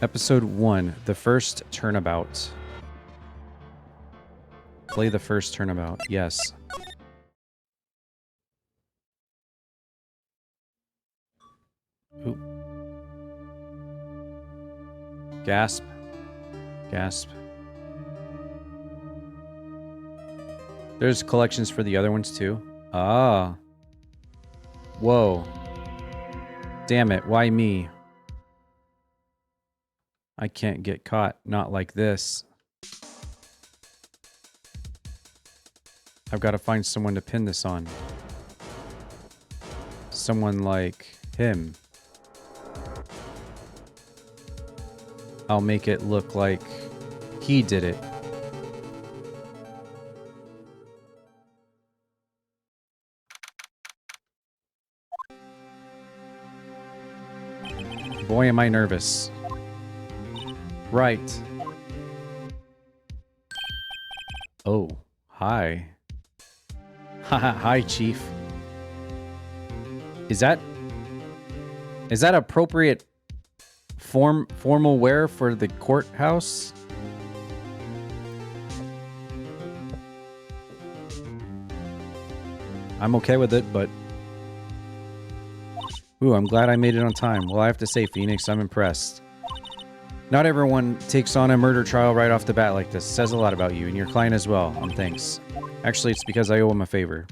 Episode 1, the first turnabout. Play the first turnabout. Yes. Ooh. Gasp. Gasp. There's collections for the other ones too. Ah. Whoa. Damn it, why me? I can't get caught. Not like this. I've got to find someone to pin this on. Someone like him. I'll make it look like he did it. Boy, am I nervous. Right. Oh, hi. Haha, hi, Chief. Is that appropriate formal wear for the courthouse? I'm okay with it, but... Ooh, I'm glad I made it on time. Well, I have to say, Phoenix, I'm impressed. Not everyone takes on a murder trial right off the bat like this. It says a lot about you, and your client as well. Thanks. Actually, it's because I owe him a favor.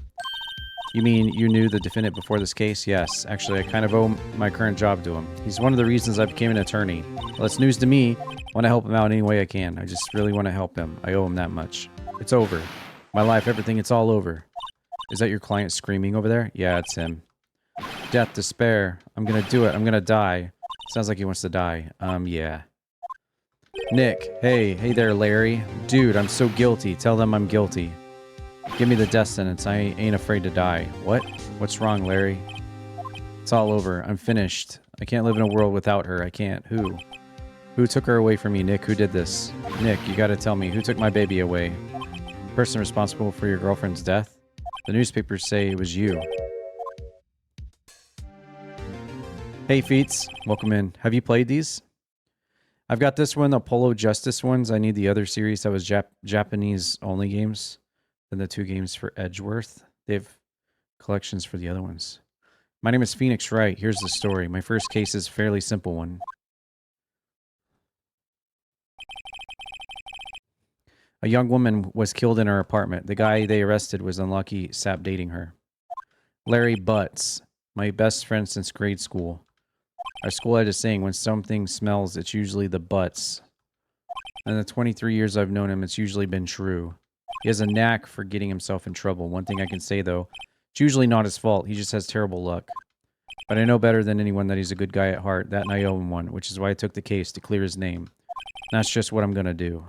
You mean you knew the defendant before this case? Yes. Actually, I kind of owe my current job to him. He's one of the reasons I became an attorney. Well, it's news to me. I want to help him out any way I can. I just really want to help him. I owe him that much. It's over. My life, everything, it's all over. Is that your client screaming over there? Yeah, it's him. Death, despair. I'm gonna do it. I'm gonna die. Sounds like he wants to die. Yeah. Nick. Hey there, Larry. Dude, I'm so guilty. Tell them I'm guilty. Give me the death sentence. I ain't afraid to die. What? What's wrong, Larry? It's all over. I'm finished. I can't live in a world without her. I can't. Who? Who took her away from me, Nick? Who did this? Nick, you gotta tell me. Who took my baby away? The person responsible for your girlfriend's death? The newspapers say it was you. Hey, Feats. Welcome in. Have you played these? I've got this one, the Polo Justice ones. I need the other series that was Japanese-only games. Then the 2 games for Edgeworth. They have collections for the other ones. My name is Phoenix Wright. Here's the story. My first case is a fairly simple one. A young woman was killed in her apartment. The guy they arrested was unlucky sap dating her. Larry Butts, my best friend since grade school. Our school had a saying, when something smells, it's usually the butts. In the 23 years I've known him, it's usually been true. He has a knack for getting himself in trouble. One thing I can say, though, it's usually not his fault. He just has terrible luck. But I know better than anyone that he's a good guy at heart. That and I owe him one, which is why I took the case to clear his name. That's just what I'm gonna do.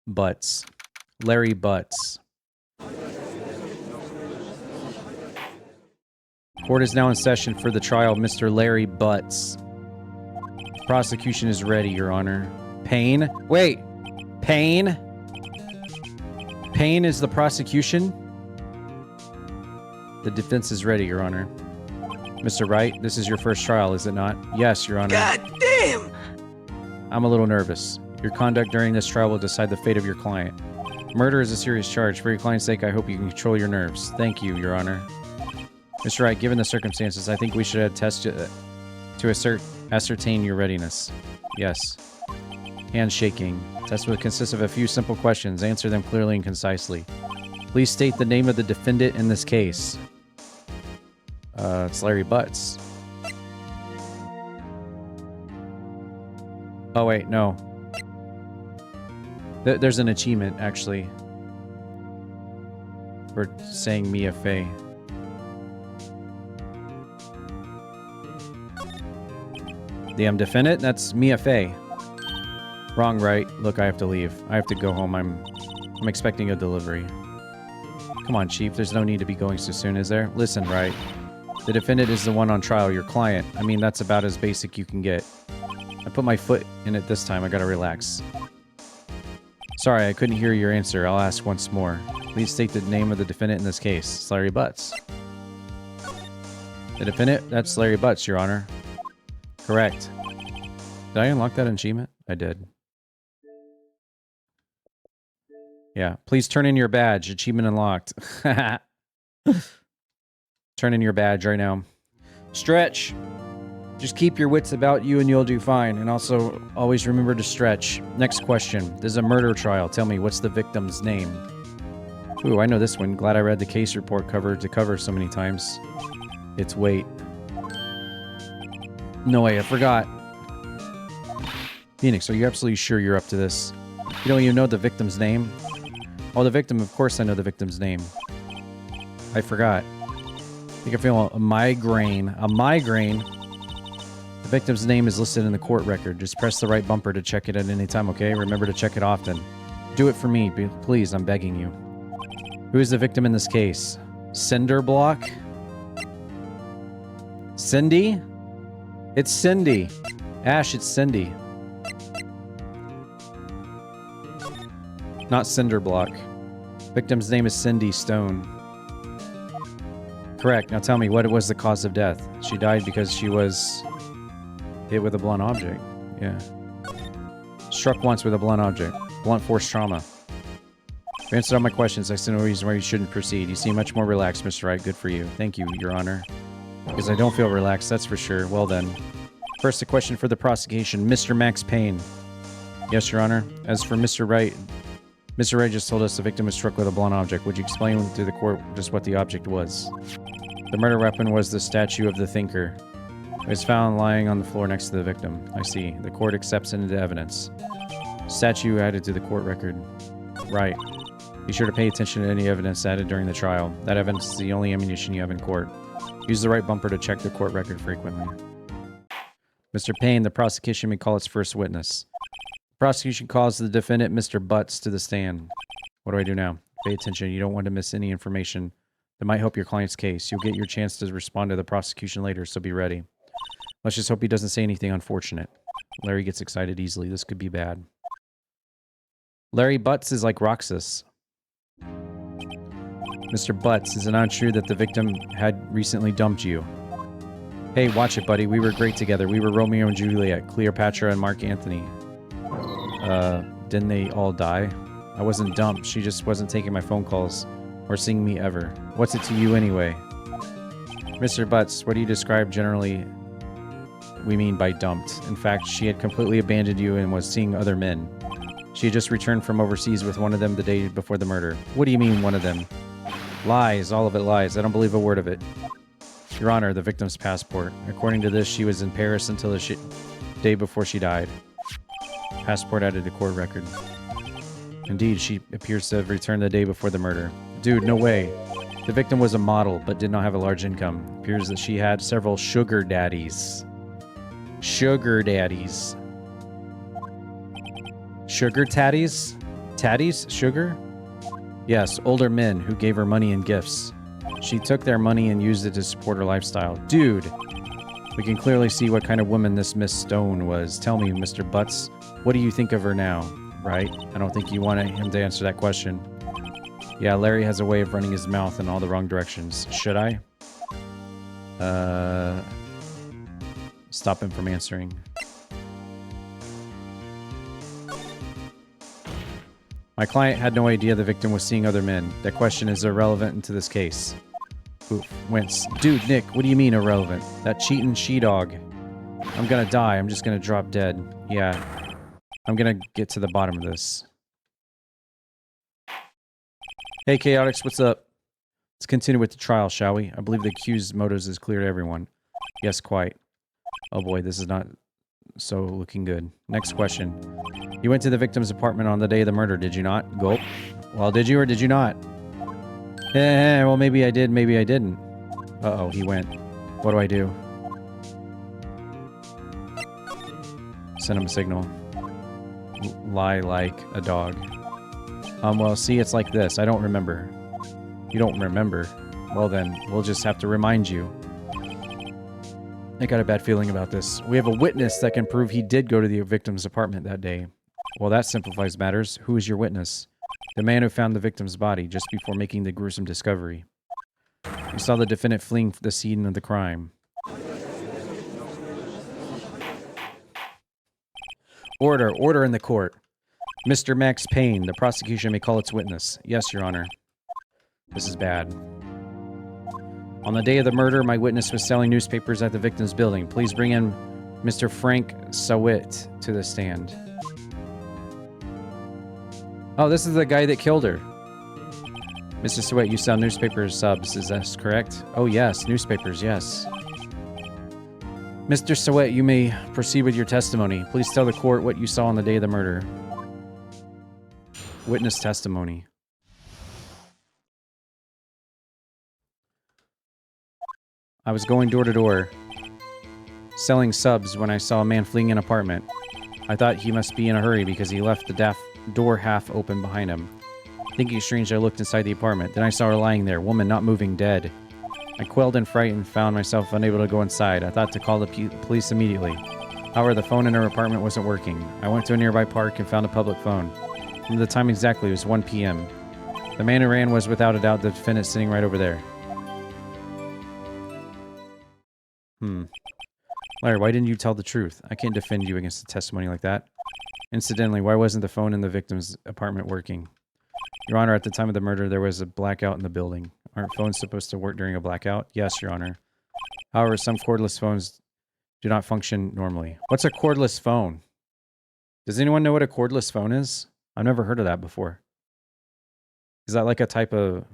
Butts. Larry Butts. Court is now in session for the trial of Mr. Larry Butts. Prosecution is ready, Your Honor. Payne? Wait! Payne? Payne is the prosecution? The defense is ready, Your Honor. Mr. Wright, this is your first trial, is it not? Yes, Your Honor. God damn! I'm a little nervous. Your conduct during this trial will decide the fate of your client. Murder is a serious charge. For your client's sake, I hope you can control your nerves. Thank you, Your Honor. Mr. Wright, given the circumstances, I think we should have tested to ascertain your readiness. Yes. Handshaking. Test will consist of a few simple questions. Answer them clearly and concisely. Please state the name of the defendant in this case. It's Larry Butts. Oh, wait, no. There's an achievement, actually, for saying Mia Fey. The defendant? That's Mia Fey. Wrong, Right? Look, I have to leave. I have to go home. I'm expecting a delivery. Come on, Chief. There's no need to be going so soon, is there? Listen, Right. The defendant is the one on trial, your client. I mean, that's about as basic you can get. I put my foot in it this time. I gotta relax. Sorry, I couldn't hear your answer. I'll ask once more. Please state the name of the defendant in this case. It's Larry Butts. The defendant? That's Larry Butts, Your Honor. Correct. Did I unlock that achievement? I did. Yeah. Please turn in your badge. Achievement unlocked. Turn in your badge right now. Stretch. Just keep your wits about you and you'll do fine. And also, always remember to stretch. Next question. This is a murder trial. Tell me, what's the victim's name? Ooh, I know this one. Glad I read the case report cover to cover so many times. It's Wait. No way, I forgot. Phoenix, are you absolutely sure you're up to this? You don't even know the victim's name? Oh, the victim, of course I know the victim's name. I forgot. I think I feel a migraine. A migraine? The victim's name is listed in the court record. Just press the right bumper to check it at any time, okay? Remember to check it often. Do it for me, please, I'm begging you. Who is the victim in this case? Cinder Block? Cindy? It's Cindy. Ash, it's Cindy. Not Cinder Block. Victim's name is Cindy Stone. Correct. Now tell me, what was the cause of death? She died because she was hit with a blunt object. Yeah. Struck once with a blunt object. Blunt force trauma. You've answered all my questions. I see no reason why you shouldn't proceed. You seem much more relaxed, Mr. Wright. Good for you. Thank you, Your Honor. Because I don't feel relaxed, that's for sure. Well then. First, a question for the prosecution. Mr. Max Payne. Yes, Your Honor. As for Mr. Wright just told us the victim was struck with a blunt object. Would you explain to the court just what the object was? The murder weapon was the statue of the Thinker. It was found lying on the floor next to the victim. I see. The court accepts it into evidence. Statue added to the court record. Right. Be sure to pay attention to any evidence added during the trial. That evidence is the only ammunition you have in court. Use the right bumper to check the court record frequently. Mr. Payne, the prosecution may call its first witness. The prosecution calls the defendant, Mr. Butts, to the stand. What do I do now? Pay attention. You don't want to miss any information that might help your client's case. You'll get your chance to respond to the prosecution later, so be ready. Let's just hope he doesn't say anything unfortunate. Larry gets excited easily. This could be bad. Larry Butts is like Roxas. Mr. Butts, is it not true that the victim had recently dumped you? Hey, watch it, buddy. We were great together. We were Romeo and Juliet, Cleopatra and Mark Antony. Didn't they all die? I wasn't dumped. She just wasn't taking my phone calls or seeing me ever. What's it to you anyway? Mr. Butts, what do you describe generally we mean by dumped? In fact, she had completely abandoned you and was seeing other men. She had just returned from overseas with one of them the day before the murder. What do you mean, one of them? Lies. All of it lies. I don't believe a word of it. Your Honor, the victim's passport. According to this, she was in Paris until the day before she died. Passport added to court record. Indeed, she appears to have returned the day before the murder. Dude, no way. The victim was a model, but did not have a large income. Appears that she had several sugar daddies. Sugar daddies. Sugar tatties? Tatties? Sugar? Yes, older men who gave her money and gifts. She took their money and used it to support her lifestyle. Dude, we can clearly see what kind of woman this Miss Stone was. Tell me, Mr. Butts, what do you think of her now? Right? I don't think you want him to answer that question. Yeah, Larry has a way of running his mouth in all the wrong directions. Should I? Stop him from answering. My client had no idea the victim was seeing other men. That question is irrelevant to this case. Oof, wince. Dude, Nick, what do you mean irrelevant? That cheating she-dog. I'm gonna die. I'm just gonna drop dead. Yeah. I'm gonna get to the bottom of this. Hey, Chaotix, what's up? Let's continue with the trial, shall we? I believe the accused's motives is clear to everyone. Yes, quite. Oh boy, this is not so looking good. Next question. You went to the victim's apartment on the day of the murder, did you not? Gulp. Well, did you or did you not? Well, maybe I did, maybe I didn't. Uh-oh, he went. What do I do? Send him a signal. Lie like a dog. Well, see, it's like this. I don't remember. You don't remember? Well then, we'll just have to remind you. I got a bad feeling about this. We have a witness that can prove he did go to the victim's apartment that day. Well, that simplifies matters. Who is your witness? The man who found the victim's body just before making the gruesome discovery. You saw the defendant fleeing the scene of the crime. Order. Order in the court. Mr. Max Payne, the prosecution may call its witness. Yes, Your Honor. This is bad. On the day of the murder, my witness was selling newspapers at the victim's building. Please bring in Mr. Frank Sawit to the stand. Oh, this is the guy that killed her. Mr. Sawit, you sell newspaper subs, is that correct? Oh, yes, newspapers, yes. Mr. Sawit, you may proceed with your testimony. Please tell the court what you saw on the day of the murder. Witness testimony. I was going door to door, selling subs when I saw a man fleeing an apartment. I thought he must be in a hurry because he left the door half open behind him. Thinking strange, I looked inside the apartment. Then I saw her lying there, woman not moving, dead. I quailed in fright and found myself unable to go inside. I thought to call the police immediately. However, the phone in her apartment wasn't working. I went to a nearby park and found a public phone. From the time exactly, it was 1 p.m. The man who ran was without a doubt the defendant sitting right over there. Larry, why didn't you tell the truth? I can't defend you against a testimony like that. Incidentally, why wasn't the phone in the victim's apartment working? Your Honor, at the time of the murder, there was a blackout in the building. Aren't phones supposed to work during a blackout? Yes, Your Honor. However, some cordless phones do not function normally. What's a cordless phone? Does anyone know what a cordless phone is? I've never heard of that before. Is that like a type of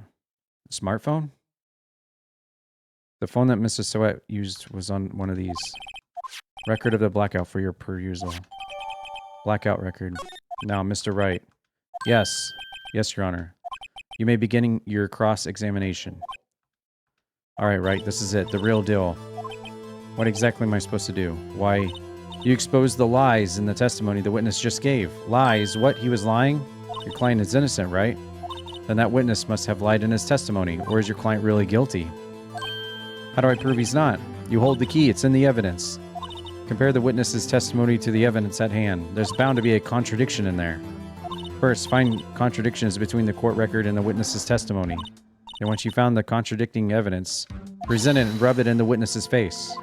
smartphone? The phone that Mr. Sawet used was on one of these. Record of the blackout for your perusal. Blackout record. Now, Mr. Wright. Yes. Yes, Your Honor. You may begin your cross-examination. Alright, Wright, this is it. The real deal. What exactly am I supposed to do? Why, you exposed the lies in the testimony the witness just gave. Lies? What? He was lying? Your client is innocent, right? Then that witness must have lied in his testimony. Or is your client really guilty? How do I prove he's not? You hold the key. It's in the evidence. Compare the witness's testimony to the evidence at hand. There's bound to be a contradiction in there. First, find contradictions between the court record and the witness's testimony. And once you found the contradicting evidence, present it and rub it in the witness's face.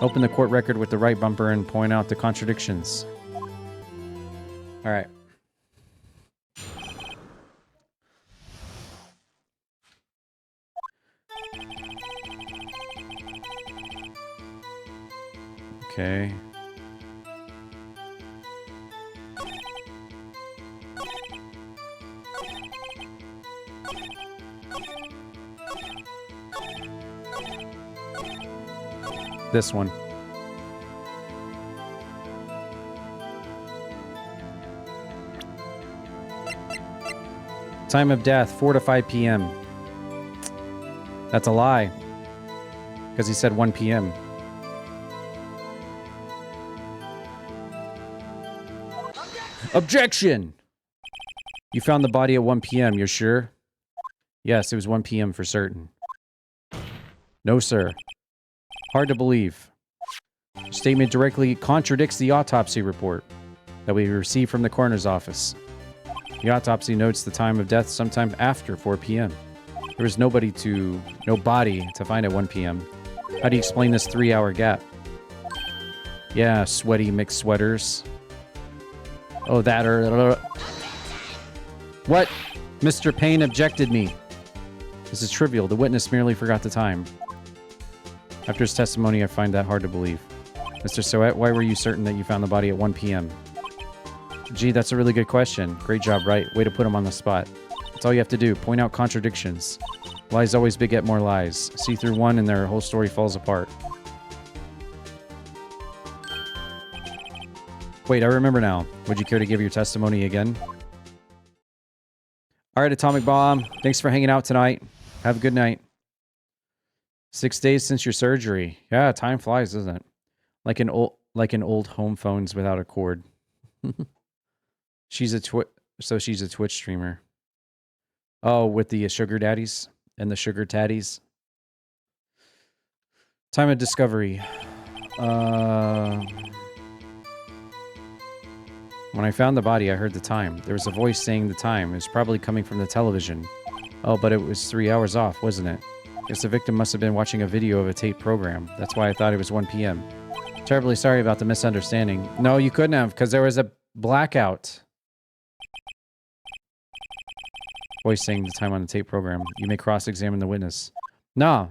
Open the court record with the right bumper and point out the contradictions. Alright. Okay. This one. Time of death, 4 to 5 p.m. That's a lie. Because he said 1 p.m. Objection! You found the body at 1 p.m., you're sure? Yes, it was 1 p.m. for certain. No, sir. Hard to believe. Your statement directly contradicts the autopsy report that we received from the coroner's office. The autopsy notes the time of death sometime after 4 p.m. There was no body to find at 1 p.m. How do you explain this 3-hour gap? Yeah, sweaty mixed sweaters. Oh, that or... What? Mr. Payne objected me. This is trivial. The witness merely forgot the time. After his testimony, I find that hard to believe. Mr. Sowet, why were you certain that you found the body at 1 p.m.? Gee, that's a really good question. Great job, Wright. Way to put him on the spot. That's all you have to do. Point out contradictions. Lies always beget more lies. See through one and their whole story falls apart. Wait, I remember now. Would you care to give your testimony again? Alright, Atomic Bomb. Thanks for hanging out tonight. Have a good night. 6 days since your surgery. Yeah, time flies, doesn't it? Like an old home phones without a cord. She's a Twitch streamer. Oh, with the sugar daddies and the sugar tatties. Time of discovery. When I found the body, I heard the time. There was a voice saying the time. It was probably coming from the television. Oh, but it was 3 hours off, wasn't it? Guess the victim must have been watching a video of a tape program. That's why I thought it was 1 p.m. Terribly sorry about the misunderstanding. No, you couldn't have, because there was a blackout. Voice saying the time on the tape program. You may cross-examine the witness. No.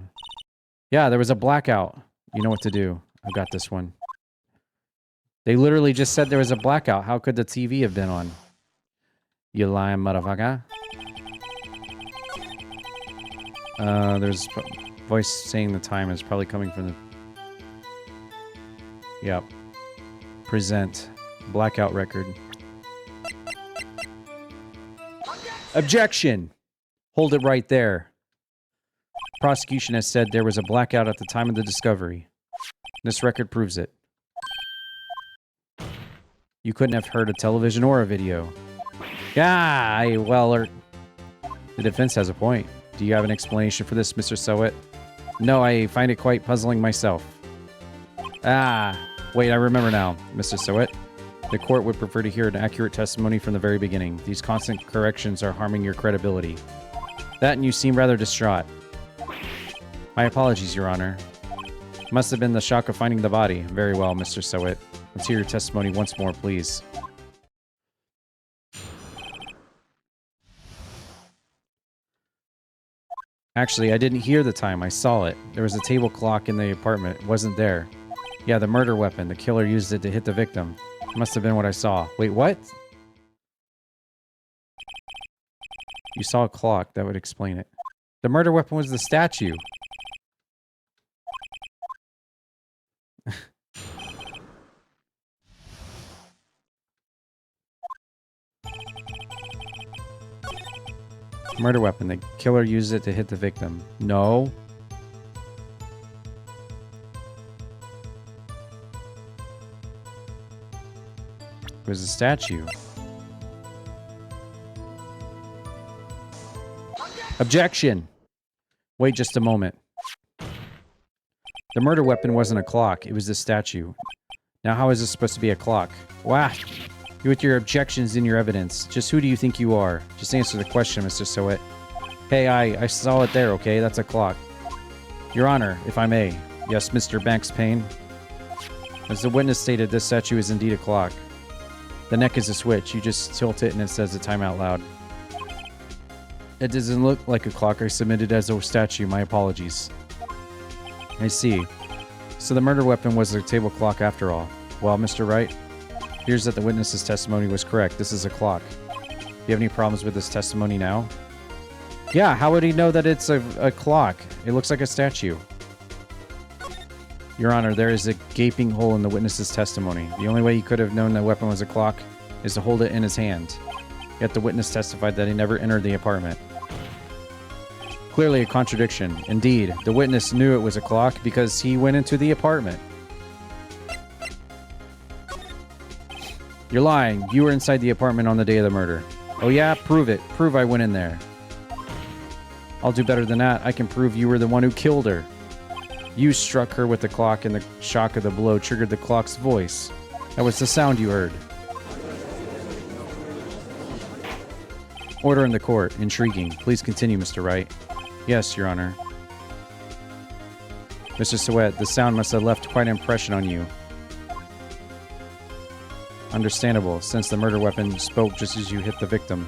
Yeah, there was a blackout. You know what to do. I've got this one. They literally just said there was a blackout. How could the TV have been on? You lying motherfucker. There's voice saying the time is probably coming from the... Yep. Present. Blackout record. Objection! Hold it right there. Prosecution has said there was a blackout at the time of the discovery. This record proves it. You couldn't have heard a television or a video. Yeah, well, the defense has a point. Do you have an explanation for this, Mr. Sowett? No, I find it quite puzzling myself. Wait, I remember now, Mr. Sowett. The court would prefer to hear an accurate testimony from the very beginning. These constant corrections are harming your credibility. That and you seem rather distraught. My apologies, Your Honor. Must have been the shock of finding the body. Very well, Mr. Sowett. Let's hear your testimony once more, please. Actually, I didn't hear the time. I saw it. There was a table clock in the apartment. It wasn't there. Yeah, the murder weapon. The killer used it to hit the victim. Must have been what I saw. Wait, what? You saw a clock. That would explain it. The murder weapon was the statue. Murder weapon. The killer used it to hit the victim. No. It was a statue. Objection! Wait just a moment. The murder weapon wasn't a clock. It was the statue. Now how is this supposed to be a clock? Wow. You with your objections in your evidence. Just who do you think you are? Just answer the question, Mr. Sowett. Hey, I saw it there, okay? That's a clock. Your Honor, if I may. Yes, Mr. Banks Payne. As the witness stated, this statue is indeed a clock. The neck is a switch. You just tilt it and it says the time out loud. It doesn't look like a clock. I submitted as a statue. My apologies. I see. So the murder weapon was a table clock after all. Well, Mr. Wright, here's that the witness's testimony was correct. This is a clock. Do you have any problems with this testimony now? Yeah, how would he know that it's a clock? It looks like a statue. Your Honor, there is a gaping hole in the witness's testimony. The only way he could have known the weapon was a clock is to hold it in his hand. Yet the witness testified that he never entered the apartment. Clearly a contradiction. Indeed, the witness knew it was a clock because he went into the apartment. You're lying. You were inside the apartment on the day of the murder. Oh yeah? Prove it. Prove I went in there. I'll do better than that. I can prove you were the one who killed her. You struck her with the clock, and the shock of the blow triggered the clock's voice. That was the sound you heard. Order in the court. Intriguing. Please continue, Mr. Wright. Yes, Your Honor. Mr. Sowett, the sound must have left quite an impression on you. Understandable, since the murder weapon spoke just as you hit the victim.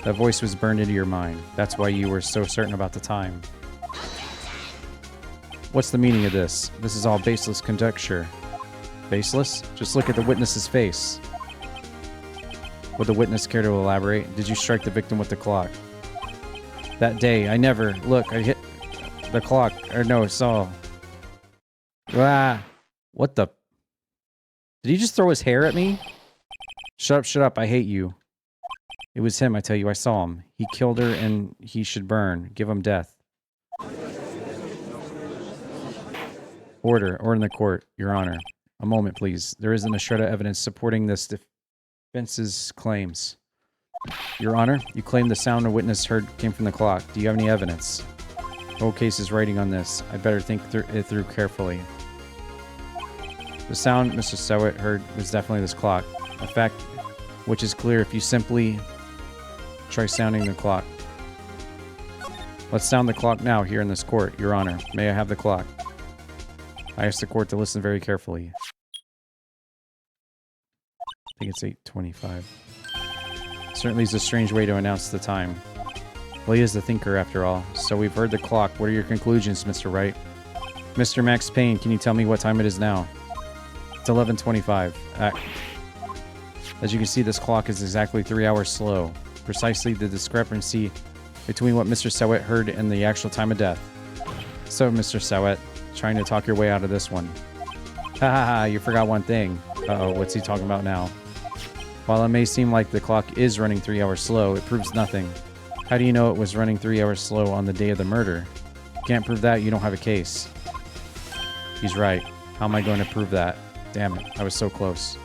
That voice was burned into your mind. That's why you were so certain about the time. What's the meaning of this? This is all baseless conjecture. Baseless? Just look at the witness's face. Would the witness care to elaborate? Did you strike the victim with the clock? That day, I never... Look, I hit the clock. Or no, saw... Ah! What the... Did he just throw his hair at me? Shut up, I hate you. It was him, I tell you, I saw him. He killed her and he should burn. Give him death. Order in the court, Your Honor. A moment, please. There isn't a shred of evidence supporting this defense's claims. Your Honor, you claim the sound a witness heard came from the clock. Do you have any evidence? The whole case is writing on this. I'd better think it through carefully. The sound Mr. Sowett heard was definitely this clock. A fact which is clear if you simply try sounding the clock. Let's sound the clock now here in this court, Your Honor. May I have the clock? I asked the court to listen very carefully. I think it's 8:25. Certainly is a strange way to announce the time. Well, he is the thinker, after all. So we've heard the clock. What are your conclusions, Mr. Wright? Mr. Max Payne, can you tell me what time it is now? It's 11:25. As you can see, this clock is exactly 3 hours slow. Precisely the discrepancy between what Mr. Sowett heard and the actual time of death. So, Mr. Sowett, trying to talk your way out of this one. Ha ha ha, you forgot one thing. Uh-oh, what's he talking about now? While it may seem like the clock is running 3 hours slow, it proves nothing. How do you know it was running 3 hours slow on the day of the murder? You can't prove that, you don't have a case. He's right. How am I going to prove that? Damn it, I was so close.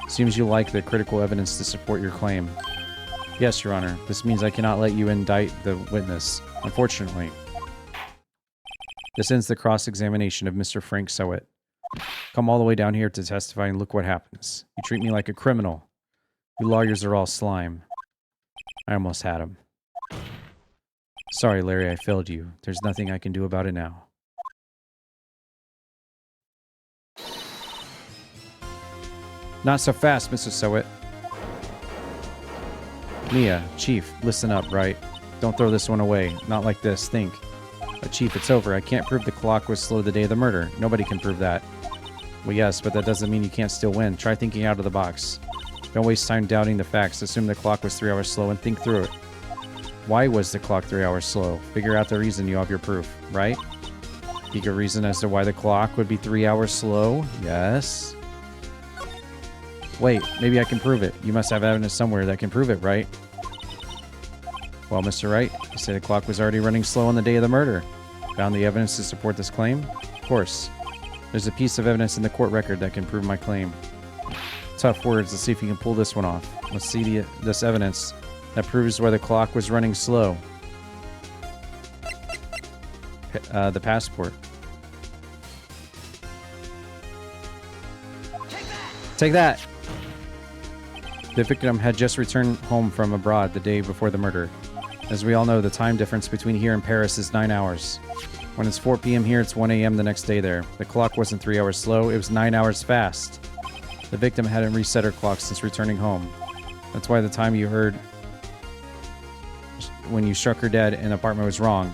Seems you like the critical evidence to support your claim. Yes, Your Honor. This means I cannot let you indict the witness. Unfortunately. This ends the cross-examination of Mr. Frank Sowett. Come all the way down here to testify and look what happens. You treat me like a criminal. You lawyers are all slime. I almost had him. Sorry, Larry, I failed you. There's nothing I can do about it now. Not so fast, Mr. Sowett. Mia, Chief, listen up, Wright? Don't throw this one away. Not like this, think. But Chief, it's over. I can't prove the clock was slow the day of the murder. Nobody can prove that. Well, yes, but that doesn't mean you can't still win. Try thinking out of the box. Don't waste time doubting the facts. Assume the clock was 3 hours slow and think through it. Why was the clock 3 hours slow? Figure out the reason, you have your proof, right? Think a reason as to why the clock would be 3 hours slow? Yes. Wait, maybe I can prove it. You must have evidence somewhere that can prove it, right? Well, Mr. Wright, you say the clock was already running slow on the day of the murder. Found the evidence to support this claim? Of course. There's a piece of evidence in the court record that can prove my claim. Tough words. Let's see if you can pull this one off. Let's see this evidence that proves why the clock was running slow. The passport. Take that! The victim had just returned home from abroad the day before the murder. As we all know, the time difference between here and Paris is 9 hours. When it's 4 p.m. here, it's 1 a.m. the next day there. The clock wasn't 3 hours slow, it was 9 hours fast. The victim hadn't reset her clock since returning home. That's why the time you heard when you struck her dead in the apartment was wrong.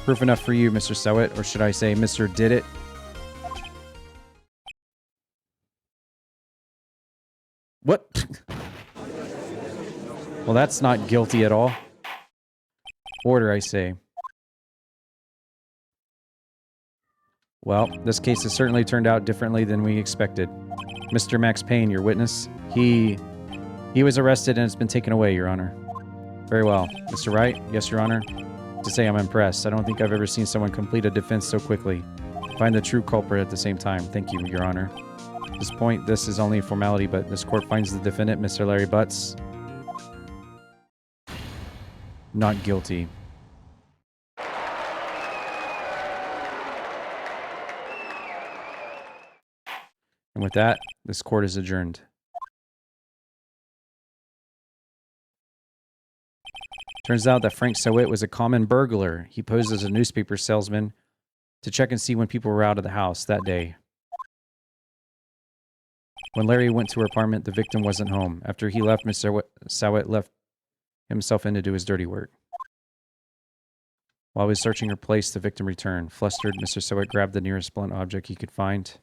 Proof enough for you, Mr. Sowett, or should I say Mr. Did It? What? Well, that's not guilty at all. Order, I say. Well, this case has certainly turned out differently than we expected. Mr. Max Payne, your witness, he was arrested and has been taken away, Your Honor. Very well. Mr. Wright? Yes, Your Honor? To say I'm impressed. I don't think I've ever seen someone complete a defense so quickly. Find the true culprit at the same time. Thank you, Your Honor. At this point, this is only a formality, but this court finds the defendant, Mr. Larry Butts, not guilty. And with that, this court is adjourned. Turns out that Frank Sowett was a common burglar. He posed as a newspaper salesman to check and see when people were out of the house that day. When Larry went to her apartment, the victim wasn't home. After he left, Mr. Sowett left himself in to do his dirty work. While he was searching her place, the victim returned. Flustered, Mr. Sowett grabbed the nearest blunt object he could find.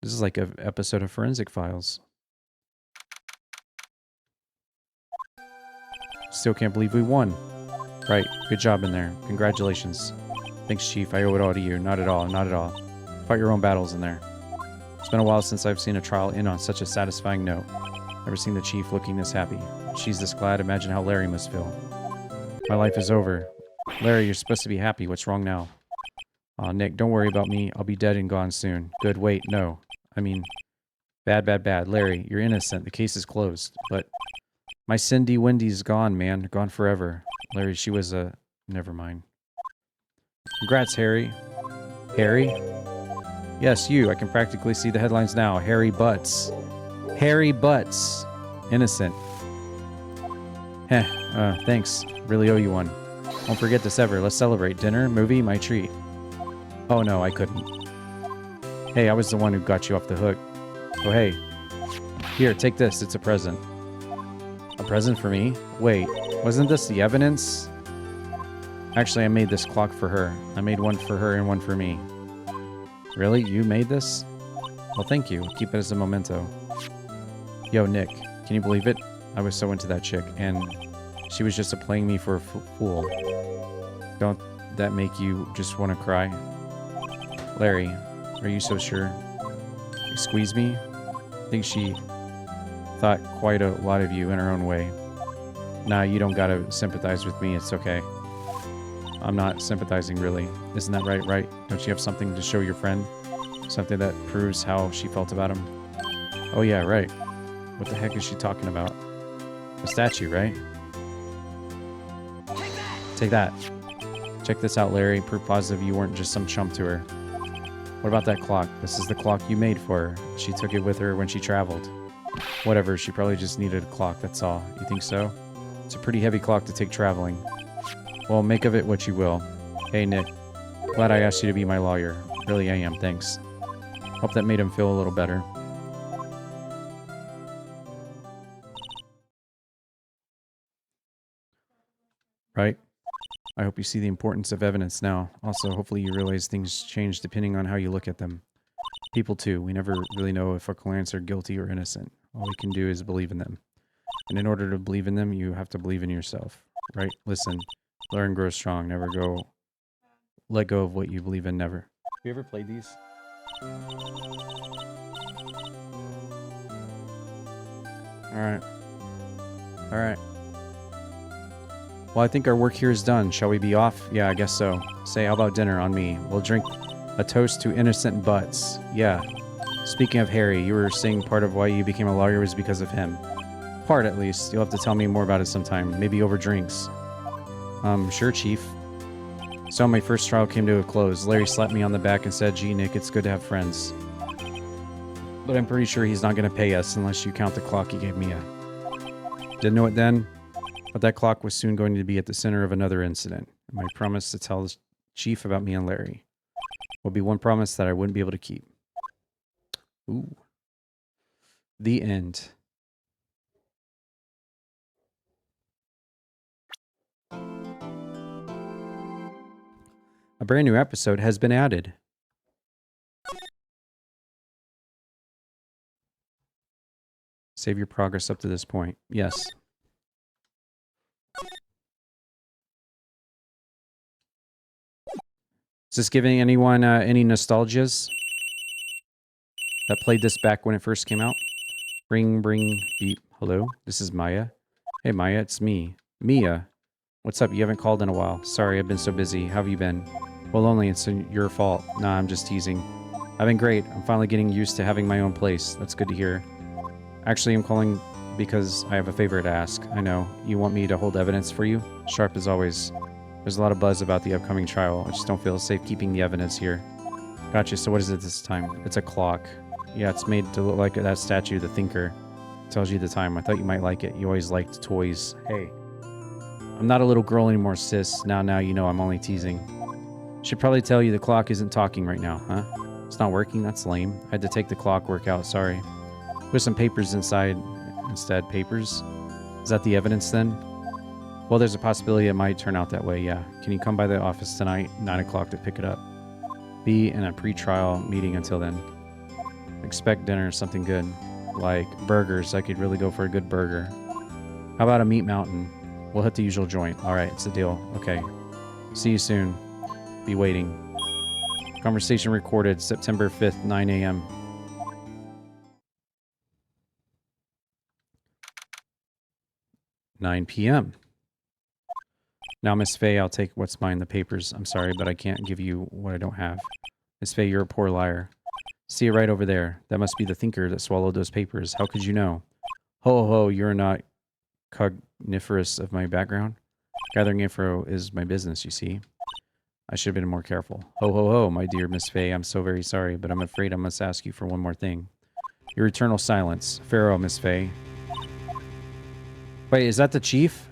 This is like an episode of Forensic Files. Still can't believe we won. Right, good job in there. Congratulations. Thanks, Chief. I owe it all to you. Not at all, not at all. Fight your own battles in there. It's been a while since I've seen a trial end on such a satisfying note. Never seen the Chief looking this happy. She's this glad. Imagine how Larry must feel. My life is over. Larry, you're supposed to be happy. What's wrong now? Aw, Nick, don't worry about me. I'll be dead and gone soon. Good, wait, no. I mean, bad. Larry, you're innocent. The case is closed. But my Cindy Wendy's gone, man. Gone forever. Larry, she was a... Never mind. Congrats, Harry. Harry? Yes, you. I can practically see the headlines now. Harry Butts. Harry Butts. Innocent. Heh. Thanks. Really owe you one. Won't forget this ever. Let's celebrate. Dinner, movie, my treat. Oh no, I couldn't. Hey, I was the one who got you off the hook. Oh hey. Here, take this. It's a present. A present for me? Wait, wasn't this the evidence? Actually, I made this clock for her. I made one for her and one for me. Really? You made this? Well, thank you. Keep it as a memento. Yo, Nick, can you believe it? I was so into that chick, and she was just playing me for a fool. Don't that make you just want to cry? Larry, are you so sure? You squeeze me? I think she thought quite a lot of you in her own way. Nah, you don't gotta sympathize with me. It's okay. I'm not sympathizing, really. Isn't that right, Wright? Don't you have something to show your friend? Something that proves how she felt about him? Oh yeah, right. What the heck is she talking about? A statue, right? Take that. Check this out, Larry. Proof positive you weren't just some chump to her. What about that clock? This is the clock you made for her. She took it with her when she traveled. Whatever, she probably just needed a clock, that's all. You think so? It's a pretty heavy clock to take traveling. Well, make of it what you will. Hey, Nick. Glad I asked you to be my lawyer. Really, I am. Thanks. Hope that made him feel a little better. Right? I hope you see the importance of evidence now. Also, hopefully you realize things change depending on how you look at them. People, too. We never really know if our clients are guilty or innocent. All we can do is believe in them. And in order to believe in them, you have to believe in yourself. Right? Listen. Learn, grow strong. Never let go of what you believe in. Never. Have you ever played these? Alright. Alright. Well, I think our work here is done. Shall we be off? Yeah, I guess so. Say, how about dinner on me? We'll drink a toast to innocent butts. Yeah. Speaking of Harry, you were saying part of why you became a lawyer was because of him. Part, at least. You'll have to tell me more about it sometime. Maybe over drinks. Sure, Chief. So my first trial came to a close. Larry slapped me on the back and said, gee, Nick, it's good to have friends. But I'm pretty sure he's not going to pay us unless you count the clock he gave me. Didn't know it then, but that clock was soon going to be at the center of another incident. My promise to tell the Chief about me and Larry would be one promise that I wouldn't be able to keep. Ooh. The end. A brand new episode has been added. Save your progress up to this point. Yes. Is this giving anyone any nostalgias that played this back when it first came out? Ring, beep. Hello, this is Maya. Hey, Maya, it's me. Mia. What's up? You haven't called in a while. Sorry, I've been so busy. How have you been? Well, only it's your fault. Nah, I'm just teasing. I've been great. I'm finally getting used to having my own place. That's good to hear. Actually, I'm calling because I have a favor to ask. I know. You want me to hold evidence for you? Sharp as always. There's a lot of buzz about the upcoming trial. I just don't feel safe keeping the evidence here. Gotcha. So what is it this time? It's a clock. Yeah, it's made to look like that statue, the Thinker. It tells you the time. I thought you might like it. You always liked toys. Hey. I'm not a little girl anymore, sis. Now you know I'm only teasing. Should probably tell you the clock isn't talking right now, huh? It's not working? That's lame. I had to take the clock workout, sorry. Put some papers inside instead. Papers? Is that the evidence then? Well, there's a possibility it might turn out that way, yeah. Can you come by the office tonight, 9 o'clock, to pick it up? Be in a pre-trial meeting until then. Expect dinner, something good. Like burgers. I could really go for a good burger. How about a meat mountain? We'll hit the usual joint. Alright, it's a deal. Okay. See you soon. Be waiting. Conversation recorded September 5th, 9 a.m. (9 p.m.) Now, Miss Faye, I'll take what's mine, the papers. I'm sorry, but I can't give you what I don't have. Miss Faye, you're a poor liar. See it right over there. That must be the Thinker that swallowed those papers. How could you know? Ho, ho, you're not cogniferous of my background. Gathering info is my business, you see. I should have been more careful. Ho, ho, ho, my dear Miss Faye, I'm so very sorry, but I'm afraid I must ask you for one more thing. Your eternal silence. Farewell, Miss Faye. Wait, is that the Chief?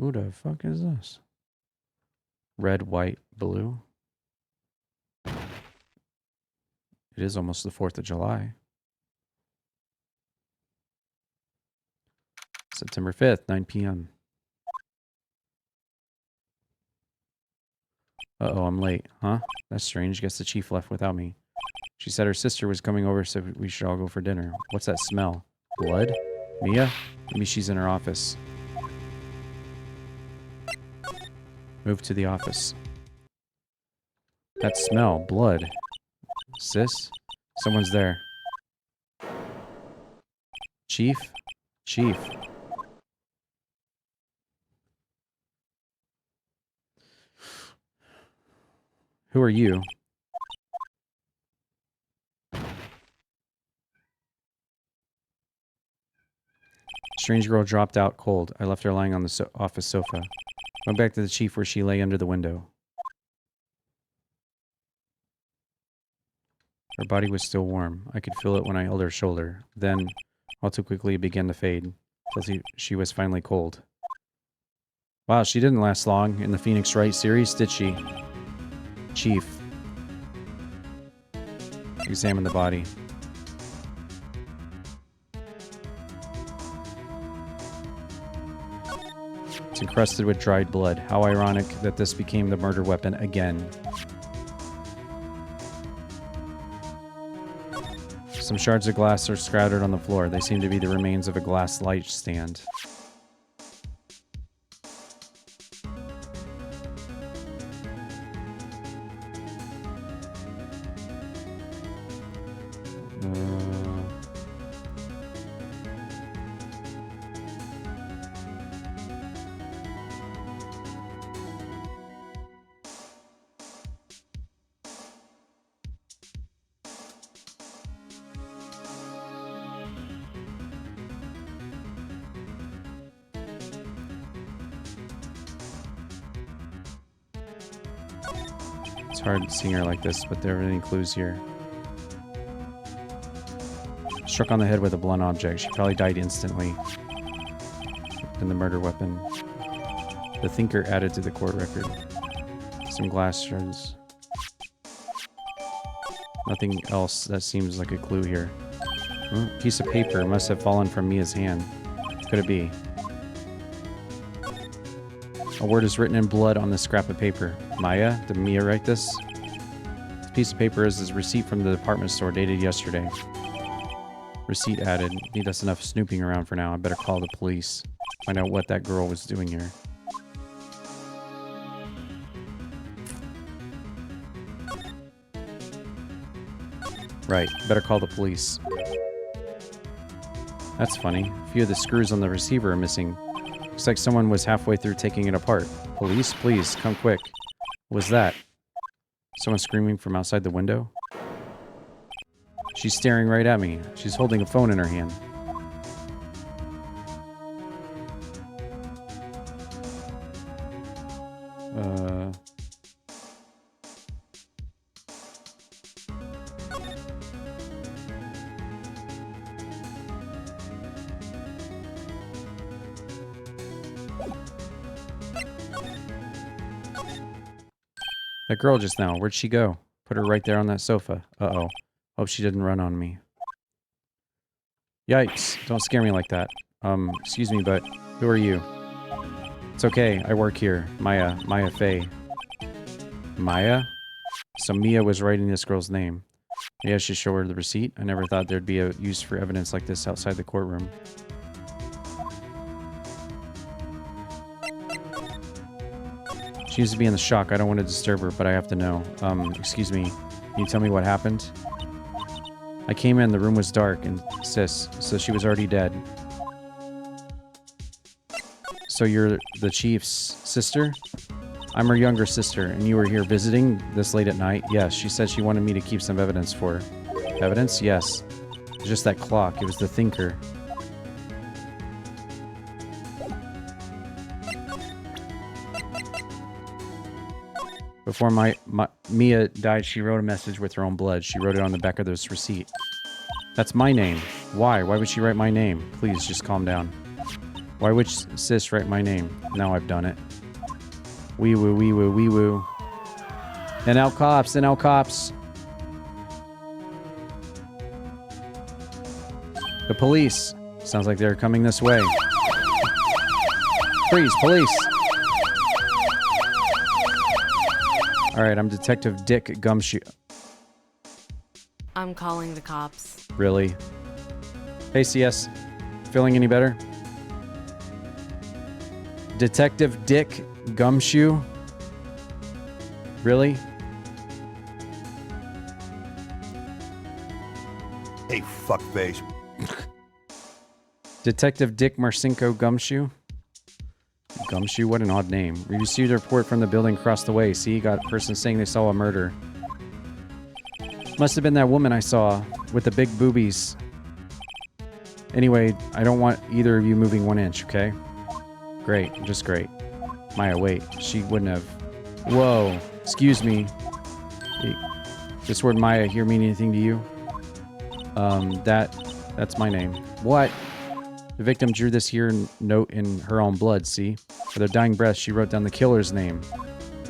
Who the fuck is this? Red, white, blue. It is almost the 4th of July. September 5th, 9 p.m. Uh-oh, I'm late. Huh? That's strange. Guess the chief left without me. She said her sister was coming over, so we should all go for dinner. What's that smell? Blood? Mia? Maybe she's in her office. Move to the office. That smell. Blood. Sis? Someone's there. Chief? Chief. Who are you? Strange girl dropped out cold. I left her lying on the office sofa. Went back to the chief where she lay under the window. Her body was still warm. I could feel it when I held her shoulder. Then, all too quickly, it began to fade, till she was finally cold. Wow, she didn't last long in the Phoenix Wright series, did she? Chief. Examine the body. It's encrusted with dried blood. How ironic that this became the murder weapon again. Some shards of glass are scattered on the floor. They seem to be the remains of a glass light stand. It's hard seeing her like this, but there are any clues here. Struck on the head with a blunt object. She probably died instantly. And the murder weapon. The thinker added to the court record. Some glass shards. Nothing else that seems like a clue here. Piece of paper must have fallen from Mia's hand. Could it be? A word is written in blood on this scrap of paper. Maya? Did Mia write this? This piece of paper is a receipt from the department store dated yesterday. Receipt added. Need us enough snooping around for now. I better call the police. Find out what that girl was doing here. Right. Better call the police. That's funny. A few of the screws on the receiver are missing. Looks like someone was halfway through taking it apart. Police, please, come quick. What was that? Someone screaming from outside the window? She's staring right at me. She's holding a phone in her hand. That girl just now, where'd she go? Put her right there on that sofa. Uh-oh. Hope she didn't run on me. Yikes. Don't scare me like that. Excuse me, but who are you? It's okay. I work here. Maya Fey. Maya? So Mia was writing this girl's name. Maybe I should show her the receipt. I never thought there'd be a use for evidence like this outside the courtroom. She seems to be in the shock. I don't want to disturb her, but I have to know. Excuse me. Can you tell me what happened? I came in, the room was dark, and sis, so she was already dead. So you're the chief's sister? I'm her younger sister, and you were here visiting this late at night? Yes, she said she wanted me to keep some evidence for her. Evidence? Yes. It was just that clock. It was the thinker. Before Mia died, she wrote a message with her own blood. She wrote it on the back of this receipt. That's my name. Why? Why would she write my name? Please, just calm down. Why would sis write my name? Now I've done it. Wee woo, wee woo, wee woo. And out cops, and out cops. The police. Sounds like they're coming this way. Freeze, police. Alright, I'm Detective Dick Gumshoe. I'm calling the cops. Really? Hey, CS. Feeling any better? Detective Dick Gumshoe? Really? Hey, fuckface. Detective Dick Marcinko Gumshoe? Gumshoe? What an odd name. We received a report from the building across the way. See, got a person saying they saw a murder. Must have been that woman I saw with the big boobies. Anyway, I don't want either of you moving 1 inch, okay? Great. Just great. Maya, wait. She wouldn't have... Whoa. Excuse me. This word Maya here mean anything to you? That's my name. What? The victim drew this here note in her own blood, see? With her dying breath, she wrote down the killer's name.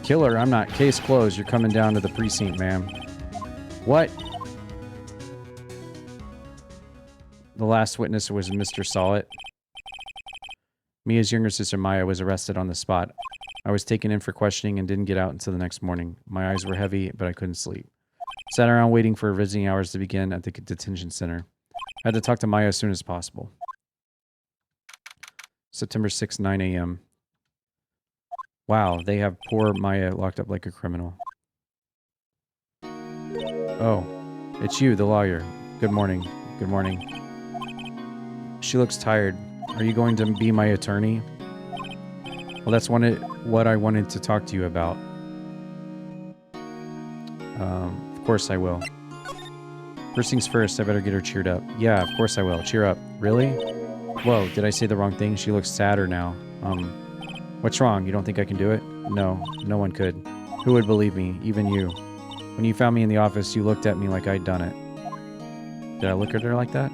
Killer? I'm not. Case closed. You're coming down to the precinct, ma'am. What? The last witness was Mr. Solid. Mia's younger sister, Maya, was arrested on the spot. I was taken in for questioning and didn't get out until the next morning. My eyes were heavy, but I couldn't sleep. Sat around waiting for visiting hours to begin at the detention center. I had to talk to Maya as soon as possible. September 6, 9 a.m. Wow, they have poor Maya locked up like a criminal. Oh, it's you, the lawyer. Good morning. Good morning. She looks tired. Are you going to be my attorney? Well, that's what I wanted to talk to you about. Of course I will. First things first, I better get her cheered up. Yeah, of course I will. Cheer up. Really? Whoa, did I say the wrong thing? She looks sadder now. What's wrong? You don't think I can do it? No, no one could. Who would believe me? Even you. When you found me in the office, you looked at me like I'd done it. Did I look at her like that?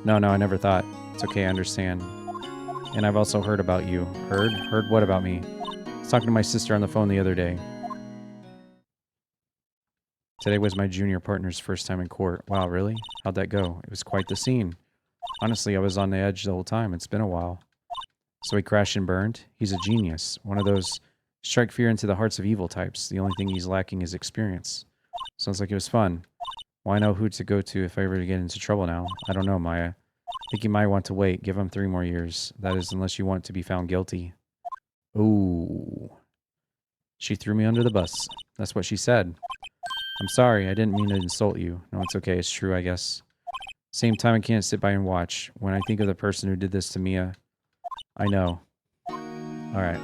No, I never thought. It's okay, I understand. And I've also heard about you. Heard? Heard what about me? I was talking to my sister on the phone the other day. Today was my junior partner's first time in court. Wow, really? How'd that go? It was quite the scene. Honestly, I was on the edge the whole time. It's been a while. So he crashed and burned? He's a genius. One of those strike fear into the hearts of evil types. The only thing he's lacking is experience. Sounds like it was fun. Well, I know who to go to if I ever get into trouble now. I don't know, Maya. I think you might want to wait. Give him 3 more years. That is, unless you want to be found guilty. Ooh. She threw me under the bus. That's what she said. I'm sorry. I didn't mean to insult you. No, it's okay. It's true, I guess. Same time, I can't sit by and watch. When I think of the person who did this to Mia, I know. Alright.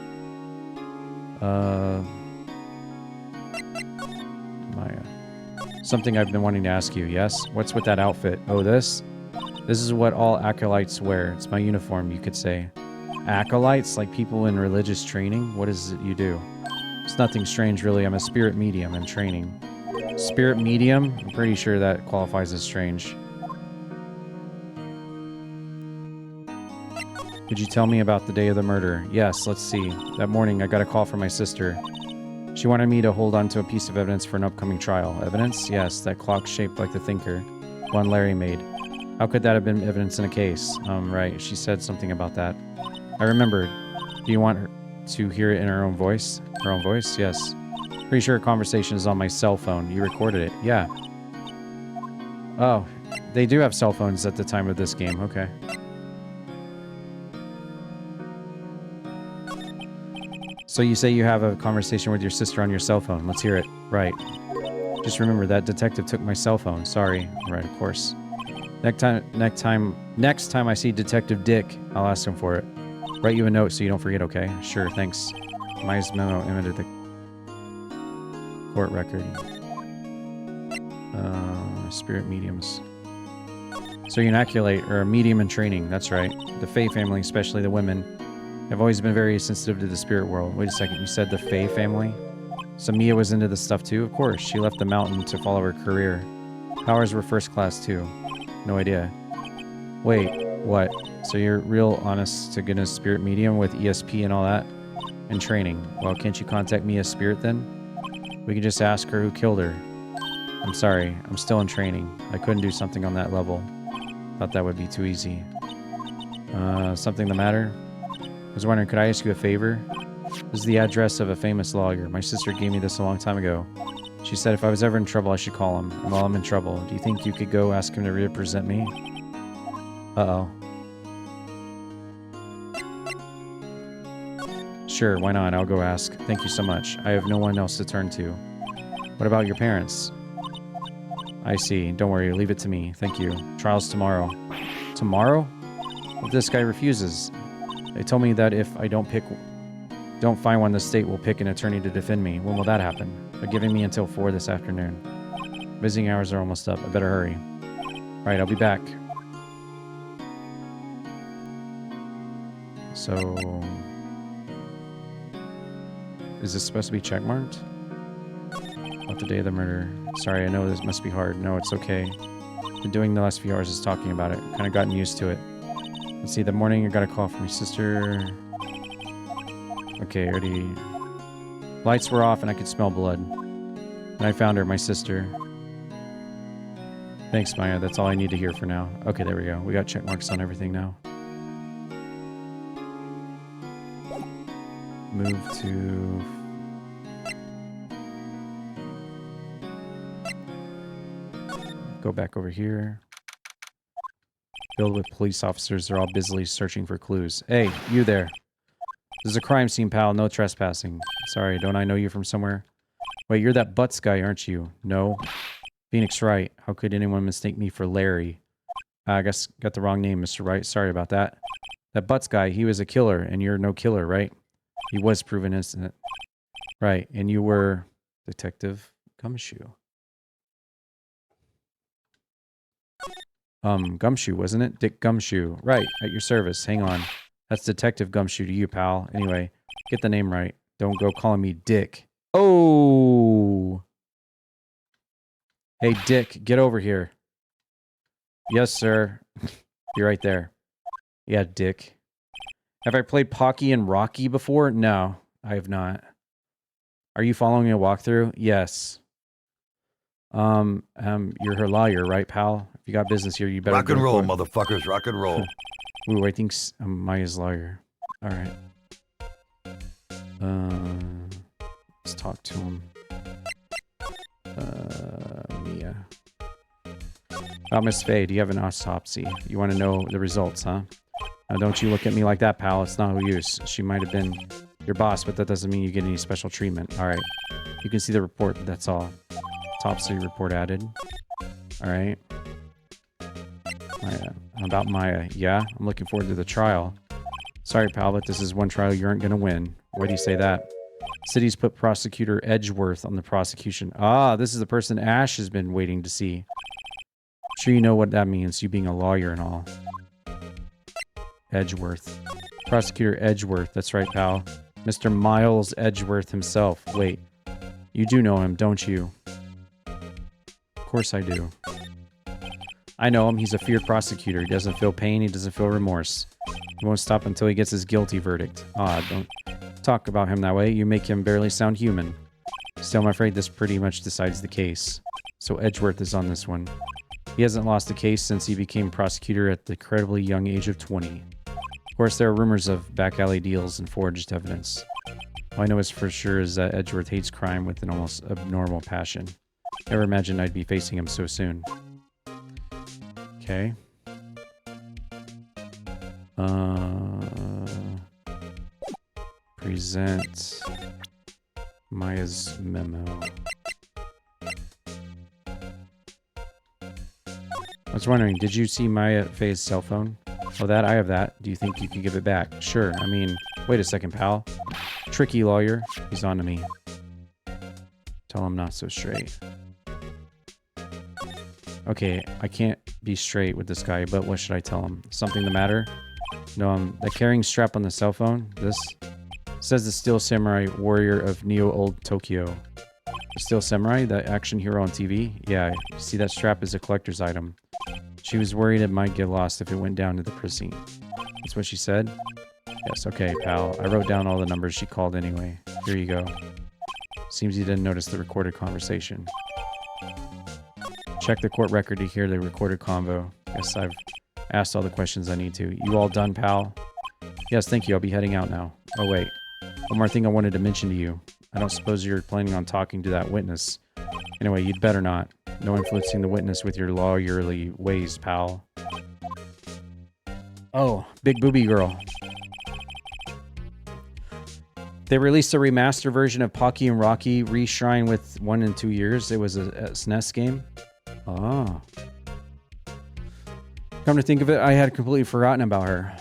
Maya. Something I've been wanting to ask you, yes? What's with that outfit? Oh, this? This is what all acolytes wear. It's my uniform, you could say. Acolytes? Like people in religious training? What is it you do? It's nothing strange, really. I'm a spirit medium in training. Spirit medium? I'm pretty sure that qualifies as strange. Could you tell me about the day of the murder? Yes, let's see. That morning, I got a call from my sister. She wanted me to hold on to a piece of evidence for an upcoming trial. Evidence? Yes, that clock shaped like the thinker. One Larry made. How could that have been evidence in a case? Right. She said something about that. I remembered. Do you want her to hear it in her own voice? Her own voice? Yes. Pretty sure her conversation is on my cell phone. You recorded it. Yeah. Oh, they do have cell phones at the time of this game. Okay. So you say you have a conversation with your sister on your cell phone. Let's hear it. Right. Just remember that detective took my cell phone. Sorry. Right, of course. Next time I see Detective Dick, I'll ask him for it. Write you a note so you don't forget, okay? Sure, thanks. Maya's memo emitted the court record. Spirit mediums. So you're an acolyte, or a medium in training. That's right. The Fae family, especially the women, have always been very sensitive to the spirit world. Wait a second, you said the Fae family? So Mia was into this stuff too? Of course, she left the mountain to follow her career. Powers were first class too. No idea. Wait, What? So you're real honest to goodness spirit medium with ESP and all that? And training. Well, can't you contact me as spirit then? We can just ask her who killed her. I'm sorry. I'm still in training. I couldn't do something on that level. Thought that would be too easy. Something the matter? I was wondering, could I ask you a favor? This is the address of a famous lawyer. My sister gave me this a long time ago. She said if I was ever in trouble, I should call him. And while I'm in trouble, do you think you could go ask him to represent me? Uh-oh. Sure, why not? I'll go ask. Thank you so much. I have no one else to turn to. What about your parents? I see. Don't worry. Leave it to me. Thank you. Trial's tomorrow. Tomorrow? What if this guy refuses? They told me that if I don't find one, the state will pick an attorney to defend me. When will that happen? They're giving me until 4 this afternoon. Visiting hours are almost up. I better hurry. Alright, I'll be back. So... is this supposed to be checkmarked? About the day of the murder. Sorry, I know this must be hard. No, it's okay. Been doing the last few hours is talking about it. Kind of gotten used to it. Let's see, the morning I got a call from my sister. Okay, already... lights were off and I could smell blood. And I found her, my sister. Thanks, Maya. That's all I need to hear for now. Okay, there we go. We got check marks on everything now. Move to... go back over here. Filled with police officers, they're all busily searching for clues. Hey, you there. This is a crime scene, pal. No trespassing. Sorry, don't I know you from somewhere? Wait, you're that Butts guy, aren't you? No. Phoenix Wright. How could anyone mistake me for Larry? I guess got the wrong name, Mr. Wright. Sorry about that. That Butts guy, he was a killer, and you're no killer, right? He was proven innocent. Right, and you were Detective Gumshoe. Gumshoe, wasn't it? Dick Gumshoe. Right, at your service. Hang on. That's Detective Gumshoe to you, pal. Anyway, get the name right. Don't go calling me Dick. Oh! Hey, Dick, get over here. Yes, sir. You're right there. Yeah, Dick. Have I played Pocky and Rocky before? No, I have not. Are you following a walkthrough? Yes. You're her lawyer, right, pal? If you got business here, you better rock and go roll, for it. motherfuckers. Rock and roll. Ooh, I think I'm Maya's lawyer. All right. Let's talk to him. Mia. About Miss Faye, do you have an autopsy? You want to know the results, huh? Now, don't you look at me like that, pal. It's no use. She might have been your boss, but that doesn't mean you get any special treatment. All right. You can see the report, but that's all. Autopsy report added. All right. Maya. About Maya. Yeah, I'm looking forward to the trial. Sorry, pal, but this is one trial you aren't going to win. Why do you say that? City's put Prosecutor Edgeworth on the prosecution. Ah, this is the person Ash has been waiting to see. I'm sure you know what that means, you being a lawyer and all. Edgeworth. Prosecutor Edgeworth, that's right, pal. Mr. Miles Edgeworth himself. Wait, you do know him, don't you? Of course I do. I know him, he's a feared prosecutor. He doesn't feel pain, he doesn't feel remorse. He won't stop until he gets his guilty verdict. Ah, don't talk about him that way. You make him barely sound human. Still, I'm afraid this pretty much decides the case. So Edgeworth is on this one. He hasn't lost a case since he became prosecutor at the incredibly young age of 20. Of course, there are rumors of back alley deals and forged evidence. All I know is for sure is that Edgeworth hates crime with an almost abnormal passion. Never imagined I'd be facing him so soon. Okay. Present Maya's memo. I was wondering, did you see Maya Faye's cell phone? Oh, that? I have that. Do you think you could give it back? Sure. I mean, wait a second, pal. Tricky lawyer. He's on to me. Tell him not so straight. Okay, I can't be straight with this guy, but what should I tell him? Something the matter? No, the carrying strap on the cell phone. This says the Steel Samurai warrior of Neo-Old Tokyo. The Steel Samurai, the action hero on TV? Yeah, you see that strap is a collector's item. She was worried it might get lost if it went down to the precinct. That's what she said? Yes, okay, pal. I wrote down all the numbers she called anyway. Here you go. Seems you didn't notice the recorded conversation. Check the court record to hear the recorded convo. Guess I've asked all the questions I need to. You all done, pal? Yes, thank you. I'll be heading out now. Oh, wait. One more thing I wanted to mention to you. I don't suppose you're planning on talking to that witness. Anyway, you'd better not. No influencing the witness with your lawyerly ways, pal. Oh, big booby girl. They released a remaster version of Pocky and Rocky Reshrine with 1 and 2 years. It was a SNES game. Ah. Come to think of it, I had completely forgotten about her.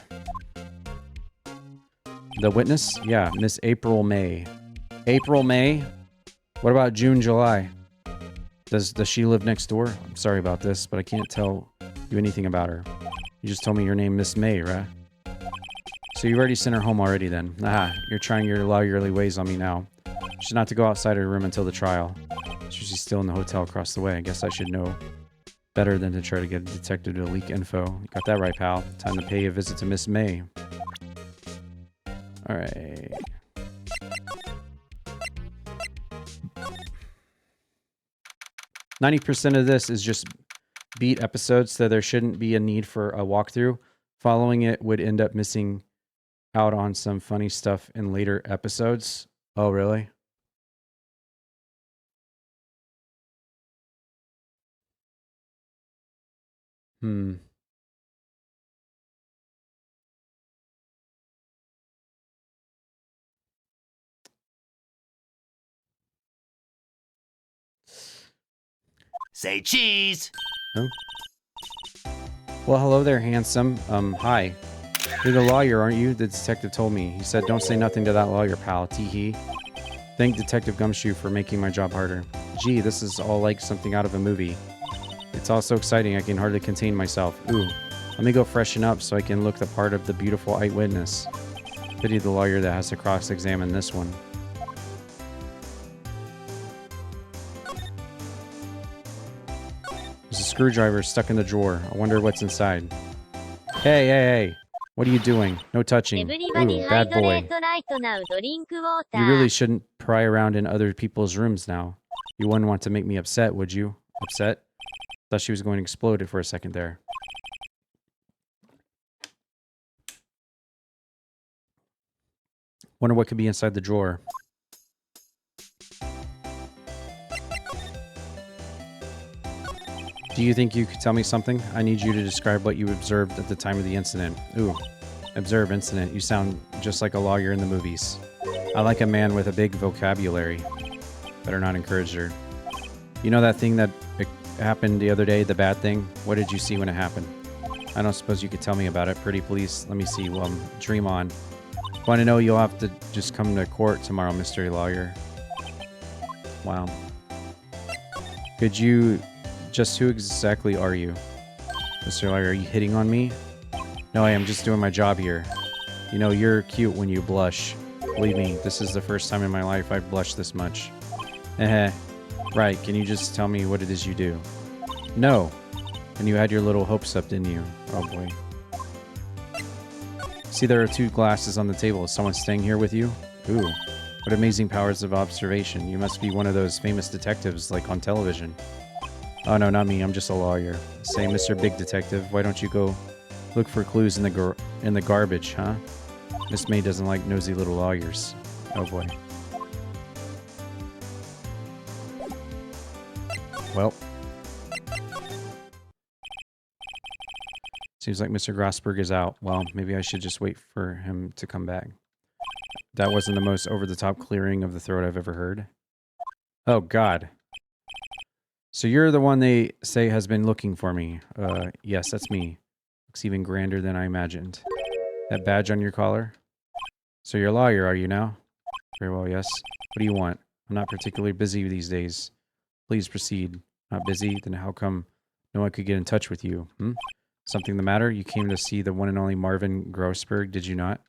The witness? Yeah, Miss April May. April May? What about June, July? Does she live next door? I'm sorry about this, but I can't tell you anything about her. You just told me your name, Miss May, right? So you already sent her home already then. Aha, you're trying your lawyerly ways on me now. She's not to go outside her room until the trial. She's still in the hotel across the way. I guess I should know better than to try to get a detective to leak info. You got that right, pal. Time to pay a visit to Miss May. Alright. %90 of this is just beat episodes, so there shouldn't be a need for a walkthrough. Following it would end up missing out on some funny stuff in later episodes. Oh, really? Say cheese! Oh. Well, hello there, handsome. Hi. You're the lawyer, aren't you? The detective told me. He said, don't say nothing to that lawyer, pal. Tee-hee. Thank Detective Gumshoe for making my job harder. Gee, this is all like something out of a movie. It's all so exciting I can hardly contain myself. Ooh, let me go freshen up so I can look the part of the beautiful eyewitness. Pity the lawyer that has to cross-examine this one. There's a screwdriver stuck in the drawer. I wonder what's inside. Hey, hey, hey. What are you doing? No touching. Ooh, bad boy. You really shouldn't pry around in other people's rooms now. You wouldn't want to make me upset, would you? Upset? Thought she was going to explode for a second there. Wonder what could be inside the drawer. Do you think you could tell me something? I need you to describe what you observed at the time of the incident. Ooh, observe incident. You sound just like a lawyer in the movies. I like a man with a big vocabulary. Better not encourage her. You know that thing that happened the other day, the bad thing? What did you see when it happened? I don't suppose you could tell me about it. Pretty please. Let me see. Dream on. Want to know, you'll have to just come to court tomorrow, mystery lawyer. Wow. Could you... Just who exactly are you? Mr. Lawyer, are you hitting on me? No, I am just doing my job here. You know, you're cute when you blush. Believe me, this is the first time in my life I've blushed this much. Eh. Right, can you just tell me what it is you do? No. And you had your little hopes up, didn't you? Oh boy. See, there are 2 glasses on the table. Is someone staying here with you? Ooh. What amazing powers of observation. You must be one of those famous detectives, like on television. Oh, no, not me. I'm just a lawyer. Say, Mr. Big Detective, why don't you go look for clues in the garbage, huh? Miss May doesn't like nosy little lawyers. Oh, boy. Well. Seems like Mr. Grossberg is out. Well, maybe I should just wait for him to come back. That wasn't the most over-the-top clearing of the throat I've ever heard. Oh, God. So you're the one they say has been looking for me. Yes, that's me. Looks even grander than I imagined. That badge on your collar? So you're a lawyer, are you now? Very well, yes. What do you want? I'm not particularly busy these days. Please proceed. Not busy? Then how come no one could get in touch with you? Something the matter? You came to see the one and only Marvin Grossberg, did you not?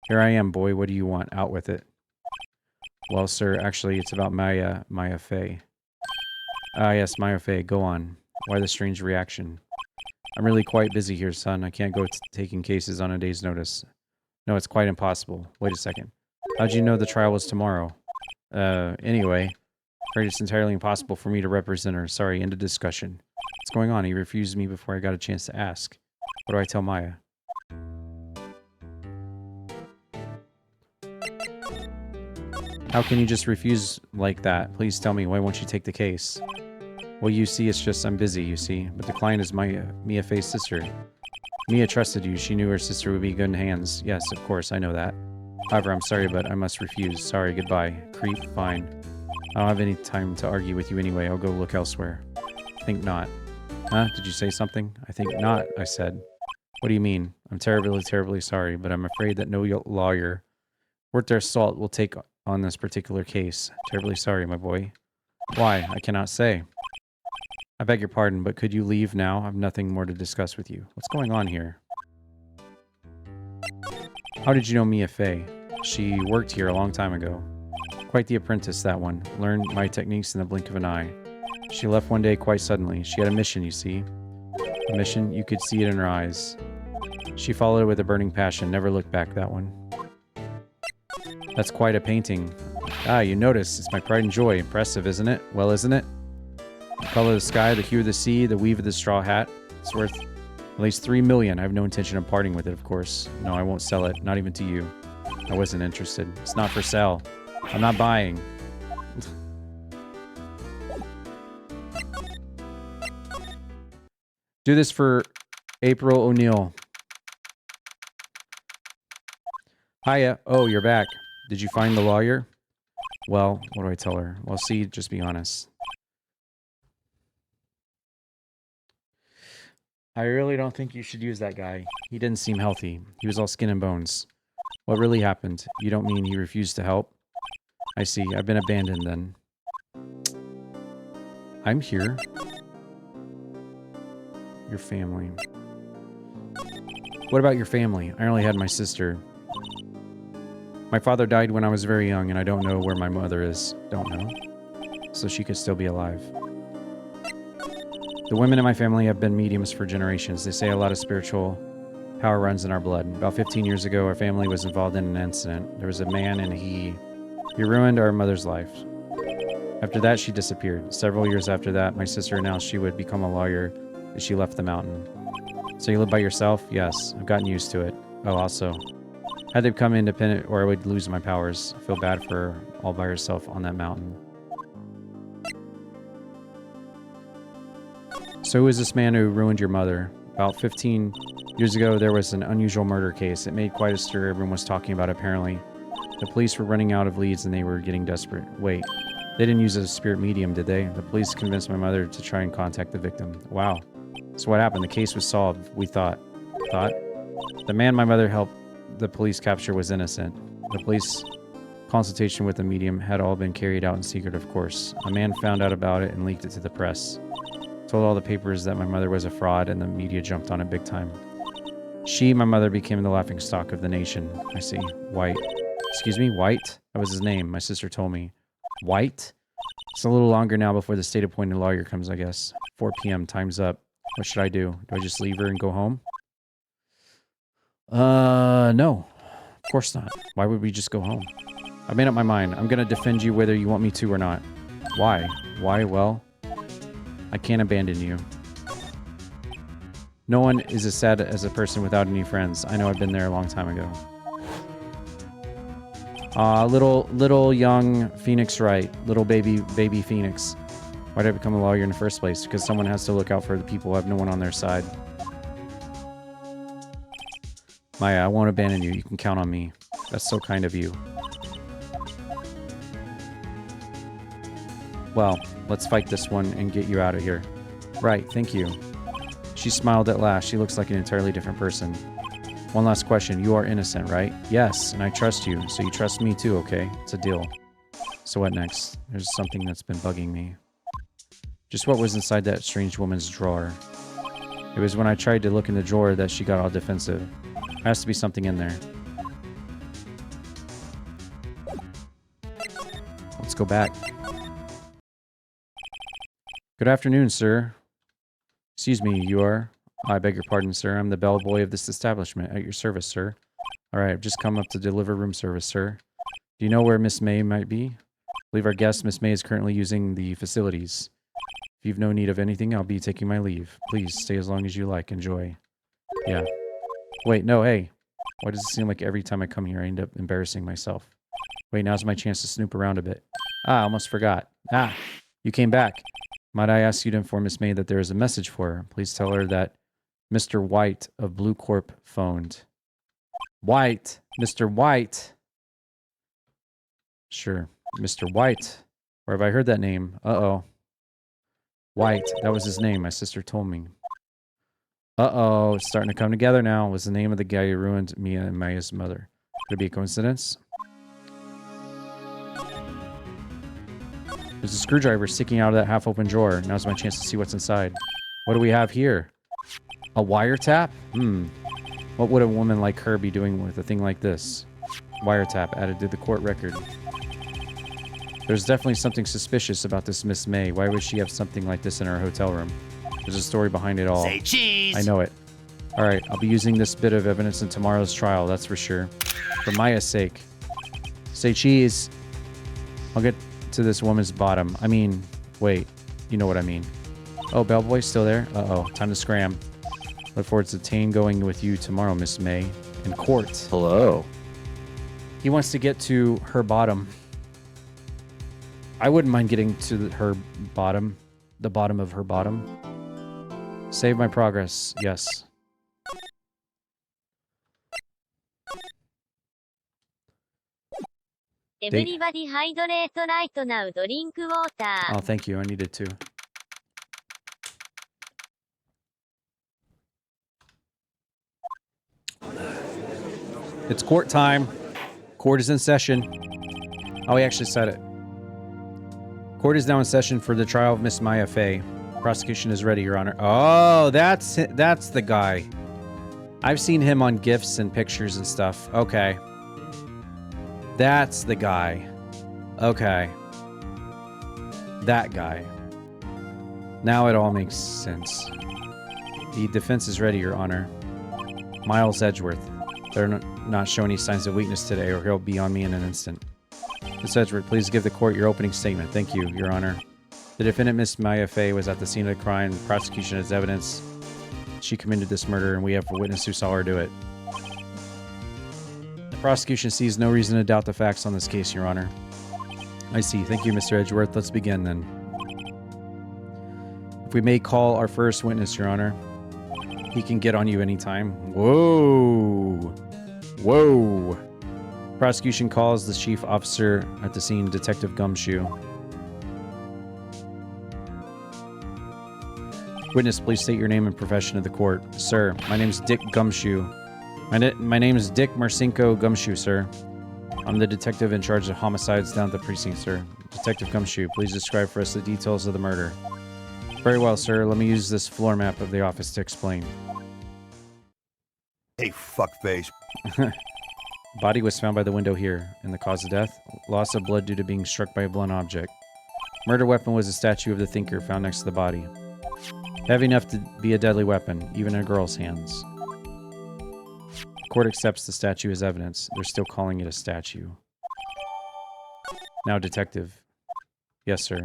Here I am, boy. What do you want? Out with it. Well, sir, actually, it's about Maya Fey. Ah, yes, Maya Fey. Go on. Why the strange reaction? I'm really quite busy here, son. I can't go taking cases on a day's notice. No, it's quite impossible. Wait a second. How'd you know the trial was tomorrow? Anyway, afraid it's entirely impossible for me to represent her. Sorry, end of discussion. What's going on? He refused me before I got a chance to ask. What do I tell Maya? How can you just refuse like that? Please tell me, why won't you take the case? Well, you see, it's just I'm busy, you see. But the client is Mia Faye's sister. Mia trusted you. She knew her sister would be good in hands. Yes, of course, I know that. However, I'm sorry, but I must refuse. Sorry, goodbye. Creep, fine. I don't have any time to argue with you anyway. I'll go look elsewhere. Think not. Huh? Did you say something? I think not, I said. What do you mean? I'm terribly, terribly sorry, but I'm afraid that no lawyer worth their salt will take on this particular case. Terribly sorry, my boy. Why? I cannot say. I beg your pardon, but could you leave now? I have nothing more to discuss with you. What's going on here? How did you know Mia Faye? She worked here a long time ago. Quite the apprentice, that one. Learned my techniques in the blink of an eye. She left one day quite suddenly. She had a mission, you see. A mission? You could see it in her eyes. She followed it with a burning passion. Never looked back, that one. That's quite a painting. Ah, you notice. It's my pride and joy. Impressive, isn't it? Well, isn't it? The color of the sky, the hue of the sea, the weave of the straw hat. It's worth at least 3 million. I have no intention of parting with it, of course. No, I won't sell it. Not even to you. I wasn't interested. It's not for sale. I'm not buying. Do this for April O'Neil. Hiya. Oh, you're back. Did you find the lawyer? Well, what do I tell her? Well, see, just be honest. I really don't think you should use that guy. He didn't seem healthy. He was all skin and bones. What really happened? You don't mean he refused to help? I see. I've been abandoned then. I'm here. Your family. What about your family? I only had my sister. My father died when I was very young, and I don't know where my mother is. Don't know. So she could still be alive. The women in my family have been mediums for generations. They say a lot of spiritual power runs in our blood. About 15 years ago, our family was involved in an incident. There was a man, and he ruined our mother's life. After that, she disappeared. Several years after that, my sister announced she would become a lawyer, and she left the mountain. So you live by yourself? Yes. I've gotten used to it. Oh, also, had to become independent or I would lose my powers. I feel bad for her all by herself on that mountain. So who is this man who ruined your mother? About 15 years ago, there was an unusual murder case. It made quite a stir. Everyone was talking about it, apparently. The police were running out of leads and they were getting desperate. Wait, they didn't use a spirit medium, did they? The police convinced my mother to try and contact the victim. Wow. So what happened? The case was solved, we thought. Thought? The man my mother helped the police capture was innocent. The police consultation with the medium had all been carried out in secret, of course. A man found out about it and leaked it to the press. Told all the papers that my mother was a fraud and the media jumped on it big time. My mother, became the laughingstock of the nation. I see. White. Excuse me? White? That was his name. My sister told me. White? It's a little longer now before the state-appointed lawyer comes, I guess. 4 p.m. Time's up. What should I do? Do I just leave her and go home? No. Of course not. Why would we just go home? I made up my mind. I'm gonna defend you whether you want me to or not. Why? Why? Well, I can't abandon you. No one is as sad as a person without any friends. I know I've been there a long time ago. Little young Phoenix Wright. Little baby Phoenix. Why did I become a lawyer in the first place? Because someone has to look out for the people who have no one on their side. Maya, I won't abandon you. You can count on me. That's so kind of you. Well, let's fight this one and get you out of here. Right, thank you. She smiled at last. She looks like an entirely different person. One last question. You are innocent, right? Yes, and I trust you. So you trust me too, okay? It's a deal. So what next? There's something that's been bugging me. Just what was inside that strange woman's drawer? It was when I tried to look in the drawer that she got all defensive. There has to be something in there. Let's go back. Good afternoon, sir. Excuse me, you are? I beg your pardon, sir. I'm the bellboy of this establishment. At your service, sir. All right, I've just come up to deliver room service, sir. Do you know where Miss May might be? I believe our guest, Miss May, is currently using the facilities. If you've no need of anything, I'll be taking my leave. Please stay as long as you like. Enjoy. Yeah. Wait, no, hey. Why does it seem like every time I come here I end up embarrassing myself? Wait, now's my chance to snoop around a bit. Ah, I almost forgot. Ah, you came back. Might I ask you to inform Miss May that there is a message for her? Please tell her that Mr. White of Blue Corp phoned. White. Mr. White. Sure. Mr. White. Where have I heard that name? Uh-oh. White. That was his name. My sister told me. Uh-oh. It's starting to come together now. Was the name of the guy who ruined Mia and Maya's mother. Could it be a coincidence? There's a screwdriver sticking out of that half-open drawer. Now's my chance to see what's inside. What do we have here? A wiretap? What would a woman like her be doing with a thing like this? Wiretap added to the court record. There's definitely something suspicious about this Miss May. Why would she have something like this in her hotel room? There's a story behind it all. Say cheese! I know it. Alright, I'll be using this bit of evidence in tomorrow's trial, that's for sure. For Maya's sake. Say cheese. I'll get to this woman's bottom. I mean, wait. You know what I mean. Oh, bellboy's still there? Uh-oh. Time to scram. Look forward to tangoing with you tomorrow, Miss May. In court. Hello. He wants to get to her bottom. I wouldn't mind getting to her bottom. The bottom of her bottom. Save my progress. Yes. Everybody hydrate right now. Drink water. Oh, thank you. I needed to. It's court time. Court is in session. Oh, he actually said it. Court is now in session for the trial of Miss Maya Fey. Prosecution is ready, Your Honor. Oh, that's the guy. I've seen him on GIFs and pictures and stuff. Okay. That's the guy. Okay. That guy. Now it all makes sense. The defense is ready, Your Honor. Miles Edgeworth. Better not show any signs of weakness today or he'll be on me in an instant. Miss Edgeworth, please give the court your opening statement. Thank you, Your Honor. The defendant, Miss Maya Fey, was at the scene of the crime. The prosecution has evidence she committed this murder, and we have a witness who saw her do it. The prosecution sees no reason to doubt the facts on this case, Your Honor. I see. Thank you, Mr. Edgeworth. Let's begin, then. If we may call our first witness, Your Honor. He can get on you anytime. Whoa! Whoa! Prosecution calls the chief officer at the scene, Detective Gumshoe. Witness, please state your name and profession to the court. Sir, my name's Dick Gumshoe. My name is Dick Marcinko Gumshoe, sir. I'm the detective in charge of homicides down at the precinct, sir. Detective Gumshoe, please describe for us the details of the murder. Very well, sir. Let me use this floor map of the office to explain. Hey, fuckface. Body was found by the window here. And the cause of death? Loss of blood due to being struck by a blunt object. Murder weapon was a statue of the thinker found next to the body. Heavy enough to be a deadly weapon, even in a girl's hands. Court accepts the statue as evidence. They're still calling it a statue. Now, detective. Yes, sir.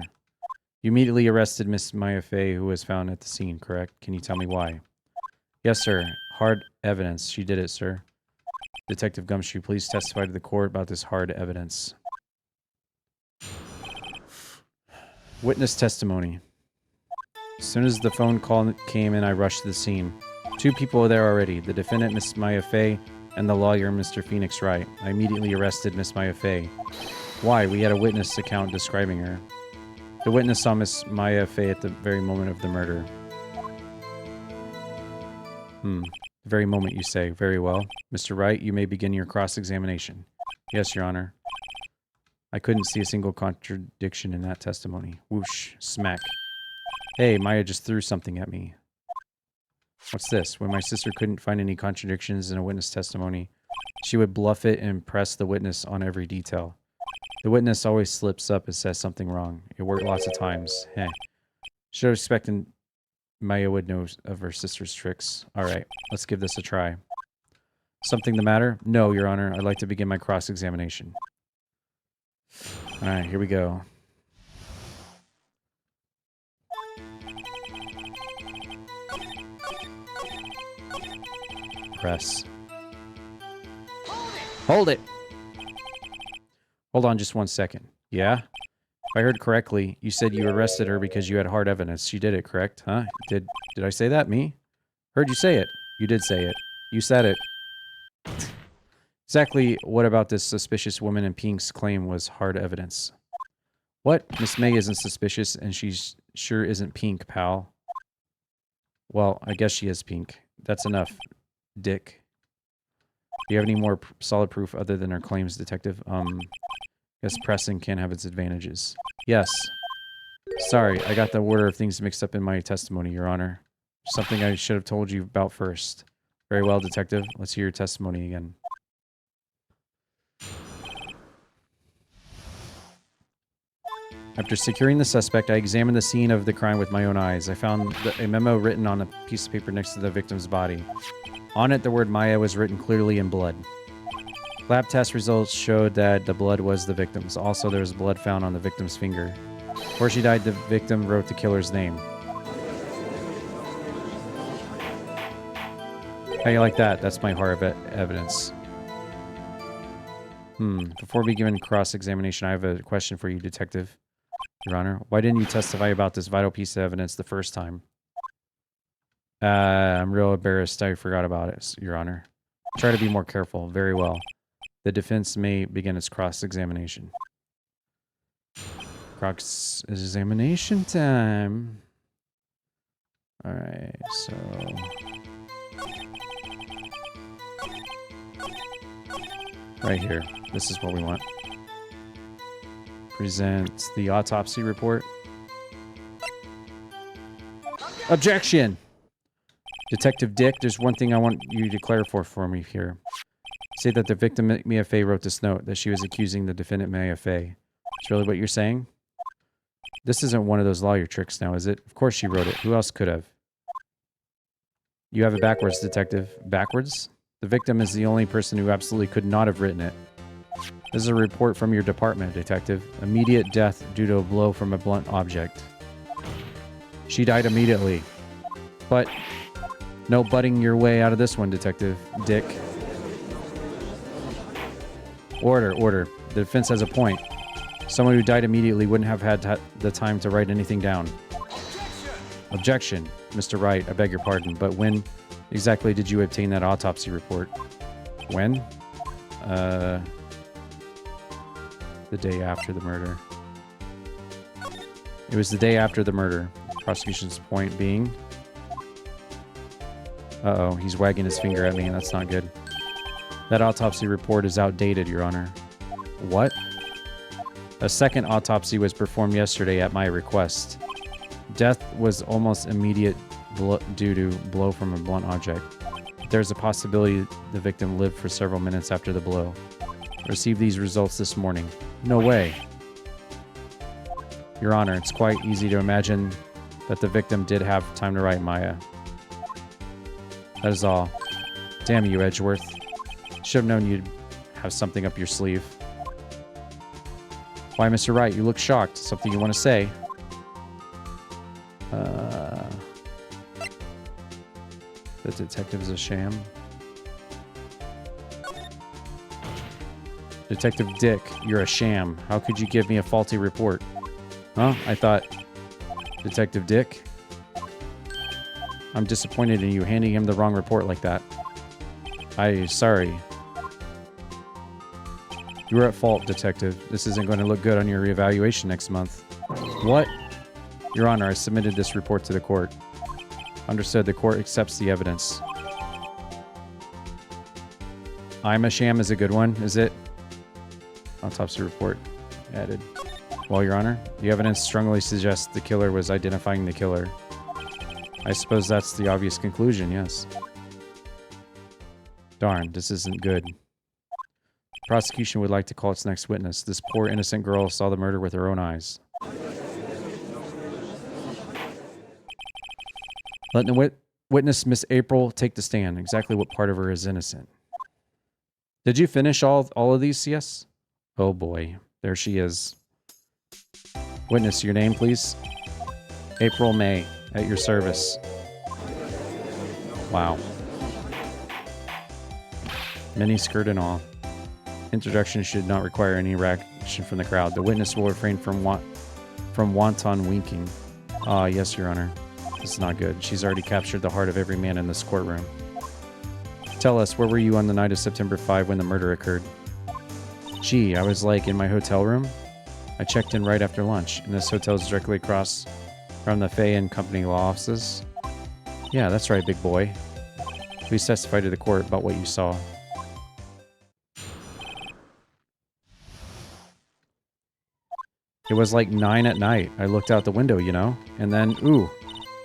You immediately arrested Miss Maya Fey, who was found at the scene, correct? Can you tell me why? Yes, sir. Hard evidence. She did it, sir. Detective Gumshoe, please testify to the court about this hard evidence. Witness testimony. As soon as the phone call came in, I rushed to the scene. 2 people were there already. The defendant, Miss Maya Fey, and the lawyer, Mr. Phoenix Wright. I immediately arrested Miss Maya Fey. Why? We had a witness account describing her. The witness saw Miss Maya Fey at the very moment of the murder. The very moment, you say. Very well. Mr. Wright, you may begin your cross-examination. Yes, Your Honor. I couldn't see a single contradiction in that testimony. Whoosh. Smack. Hey, Maya just threw something at me. What's this? When my sister couldn't find any contradictions in a witness testimony, she would bluff it and press the witness on every detail. The witness always slips up and says something wrong. It worked lots of times. Heh. Should have expected Maya would know of her sister's tricks. All right, let's give this a try. Something the matter? No, Your Honor. I'd like to begin my cross-examination. All right, here we go. Press. Hold it! Hold on just 1 second. Yeah? If I heard correctly, you said you arrested her because you had hard evidence. She did it, correct? Huh? Did I say that? Me? Heard you say it. You did say it. You said it. Exactly what about this suspicious woman in pink's claim was hard evidence? What? Miss May isn't suspicious, and she sure isn't pink, pal. Well, I guess she is pink. That's enough, Dick. Do you have any more solid proof other than her claims, Detective? Guess pressing can have its advantages. Yes. Sorry, I got the order of things mixed up in my testimony, Your Honor. Something I should have told you about first. Very well, Detective. Let's hear your testimony again. After securing the suspect, I examined the scene of the crime with my own eyes. I found a memo written on a piece of paper next to the victim's body. On it, the word Maya was written clearly in blood. Lab test results showed that the blood was the victim's. Also, there was blood found on the victim's finger. Before she died, the victim wrote the killer's name. How you like that? That's my hard evidence. Before we begin cross-examination, I have a question for you, Detective. Your Honor, why didn't you testify about this vital piece of evidence the first time? I'm real embarrassed. I forgot about it, Your Honor. Try to be more careful. Very well. The defense may begin its cross-examination. Cross-examination time. Alright, so... right here. This is what we want. Present the autopsy report. Objection! Detective Dick, there's one thing I want you to clarify for me here. Say that the victim, Mia Fey, wrote this note, that she was accusing the defendant, Mia Fey. That's really what you're saying? This isn't one of those lawyer tricks now, is it? Of course she wrote it. Who else could have? You have it backwards, Detective. Backwards? The victim is the only person who absolutely could not have written it. This is a report from your department, Detective. Immediate death due to a blow from a blunt object. She died immediately. But no butting your way out of this one, Detective Dick. Order. The defense has a point. Someone who died immediately wouldn't have had the time to write anything down. Objection. Mr. Wright, I beg your pardon, but when exactly did you obtain that autopsy report? When? The day after the murder. It was the day after the murder. Prosecution's point being... Uh-oh, he's wagging his finger at me, and that's not good. That autopsy report is outdated, Your Honor. What? A second autopsy was performed yesterday at my request. Death was almost immediate due to blow from a blunt object. There's a possibility the victim lived for several minutes after the blow. Received these results this morning. No way. Your Honor, it's quite easy to imagine that the victim did have time to write Maya. That is all. Damn you, Edgeworth. Should have known you'd have something up your sleeve. Why, Mr. Wright, you look shocked. Something you want to say? The detective is a sham. Detective Dick, you're a sham. How could you give me a faulty report? Huh? I thought... Detective Dick? I'm disappointed in you handing him the wrong report like that. Sorry. You were at fault, Detective. This isn't going to look good on your reevaluation next month. What? Your Honor, I submitted this report to the court. Understood. The court accepts the evidence. I'm a sham is a good one, is it? Autopsy report added. Well, Your Honor, the evidence strongly suggests the killer was identifying the killer. I suppose that's the obvious conclusion, yes. Darn, this isn't good. The prosecution would like to call its next witness. This poor innocent girl saw the murder with her own eyes. Let the witness, Miss April, take the stand. Exactly what part of her is innocent? Did you finish all of these, CS? Oh boy. There she is. Witness, your name, please? April May, at your service. Wow. Mini skirt and all. Introduction should not require any reaction from the crowd. The witness will refrain from wanton winking. Ah, yes, Your Honor. This is not good. She's already captured the heart of every man in this courtroom. Tell us, where were you on the night of September 5 when the murder occurred? Gee, I was like in my hotel room. I checked in right after lunch, and this hotel is directly across from the Fay and Company law offices. Yeah, that's right, big boy. Please testify to the court about what you saw. It was like 9 at night. I looked out the window, you know, and then, ooh,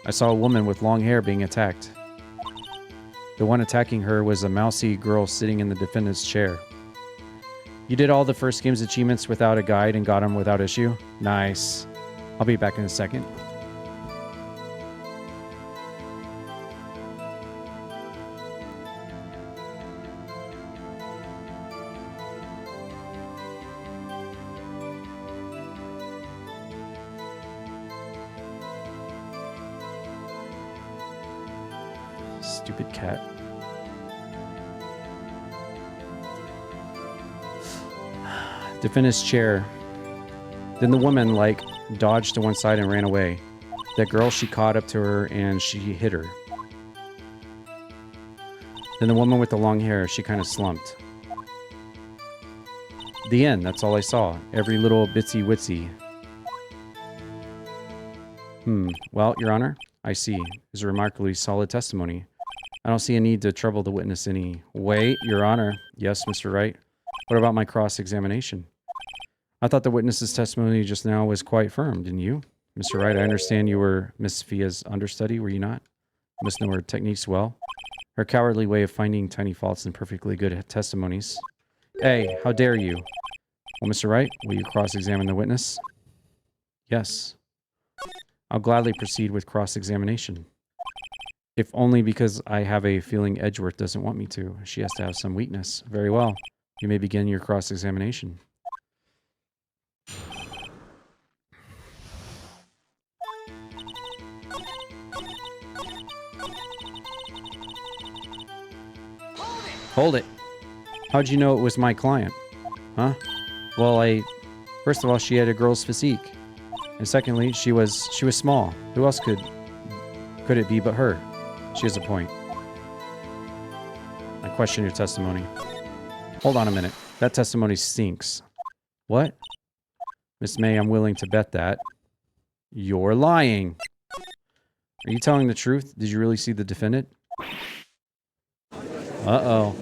I saw a woman with long hair being attacked. The one attacking her was a mousy girl sitting in the defendant's chair. You did all the first game's achievements without a guide and got them without issue? Nice. I'll be back in a second. Stupid cat. Defendant's chair. Then the woman, like, dodged to one side and ran away. That girl, she caught up to her and she hit her. Then the woman with the long hair, she kind of slumped. The end, that's all I saw. Every little bitsy witsy. Well, Your Honor, I see. It's a remarkably solid testimony. I don't see a need to trouble the witness any. Wait, Your Honor. Yes, Mr. Wright. What about my cross-examination? I thought the witness's testimony just now was quite firm, didn't you? Mr. Wright, I understand you were Miss Fia's understudy, were you not? You must know her techniques well. Her cowardly way of finding tiny faults in perfectly good testimonies. Hey, how dare you? Well, Mr. Wright, will you cross-examine the witness? Yes. I'll gladly proceed with cross-examination. If only because I have a feeling Edgeworth doesn't want me to. She has to have some weakness. Very well. You may begin your cross-examination. Hold it! How'd you know it was my client? Huh? Well, first of all, she had a girl's physique. And secondly, she was small. Who else could it be but her? She has a point. I question your testimony. Hold on a minute. That testimony stinks. What? Miss May, I'm willing to bet that. You're lying. Are you telling the truth? Did you really see the defendant? Uh-oh.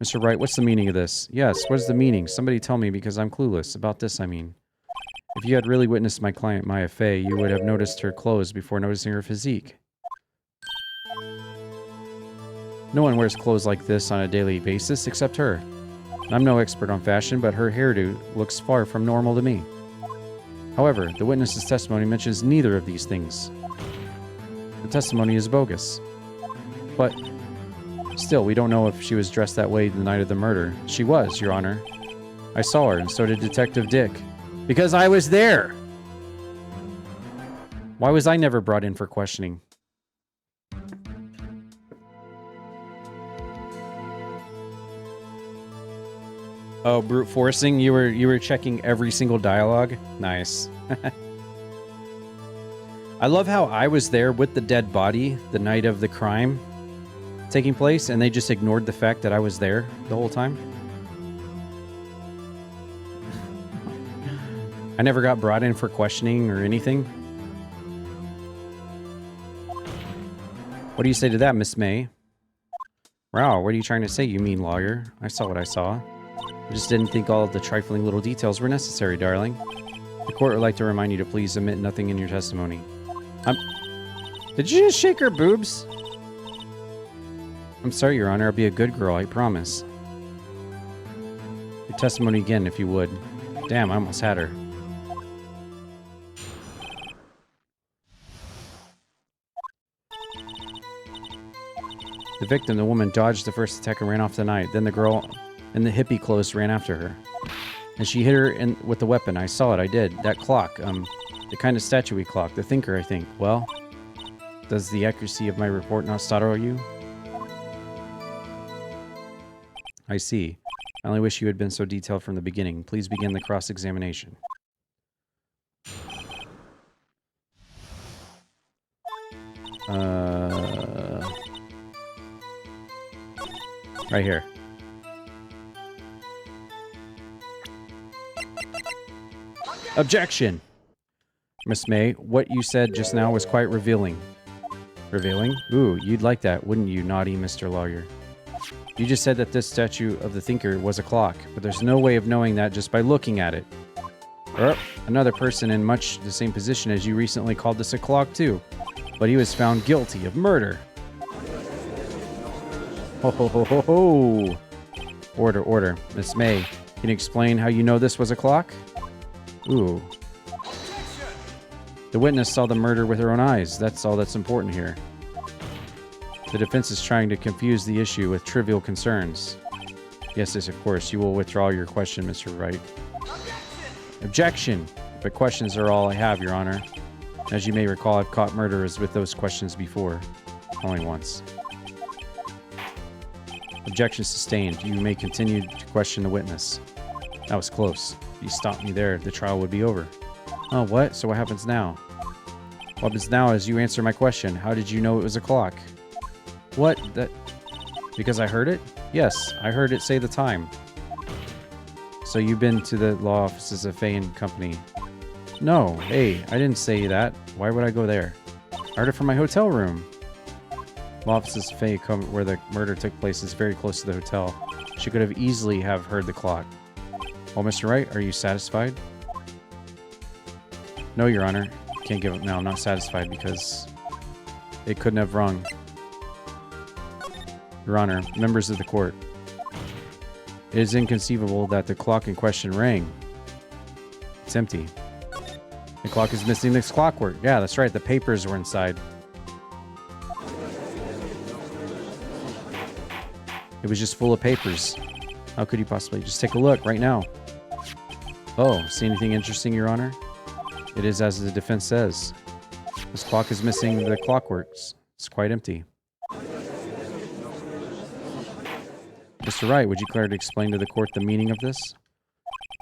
Mr. Wright, what's the meaning of this? Yes, what is the meaning? Somebody tell me, because I'm clueless. About this, I mean. If you had really witnessed my client, Maya Fey, you would have noticed her clothes before noticing her physique. No one wears clothes like this on a daily basis except her. I'm no expert on fashion, but her hairdo looks far from normal to me. However, the witness's testimony mentions neither of these things. The testimony is bogus. But still, we don't know if she was dressed that way the night of the murder. She was, Your Honor. I saw her, and so did Detective Dick. Because I was there! Why was I never brought in for questioning? Oh, brute forcing? You were checking every single dialogue? Nice. I love how I was there with the dead body the night of the crime taking place, and they just ignored the fact that I was there the whole time. I never got brought in for questioning or anything. What do you say to that, Miss May? Wow, what are you trying to say, you mean lawyer? I saw what I saw. I just didn't think all of the trifling little details were necessary, darling. The court would like to remind you to please omit nothing in your testimony. Did you just shake her boobs? I'm sorry, Your Honor. I'll be a good girl, I promise. Your testimony again, if you would. Damn, I almost had her. The victim, the woman, dodged the first attack and ran off the night. Then the girl in the hippie clothes ran after her. And she hit her with the weapon. I saw it, I did. That clock, the kind of statuey clock. The thinker, I think. Well, does the accuracy of my report not startle you? I see. I only wish you had been so detailed from the beginning. Please begin the cross-examination. Right here. Objection! Miss May, what you said just now was quite revealing. Revealing? Ooh, you'd like that, wouldn't you, naughty Mr. Lawyer? You just said that this statue of the thinker was a clock, but there's no way of knowing that just by looking at it. Another person in much the same position as you recently called this a clock too, but he was found guilty of murder. Ho ho ho ho ho! Order, order. Miss May, can you explain how you know this was a clock? Ooh. The witness saw the murder with her own eyes. That's all that's important here. The defense is trying to confuse the issue with trivial concerns. Yes, yes, of course. You will withdraw your question, Mr. Wright. Objection! But questions are all I have, Your Honor. As you may recall, I've caught murderers with those questions before. Only once. Objection sustained. You may continue to question the witness. That was close. If you stopped me there, the trial would be over. Oh, what? So what happens now? What happens now is you answer my question. How did you know it was a clock? What? That... Because I heard it? Yes, I heard it say the time. So you've been to the law offices of Fay and Company. No, hey, I didn't say that. Why would I go there? I heard it from my hotel room. Law offices of Fay where the murder took place is very close to the hotel. She could have easily have heard the clock. Well, Mr. Wright, are you satisfied? No, Your Honor. Can't give up now. I'm not satisfied because it couldn't have rung. Your Honor, members of the court. It is inconceivable that the clock in question rang. It's empty. The clock is missing this clockwork. Yeah, that's right. The papers were inside. It was just full of papers. How could you possibly? Just take a look right now. Oh, see anything interesting, Your Honor? It is as the defense says. This clock is missing the clockworks. It's quite empty. Mr. Wright, would you care to explain to the court the meaning of this?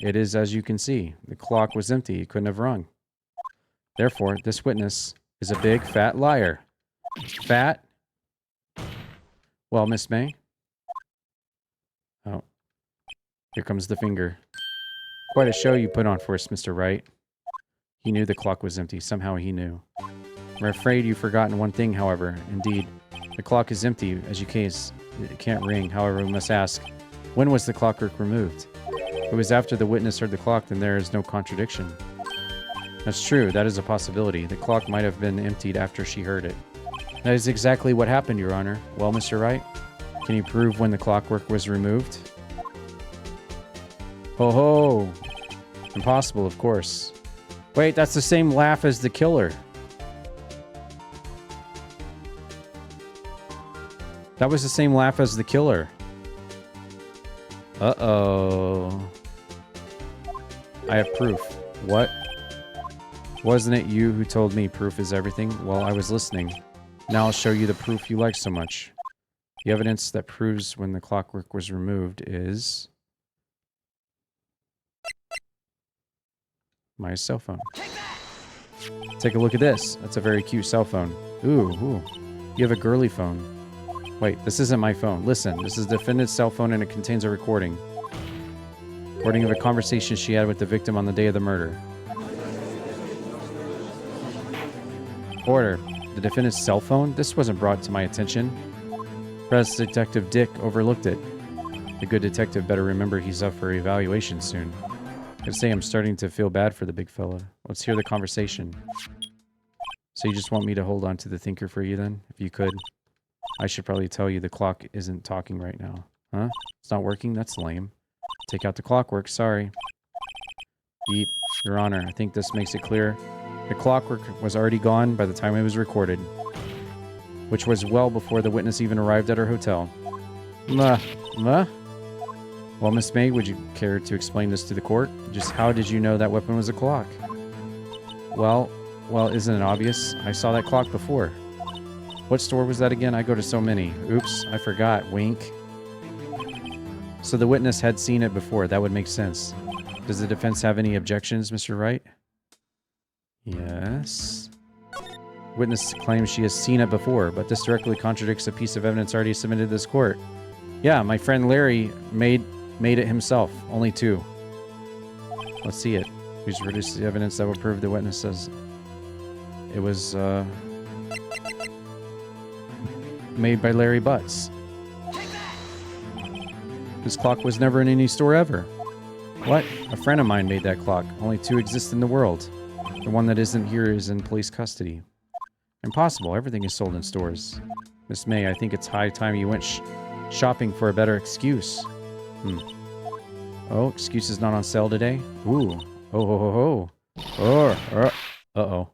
It is as you can see. The clock was empty. It couldn't have rung. Therefore, this witness is a big, fat liar. Fat? Well, Miss May? Oh. Here comes the finger. Quite a show you put on for us, Mr. Wright. He knew the clock was empty. Somehow he knew. I'm afraid you've forgotten one thing, however. Indeed, the clock is empty, as you case. It can't ring. However, we must ask, when was the clockwork removed? If it was after the witness heard the clock, then there is no contradiction. That's true. That is a possibility. The clock might have been emptied after she heard it. That is exactly what happened, Your Honor. Well, Mr. Wright, can you prove when the clockwork was removed? Ho ho! Impossible, of course. Wait, that's the same laugh as the killer. That was the same laugh as the killer. Uh-oh. I have proof. What? Wasn't it you who told me proof is everything? Well, I was listening. Now I'll show you the proof you like so much. The evidence that proves when the clockwork was removed is... my cell phone. Take a look at this. That's a very cute cell phone. Ooh. You have a girly phone. Wait, this isn't my phone. Listen, this is the defendant's cell phone and it contains a recording. Recording of a conversation she had with the victim on the day of the murder. Order. The defendant's cell phone? This wasn't brought to my attention. Perhaps Detective Dick overlooked it. The good detective better remember he's up for evaluation soon. I say I'm starting to feel bad for the big fella. Let's hear the conversation. So you just want me to hold on to the thinker for you then? If you could. I should probably tell you the clock isn't talking right now. Huh? It's not working? That's lame. Take out the clockwork. Sorry. Beep. Your Honor, I think this makes it clear. The clockwork was already gone by the time it was recorded. which was well before the witness even arrived at her hotel. Well, Miss May, would you care to explain this to the court? Just how did you know that weapon was a clock? Well, isn't it obvious? I saw that clock before. What store was that again? I go to so many. Oops, I forgot. Wink. So the witness had seen it before. That would make sense. Does the defense have any objections, Mr. Wright? Yes. Witness claims she has seen it before, but this directly contradicts a piece of evidence already submitted to this court. Yeah, my friend Larry made it himself. Only 2. Let's see it. Please reduce the evidence that will prove the witness says it was made by Larry Butts. This clock was never in any store ever. What? A friend of mine made that clock. Only 2 exist in the world. The one that isn't here is in police custody. Impossible. Everything is sold in stores. Miss May, I think it's high time you went shopping for a better excuse. Oh, excuse is not on sale today? Ooh. Oh. Uh-oh.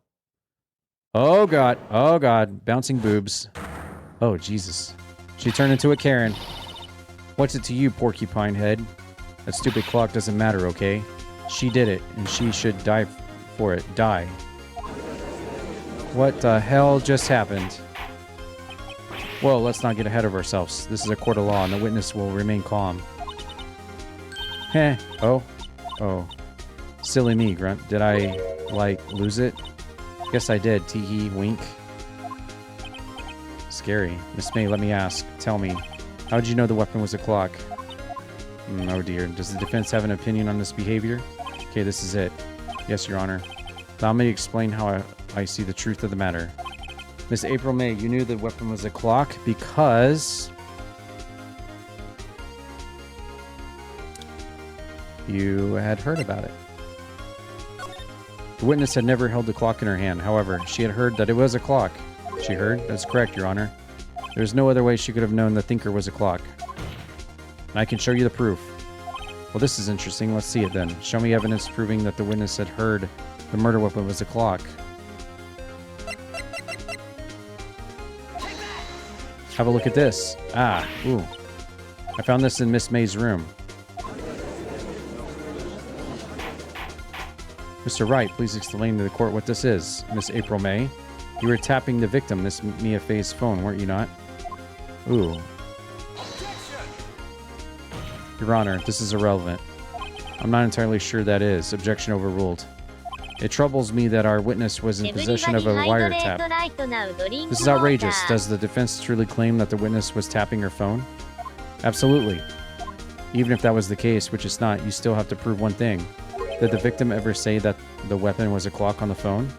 Oh, God. Oh, God. Bouncing boobs. Oh, Jesus. She turned into a Karen. What's it to you, porcupine head? That stupid clock doesn't matter, okay? She did it, and she should die for it. Die. What the hell just happened? Whoa, let's not get ahead of ourselves. This is a court of law, and the witness will remain calm. Heh. Oh. Silly me, Grunt. Did I, lose it? Guess I did. Tee-hee, wink. Scary. Miss May, let me ask. Tell me. How did you know the weapon was a clock? Oh dear. Does the defense have an opinion on this behavior? Okay, this is it. Yes, Your Honor. Allow me to explain how I see the truth of the matter. Miss April May, you knew the weapon was a clock because you had heard about it. The witness had never held the clock in her hand. However, she had heard that it was a clock. She heard? That's correct, Your Honor. There's no other way she could have known the thinker was a clock. And I can show you the proof. Well, this is interesting. Let's see it then. Show me evidence proving that the witness had heard the murder weapon was a clock. Have a look at this. Ooh. I found this in Miss May's room. Mr. Wright, please explain to the court what this is. Miss April May, you were tapping the victim, Miss Mia Fey's phone, weren't you not? Ooh. Your Honor, this is irrelevant. I'm not entirely sure that is. Objection overruled. It troubles me that our witness was in possession of a wiretap. This is outrageous. Does the defense truly claim that the witness was tapping her phone? Absolutely. Even if that was the case, which it's not, you still have to prove one thing. Did the victim ever say that the weapon was a clock on the phone?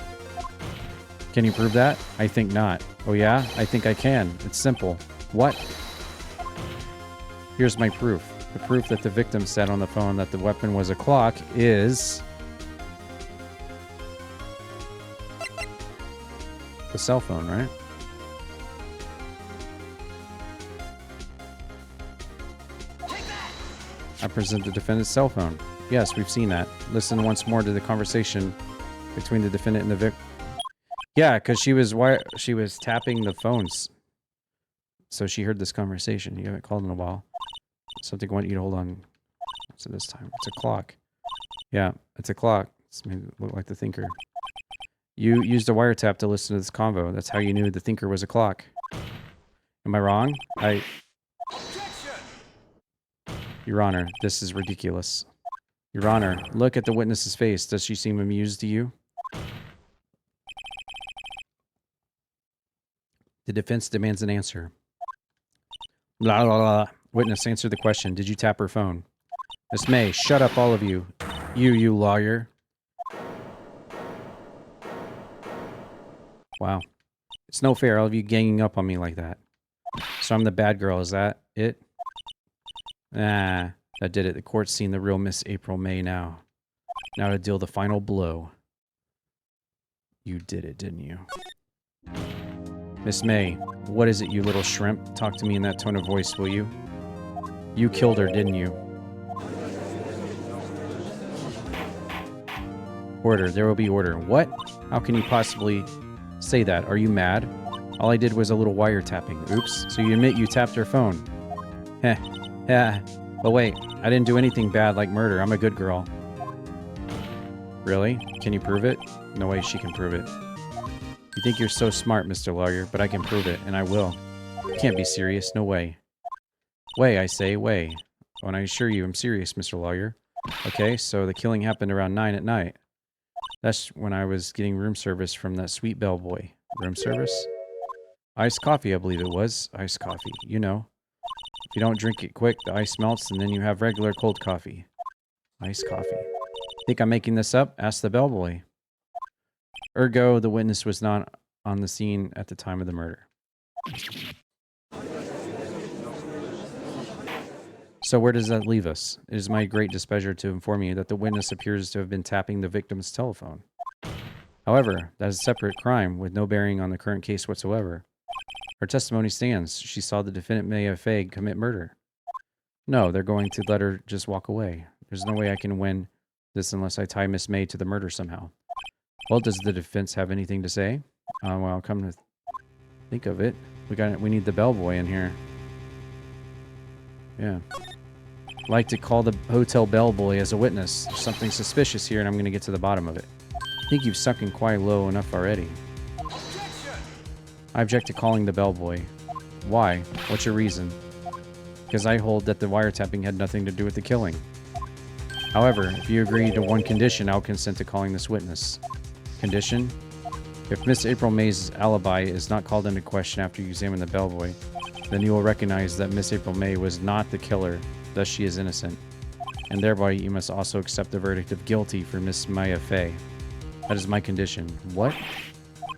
Can you prove that? I think not. Oh yeah? I think I can. It's simple. What? Here's my proof. The proof that the victim said on the phone that the weapon was a clock is the cell phone, right? I present the defendant's cell phone. Yes, we've seen that. Listen once more to the conversation between the defendant and the victim. Yeah, because she was tapping the phones. So she heard this conversation. You haven't called in a while. Something I want you to hold on to this time. It's a clock. Yeah, it's a clock. It's made it look like the thinker. You used a wiretap to listen to this convo. That's how you knew the thinker was a clock. Am I wrong? Your Honor, this is ridiculous. Your Honor, look at the witness's face. Does she seem amused to you? The defense demands an answer. Blah, blah, blah. Witness, answer the question. Did you tap her phone? Miss May, shut up, all of you. You lawyer. Wow. It's no fair, all of you ganging up on me like that. So I'm the bad girl, is that it? That did it. The court's seen the real Miss April May now. Now to deal the final blow. You did it, didn't you? Miss May, what is it, you little shrimp? Talk to me in that tone of voice, will you? You killed her, didn't you? Order. There will be order. What? How can you possibly say that? Are you mad? All I did was a little wiretapping. Oops. So you admit you tapped her phone. Heh. Yeah. But wait, I didn't do anything bad like murder. I'm a good girl. Really? Can you prove it? No way she can prove it. You think you're so smart, Mr. Lawyer, but I can prove it, and I will. You can't be serious. No way. Way, I say, way. When I assure you I'm serious, Mr. Lawyer. Okay, so the killing happened around 9 at night. That's when I was getting room service from that sweet bellboy. Room service? Iced coffee, I believe it was. Iced coffee. You know. If you don't drink it quick, the ice melts, and then you have regular cold coffee. Iced coffee. Think I'm making this up? Ask the bellboy. Ergo, the witness was not on the scene at the time of the murder. So where does that leave us? It is my great displeasure to inform you that the witness appears to have been tapping the victim's telephone. However, that is a separate crime with no bearing on the current case whatsoever. Her testimony stands. She saw the defendant Maya Fag commit murder. No, they're going to let her just walk away. There's no way I can win this unless I tie Miss May to the murder somehow. Well, does the defense have anything to say? Well, come to think of it, we need the bellboy in here. Yeah. I'd like to call the hotel bellboy as a witness. There's something suspicious here, and I'm going to get to the bottom of it. I think you've sunk in quite low enough already. I object to calling the bellboy. Why? What's your reason? Because I hold that the wiretapping had nothing to do with the killing. However, if you agree to one condition, I'll consent to calling this witness. Condition? If Miss April May's alibi is not called into question after you examine the bellboy, then you will recognize that Miss April May was not the killer, thus she is innocent. And thereby you must also accept the verdict of guilty for Miss Maya Fay. That is my condition. What?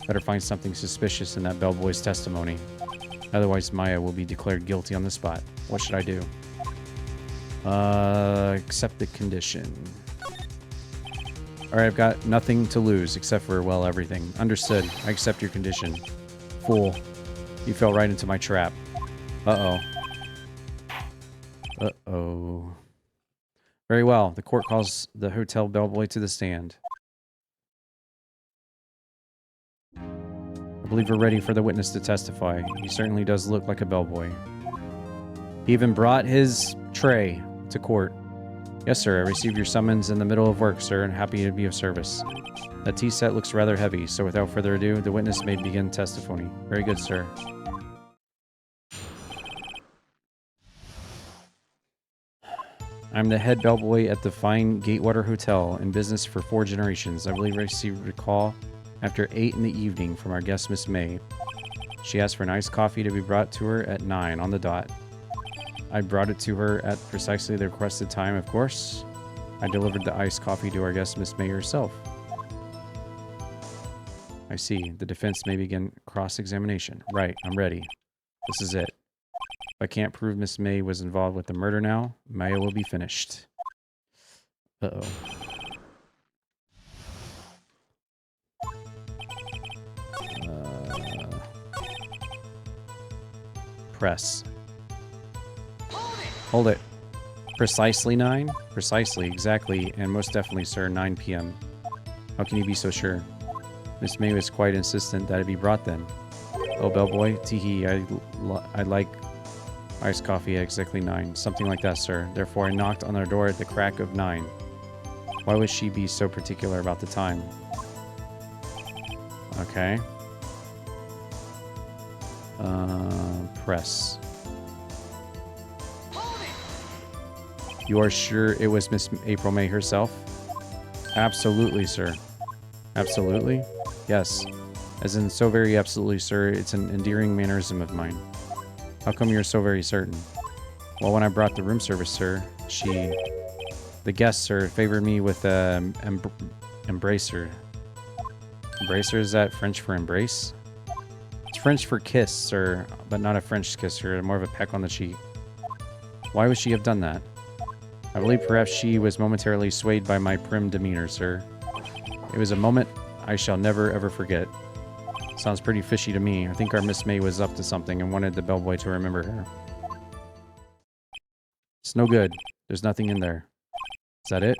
Better find something suspicious in that bellboy's testimony. Otherwise Maya will be declared guilty on the spot. What should I do? Accept the condition. Alright, I've got nothing to lose except for, well, everything. Understood. I accept your condition. Fool. You fell right into my trap. Uh-oh. Uh-oh. Very well. The court calls the hotel bellboy to the stand. I believe we're ready for the witness to testify. He certainly does look like a bellboy. He even brought his tray to court. Yes, sir. I received your summons in the middle of work, sir, and happy to be of service. That tea set looks rather heavy, so without further ado, the witness may begin testimony. Very good, sir. I'm the head bellboy at the fine Gatewater Hotel, in business for 4 generations. I believe I received a call after 8 in the evening from our guest, Miss May. She asked for an iced coffee to be brought to her at 9 on the dot. I brought it to her at precisely the requested time, of course. I delivered the iced coffee to our guest, Miss May herself. I see. The defense may begin cross-examination. Right, I'm ready. This is it. If I can't prove Miss May was involved with the murder now, Maya will be finished. Uh-oh. Press. Hold it. Precisely 9? Precisely, exactly, and most definitely, sir, 9 p.m. How can you be so sure? Miss May was quite insistent that it be brought then. Oh, bellboy, tee-hee, I like iced coffee at exactly 9. Something like that, sir. Therefore, I knocked on their door at the crack of 9. Why would she be so particular about the time? Okay. Press. You are sure it was Miss April May herself? Absolutely, sir. Absolutely? Yes. As in, so very absolutely, sir. It's an endearing mannerism of mine. How come you're so very certain? Well, when I brought the room service, sir, the guest, sir, favored me with embracer. Embracer, is that French for embrace? It's French for kiss, sir, but not a French kiss, sir, more of a peck on the cheek. Why would she have done that? I believe perhaps she was momentarily swayed by my prim demeanor, sir. It was a moment I shall never ever forget. Sounds pretty fishy to me. I think our Miss May was up to something and wanted the bellboy to remember her. It's no good. There's nothing in there. Is that it?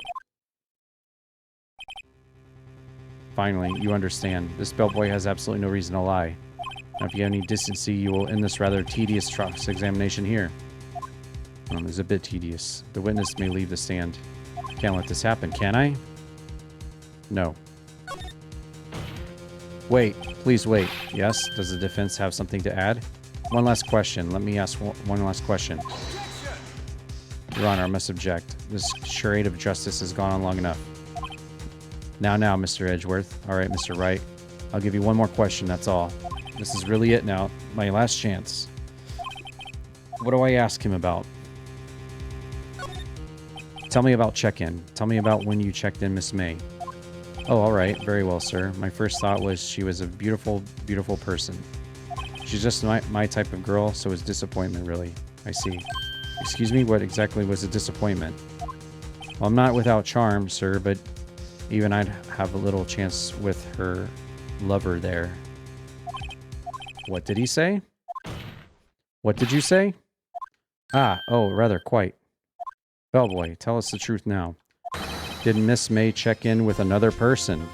Finally, you understand. This bellboy has absolutely no reason to lie. Now, if you have any decency, you will end this rather tedious cross-examination here. It's a bit tedious. The witness may leave the stand. Can't let this happen, can I? No. Wait. Please wait. Yes? Does the defense have something to add? One last question. Let me ask one last question. Your Honor, I must object. This charade of justice has gone on long enough. Now, Mr. Edgeworth. All right, Mr. Wright. I'll give you one more question, that's all. This is really it now. My last chance. What do I ask him about? Tell me about check-in. Tell me about when you checked in Miss May. Oh, all right. Very well, sir. My first thought was she was a beautiful, beautiful person. She's just my type of girl, so it's disappointment, really. I see. Excuse me, what exactly was a disappointment? Well, I'm not without charm, sir, but even I'd have a little chance with her lover there. What did he say? What did you say? Ah, oh, rather, quite. Bellboy, tell us the truth now. Did Miss May check in with another person?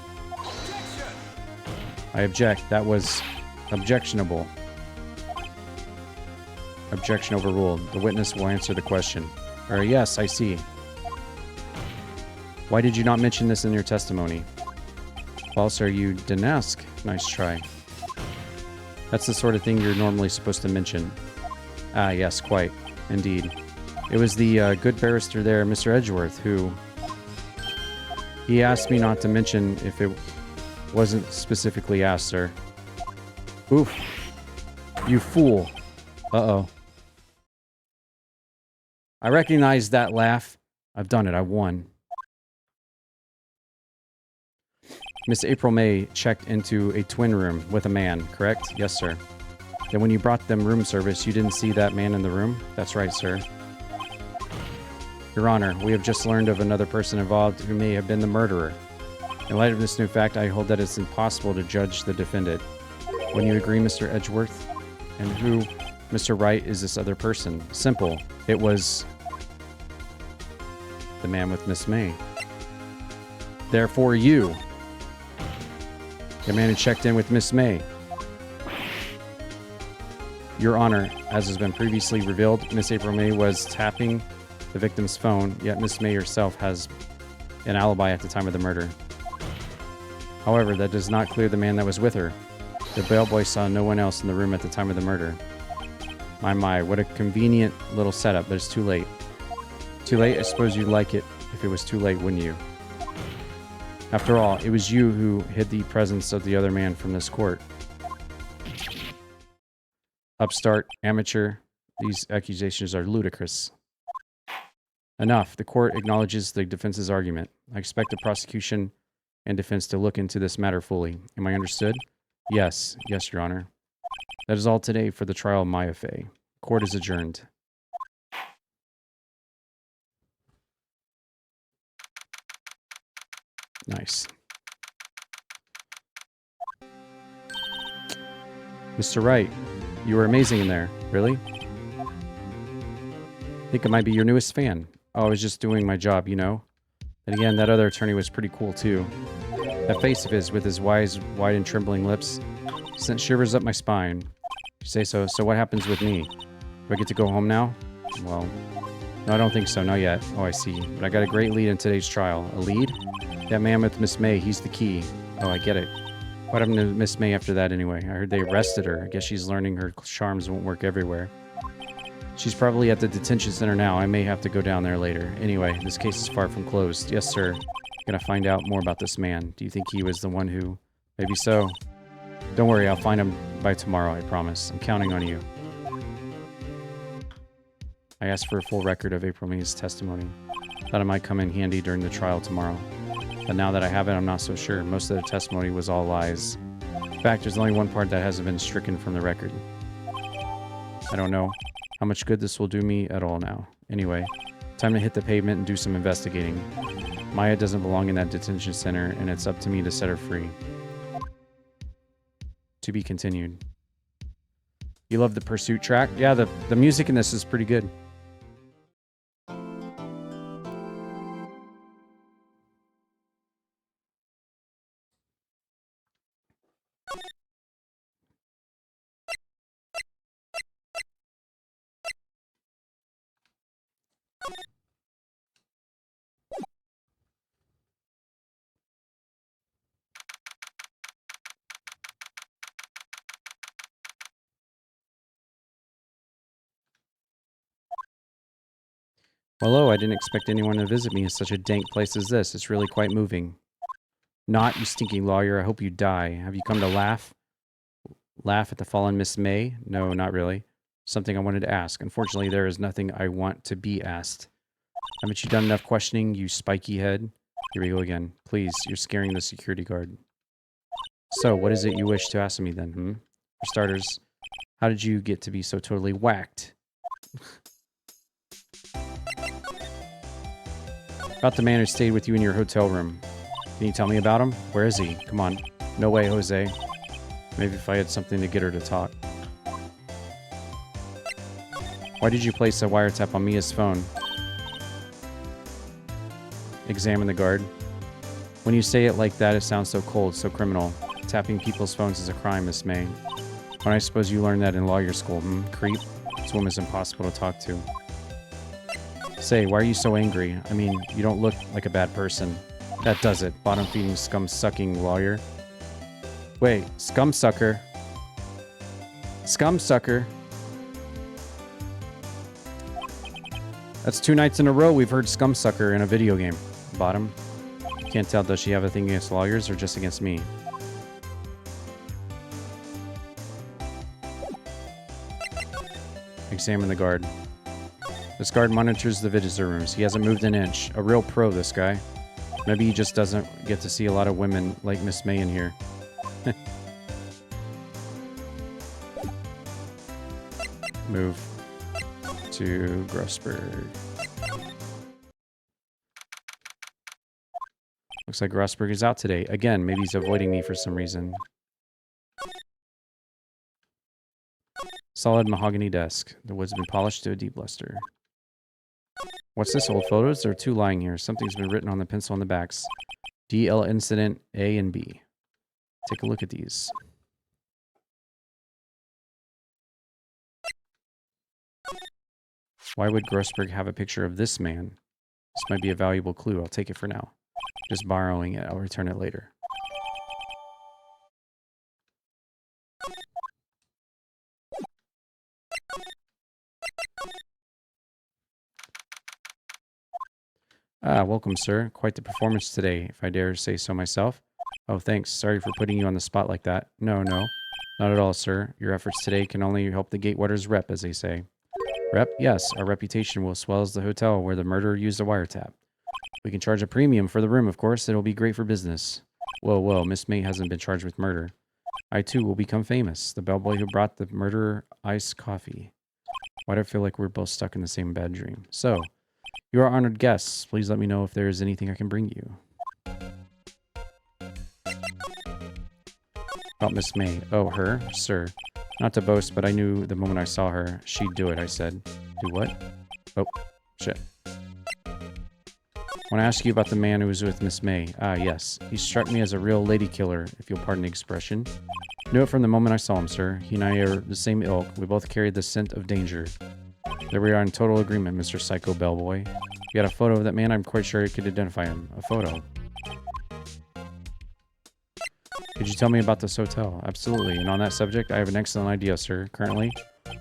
I object. That was objectionable. Objection overruled. The witness will answer the question. Yes, I see. Why did you not mention this in your testimony? Well, sir, you didn't ask. Nice try. That's the sort of thing you're normally supposed to mention. Ah, yes, quite. Indeed. It was the good barrister there, Mr. Edgeworth, who... He asked me not to mention if it wasn't specifically asked, sir. Oof. You fool. Uh-oh. I recognize that laugh. I've done it. I won. Miss April May checked into a twin room with a man, correct? Yes, sir. Then when you brought them room service, you didn't see that man in the room? That's right, sir. Your Honor, we have just learned of another person involved who may have been the murderer. In light of this new fact, I hold that it's impossible to judge the defendant. Wouldn't you agree, Mr. Edgeworth? And who, Mr. Wright, is this other person? Simple. It was... the man with Miss May. Therefore, you... the man who checked in with Miss May. Your Honor, as has been previously revealed, Miss April May was tapping the victim's phone, yet Miss May herself has an alibi at the time of the murder. However, that does not clear the man that was with her. The bellboy saw no one else in the room at the time of the murder. My, what a convenient little setup, but it's too late. Too late? I suppose you'd like it if it was too late, wouldn't you? After all, it was you who hid the presence of the other man from this court. Upstart, amateur, these accusations are ludicrous. Enough. The court acknowledges the defense's argument. I expect the prosecution and defense to look into this matter fully. Am I understood? Yes. Yes, Your Honor. That is all today for the trial of Maya Fey. Court is adjourned. Nice. Mr. Wright, you were amazing in there. Really? I think I might be your newest fan. Oh, I was just doing my job, you know? And again, that other attorney was pretty cool, too. That face of his, with his wide and trembling lips, sent shivers up my spine. You say so. So what happens with me? Do I get to go home now? Well, no, I don't think so. Not yet. Oh, I see. But I got a great lead in today's trial. A lead? That man with Miss May, he's the key. Oh, I get it. What happened to Miss May after that anyway? I heard they arrested her. I guess she's learning her charms won't work everywhere. She's probably at the detention center now. I may have to go down there later. Anyway, this case is far from closed. Yes, sir. Gonna find out more about this man. Do you think he was the one who... Maybe so. Don't worry, I'll find him by tomorrow, I promise. I'm counting on you. I asked for a full record of April May's testimony. Thought it might come in handy during the trial tomorrow. But now that I have it, I'm not so sure. Most of the testimony was all lies. In fact, there's only one part that hasn't been stricken from the record. I don't know how much good this will do me at all now. Anyway, time to hit the pavement and do some investigating. Maya doesn't belong in that detention center, and it's up to me to set her free. To be continued. You love the Pursuit track? Yeah, the music in this is pretty good. Hello, I didn't expect anyone to visit me in such a dank place as this. It's really quite moving. Not, you stinking lawyer. I hope you die. Have you come to laugh? Laugh at the fallen Miss May? No, not really. Something I wanted to ask. Unfortunately, there is nothing I want to be asked. Haven't you done enough questioning, you spiky head? Here we go again. Please, you're scaring the security guard. So, what is it you wish to ask me then, For starters, how did you get to be so totally whacked? About the man who stayed with you in your hotel room. Can you tell me about him? Where is he? Come on. No way, Jose. Maybe if I had something to get her to talk. Why did you place a wiretap on Mia's phone? Examine the guard. When you say it like that, it sounds so cold, so criminal. Tapping people's phones is a crime, Miss May. When I suppose you learned that in lawyer school, Creep? This woman's impossible to talk to. Say, why are you so angry? I mean, you don't look like a bad person. That does it. Bottom-feeding, scum-sucking lawyer. Wait, scum-sucker? Scum-sucker? That's 2 nights in a row we've heard scum-sucker in a video game. Bottom. Can't tell, does she have a thing against lawyers or just against me? Examine the guard. This guard monitors the visitor rooms. He hasn't moved an inch. A real pro, this guy. Maybe he just doesn't get to see a lot of women like Miss May in here. Move to Grossberg. Looks like Grossberg is out today. Again, maybe he's avoiding me for some reason. Solid mahogany desk. The wood's been polished to a deep luster. What's this, old photos? There are 2 lying here. Something's been written on the pencil on the backs. DL incident A and B. Take a look at these. Why would Grossberg have a picture of this man? This might be a valuable clue. I'll take it for now. Just borrowing it. I'll return it later. Ah, welcome, sir. Quite the performance today, if I dare say so myself. Oh, thanks. Sorry for putting you on the spot like that. No, not at all, sir. Your efforts today can only help the Gatewaters rep, as they say. Rep? Yes, our reputation will as well as the hotel where the murderer used a wiretap. We can charge a premium for the room, of course. It'll be great for business. Whoa, Miss May hasn't been charged with murder. I, too, will become famous. The bellboy who brought the murderer iced coffee. Why do I feel like we're both stuck in the same bad dream? So, you are honored guests. Please let me know if there is anything I can bring you. About Miss May. Oh, her? Sir. Not to boast, but I knew the moment I saw her, she'd do it, I said. Do what? Oh, shit. Want to ask you about the man who was with Miss May. Ah, yes. He struck me as a real lady killer, if you'll pardon the expression. Knew it from the moment I saw him, sir. He and I are the same ilk. We both carried the scent of danger. There we are in total agreement, Mr. Psycho Bellboy. You got a photo of that man? I'm quite sure you could identify him. A photo. Could you tell me about this hotel? Absolutely. And on that subject, I have an excellent idea, sir. Currently,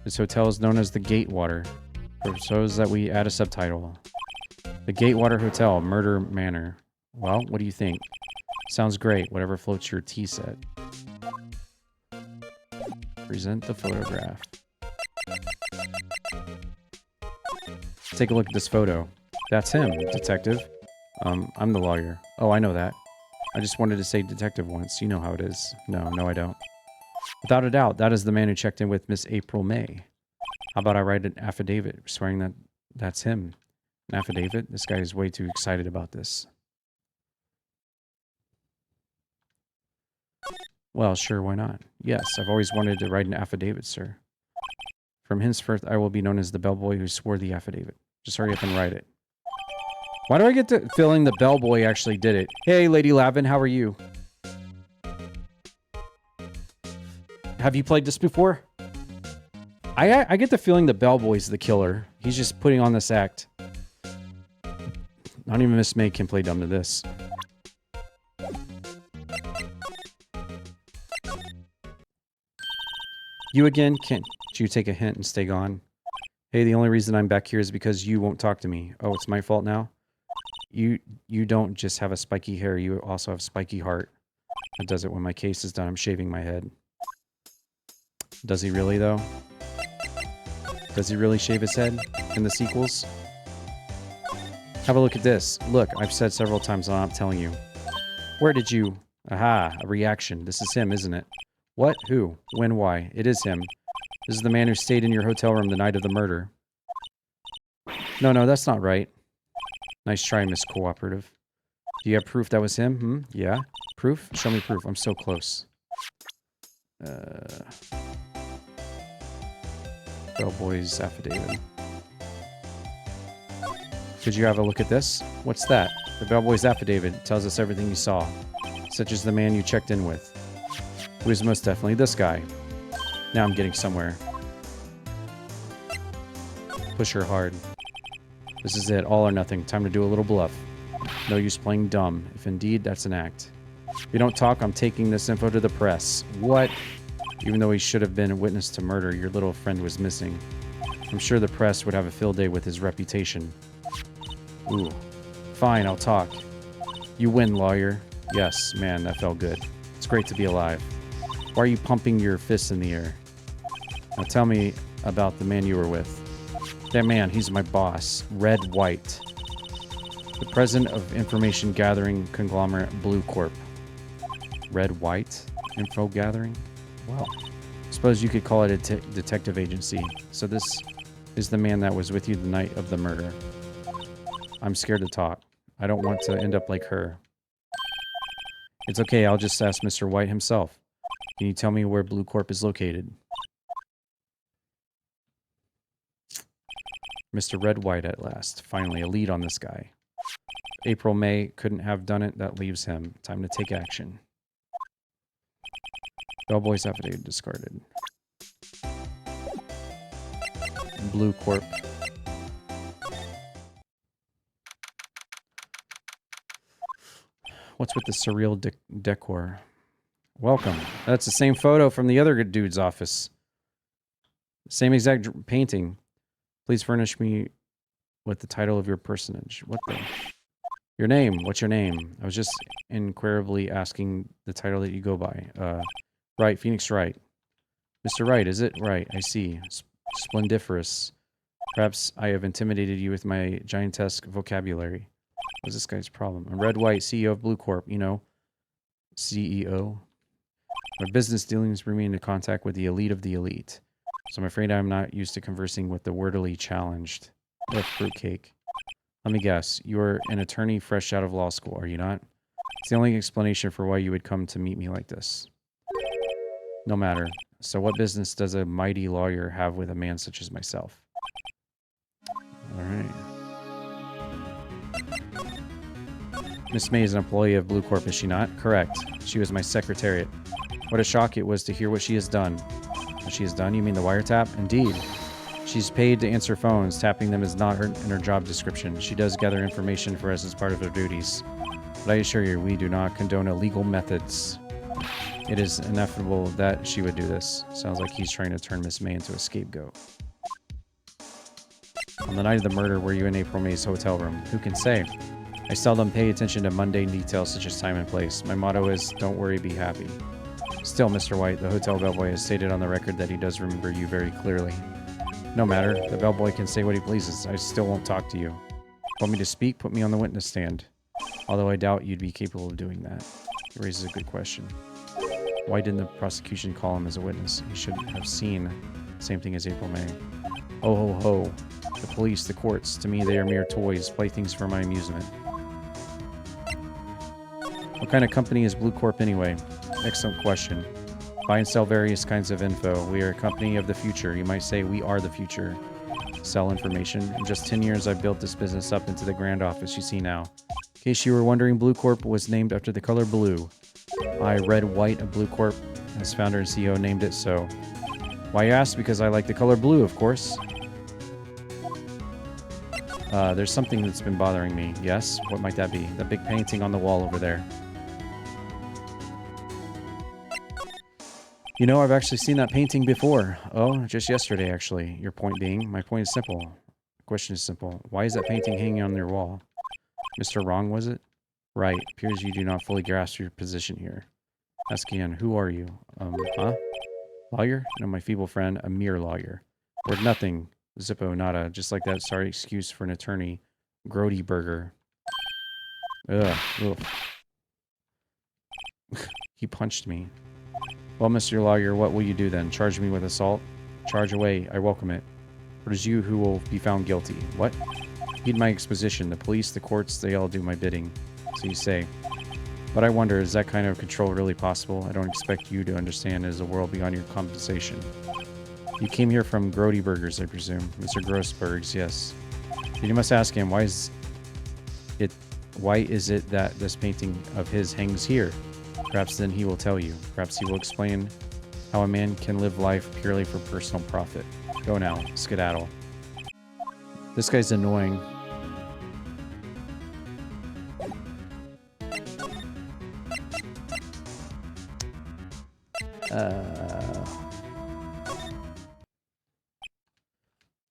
this hotel is known as the Gatewater. Propose that we add a subtitle. The Gatewater Hotel, Murder Manor. Well, what do you think? Sounds great. Whatever floats your tea set. Present the photograph. Take a look at this photo. That's him, detective. I'm the lawyer. Oh, I know that. I just wanted to say detective once. You know how it is. No, I don't. Without a doubt, that is the man who checked in with Miss April May. How about I write an affidavit swearing that that's him? An affidavit? This guy is way too excited about this. Well, sure, why not? Yes, I've always wanted to write an affidavit, sir. From henceforth, I will be known as the bellboy who swore the affidavit. Just hurry up and write it. Why do I get the feeling the bellboy actually did it? Hey, Lady Lavin, how are you? Have you played this before? I get the feeling the bellboy's the killer. He's just putting on this act. Not even Miss May can play dumb to this. You again? Can't you take a hint and stay gone? Hey, the only reason I'm back here is because you won't talk to me. Oh, it's my fault now? You don't just have a spiky hair, you also have spiky heart. That does it when my case is done. I'm shaving my head. Does he really, though? Does he really shave his head in the sequels? Have a look at this. Look, I've said several times I'm not telling you. Where did you... Aha, a reaction. This is him, isn't it? What? Who? When? Why? It is him. This is the man who stayed in your hotel room the night of the murder. No, that's not right. Nice try, Miss Cooperative. Do you have proof that was him? Yeah? Proof? Show me proof. I'm so close. Bellboy's affidavit. Could you have a look at this? What's that? The Bellboy's affidavit tells us everything you saw, such as the man you checked in with, who is most definitely this guy. Now I'm getting somewhere. Push her hard. This is it, all or nothing. Time to do a little bluff. No use playing dumb, if indeed that's an act. If you don't talk, I'm taking this info to the press. What? Even though he should have been a witness to murder, your little friend was missing. I'm sure the press would have a field day with his reputation. Ooh. Fine, I'll talk. You win, lawyer. Yes, man, that felt good. It's great to be alive. Why are you pumping your fists in the air? Now tell me about the man you were with. That man, he's my boss, Wright. The president of information gathering conglomerate Blue Corp. Wright? Info gathering? Well, suppose you could call it a detective agency. So this is the man that was with you the night of the murder. I'm scared to talk. I don't want to end up like her. It's okay, I'll just ask Mr. White himself. Can you tell me where Blue Corp is located? Mr. Red White at last. Finally, a lead on this guy. April May couldn't have done it. That leaves him. Time to take action. Bellboy's affidavit discarded. Blue Corp. What's with the surreal decor? Welcome. That's the same photo from the other dude's office. Same exact painting. Please furnish me with the title of your personage. What the? Your name. What's your name? I was just inquirably asking the title that you go by. Wright, Phoenix Wright. Mr. Wright, is it? Right, I see. Splendiferous. Perhaps I have intimidated you with my giantesque vocabulary. What's this guy's problem? I'm Red White, CEO of Blue Corp, you know. CEO. My business dealings bring me into contact with the elite of the elite. So I'm afraid I'm not used to conversing with the wordily challenged. What fruitcake. Let me guess. You're an attorney fresh out of law school, are you not? It's the only explanation for why you would come to meet me like this. No matter. So what business does a mighty lawyer have with a man such as myself? Alright. Miss May is an employee of Blue Corp, is she not? Correct. She was my secretariat. What a shock it was to hear what she has done. What she has done? You mean the wiretap? Indeed. She's paid to answer phones. Tapping them is not in her job description. She does gather information for us as part of her duties. But I assure you, we do not condone illegal methods. It is inevitable that she would do this. Sounds like he's trying to turn Miss May into a scapegoat. On the night of the murder, were you in April May's hotel room? Who can say? I seldom pay attention to mundane details such as time and place. My motto is, don't worry, be happy. Still, Mr. White, the hotel bellboy has stated on the record that he does remember you very clearly. No matter, the bellboy can say what he pleases. I still won't talk to you. Want me to speak? Put me on the witness stand. Although I doubt you'd be capable of doing that. It raises a good question. Why didn't the prosecution call him as a witness? He should have seen the same thing as April May. Oh ho ho. The police, the courts, to me they are mere toys, playthings for my amusement. What kind of company is Blue Corp anyway? Excellent question. Buy and sell various kinds of info. We are a company of the future. You might say we are the future. Sell information. In just 10 years, I've built this business up into the grand office you see now. In case you were wondering, Blue Corp was named after the color blue. I, Red White of Blue Corp, as founder and CEO, named it so. Why you ask? Because I like the color blue, of course. There's something that's been bothering me. Yes? What might that be? The big painting on the wall over there. You know, I've actually seen that painting before. Oh, just yesterday, actually. Your point being? My point is simple. The question is simple. Why is that painting hanging on your wall? Mr. Wrong, was it? Right. Appears you do not fully grasp your position here. Ask again. Who are you? Huh? Lawyer? No, my feeble friend. A mere lawyer. Worth nothing. Zippo, nada. Just like that sorry excuse for an attorney. Grody burger. Ugh. Ugh. He punched me. Well, Mr. Lawyer, what will you do then? Charge me with assault? Charge away. I welcome it. For it is you who will be found guilty. What? Heed my exposition. The police, the courts, they all do my bidding. So you say. But I wonder, is that kind of control really possible? I don't expect you to understand it is a world beyond your compensation. You came here from Grody Burgers, I presume. Mr. Grossberg's, yes. Then you must ask him, why is it that this painting of his hangs here? Perhaps then he will tell you. Perhaps he will explain how a man can live life purely for personal profit. Go now, skedaddle. This guy's annoying.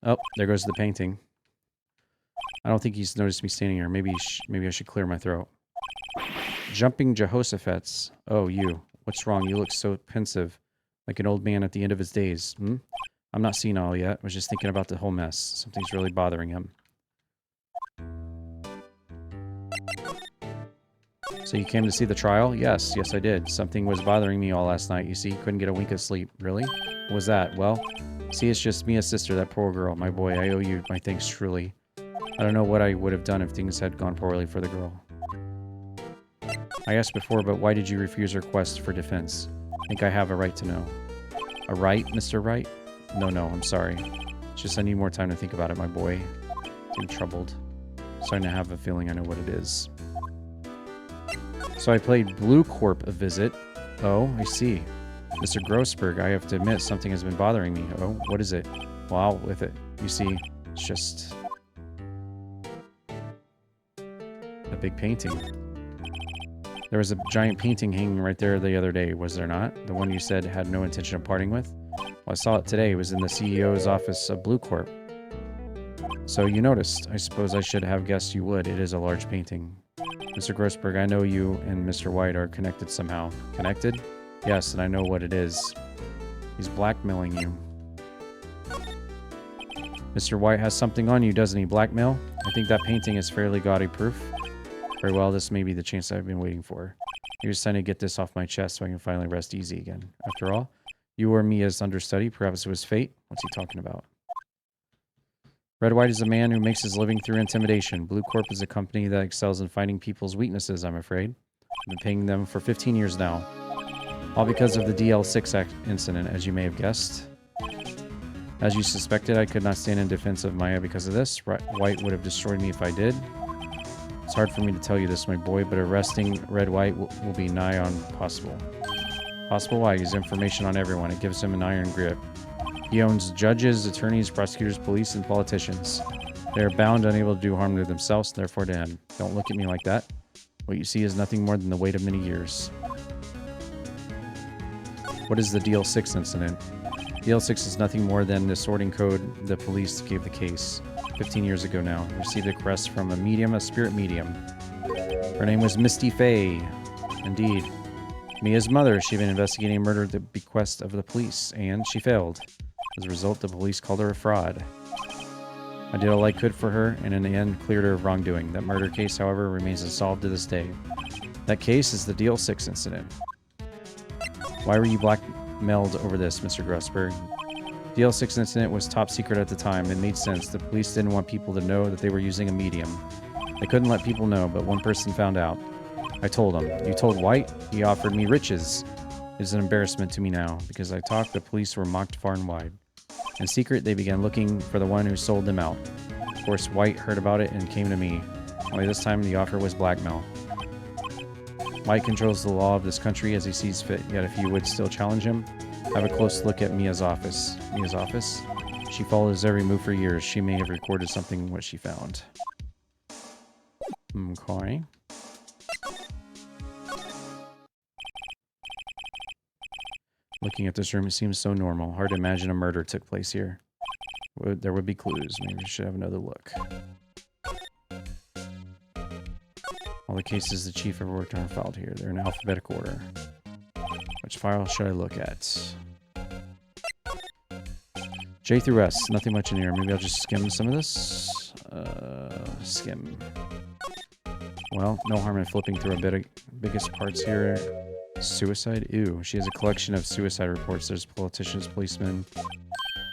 Oh, there goes the painting. I don't think he's noticed me standing here. Maybe I should clear my throat. Jumping Jehoshaphat's. Oh, you. What's wrong? You look so pensive, like an old man at the end of his days. Hmm? I'm not senile yet. I was just thinking about the whole mess. Something's really bothering him. So you came to see the trial? Yes, I did. Something was bothering me all last night. You see, couldn't get a wink of sleep. Really? What was that? Well, see, it's just Mia's sister, that poor girl. My boy, I owe you my thanks truly. I don't know what I would have done if things had gone poorly for the girl. I asked before, but why did you refuse her request for defense? I think I have a right to know. A right, Mr. Wright? No, I'm sorry. It's just I need more time to think about it, my boy. I'm troubled. Starting to have a feeling I know what it is. So I played Blue Corp a visit. Oh, I see. Mr. Grossberg, I have to admit something has been bothering me. Oh, what is it? Well, out with it. You see, it's just a big painting. There was a giant painting hanging right there the other day, was there not? The one you said had no intention of parting with? Well, I saw it today. It was in the CEO's office of Blue Corp. So you noticed. I suppose I should have guessed you would. It is a large painting. Mr. Grossberg, I know you and Mr. White are connected somehow. Connected? Yes, and I know what it is. He's blackmailing you. Mr. White has something on you, doesn't he? Blackmail? I think that painting is fairly gaudy proof. Very well, this may be the chance I've been waiting for. He was trying to get this off my chest so I can finally rest easy again. After all, you or me as understudy, perhaps it was fate? What's he talking about? Red White is a man who makes his living through intimidation. Blue Corp is a company that excels in finding people's weaknesses, I'm afraid. I've been paying them for 15 years now. All because of the DL6 incident, as you may have guessed. As you suspected, I could not stand in defense of Maya because of this. White would have destroyed me if I did. It's hard for me to tell you this, my boy, but arresting Red White will be nigh on possible. Possible why? He has information on everyone. It gives him an iron grip. He owns judges, attorneys, prosecutors, police, and politicians. They are bound and unable to do harm to themselves, therefore to him. Don't look at me like that. What you see is nothing more than the weight of many years. What is the DL6 incident? DL6 is nothing more than the sorting code the police gave the case. 15 years ago now. Received a request from a spirit medium. Her name was Misty Faye. Indeed. Mia's mother, she'd been investigating a murder at the bequest of the police, and she failed. As a result, the police called her a fraud. I did all I could for her, and in the end, cleared her of wrongdoing. That murder case, however, remains unsolved to this day. That case is the DL6 incident. Why were you blackmailed over this, Mr. Grossberg? The DL6 incident was top secret at the time. It made sense. The police didn't want people to know that they were using a medium. They couldn't let people know, but one person found out. I told him. You told White? He offered me riches. It is an embarrassment to me now. Because I talked, the police were mocked far and wide. In secret, they began looking for the one who sold them out. Of course, White heard about it and came to me. Only this time, the offer was blackmail. White controls the law of this country as he sees fit. Yet if you would still challenge him, have a close look at Mia's office. Mia's office? She followed his every move for years. She may have recorded something what she found. Okay. Looking at this room, it seems so normal. Hard to imagine a murder took place here. There would be clues. Maybe we should have another look. All the cases the chief ever worked on are filed here. They're in alphabetical order. Which file should I look at? J through S. Nothing much in here. Maybe I'll just skim some of this. Skim. Well, no harm in flipping through a bit of biggest parts here. Suicide? Ew. She has a collection of suicide reports. There's politicians, policemen.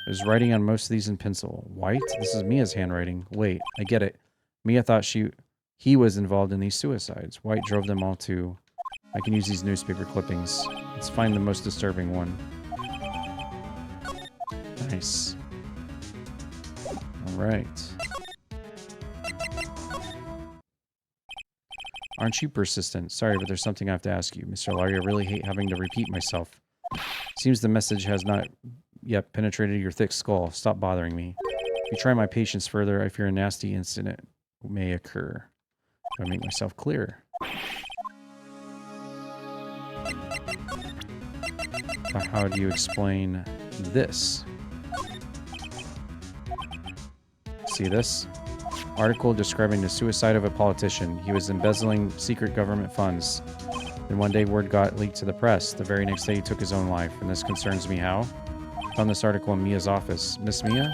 There's writing on most of these in pencil. White? This is Mia's handwriting. Wait, I get it. Mia thought he was involved in these suicides. White drove them all too. I can use these newspaper clippings. Let's find the most disturbing one. Nice. Alright. Aren't you persistent? Sorry, but there's something I have to ask you. Mr. Lawyer, I really hate having to repeat myself. Seems the message has not yet penetrated your thick skull. Stop bothering me. If you try my patience further, I fear a nasty incident may occur. Do I make myself clear? How do you explain this? See this? Article describing the suicide of a politician. He was embezzling secret government funds. Then one day word got leaked to the press. The very next day he took his own life. And this concerns me how? Found this article in Mia's office. Miss Mia?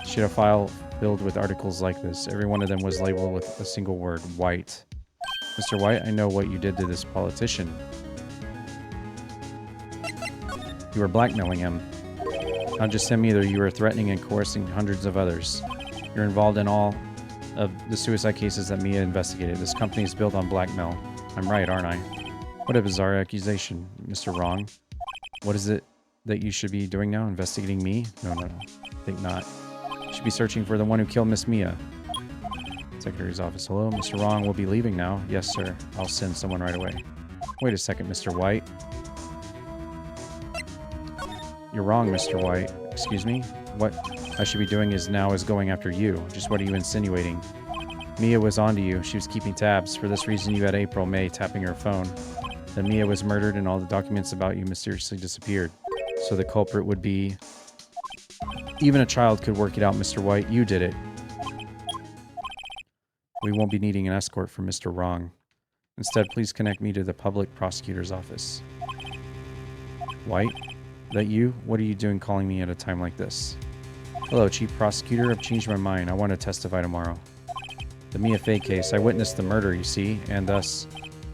She had a file filled with articles like this. Every one of them was labeled with a single word, White. Mr. White, I know what you did to this politician. You were blackmailing him. Not just him either, you were threatening and coercing hundreds of others. You're involved in all of the suicide cases that Mia investigated. This company is built on blackmail. I'm right, aren't I? What a bizarre accusation, Mr. Wrong. What is it that you should be doing now? Investigating me? No. I think not. You should be searching for the one who killed Miss Mia. Secretary's office. Hello, Mr. Wrong will be leaving now. Yes, sir. I'll send someone right away. Wait a second, Mr. White. You're wrong, Mr. White. Excuse me? What I should be doing is going after you. Just what are you insinuating? Mia was onto you. She was keeping tabs. For this reason, you had April May tapping her phone. Then Mia was murdered and all the documents about you mysteriously disappeared. So the culprit would be... Even a child could work it out, Mr. White. You did it. We won't be needing an escort from Mr. Wrong. Instead, please connect me to the public prosecutor's office. White? That you? What are you doing calling me at a time like this? Hello, Chief Prosecutor. I've changed my mind. I want to testify tomorrow. The Mia Fey case. I witnessed the murder, you see, and thus,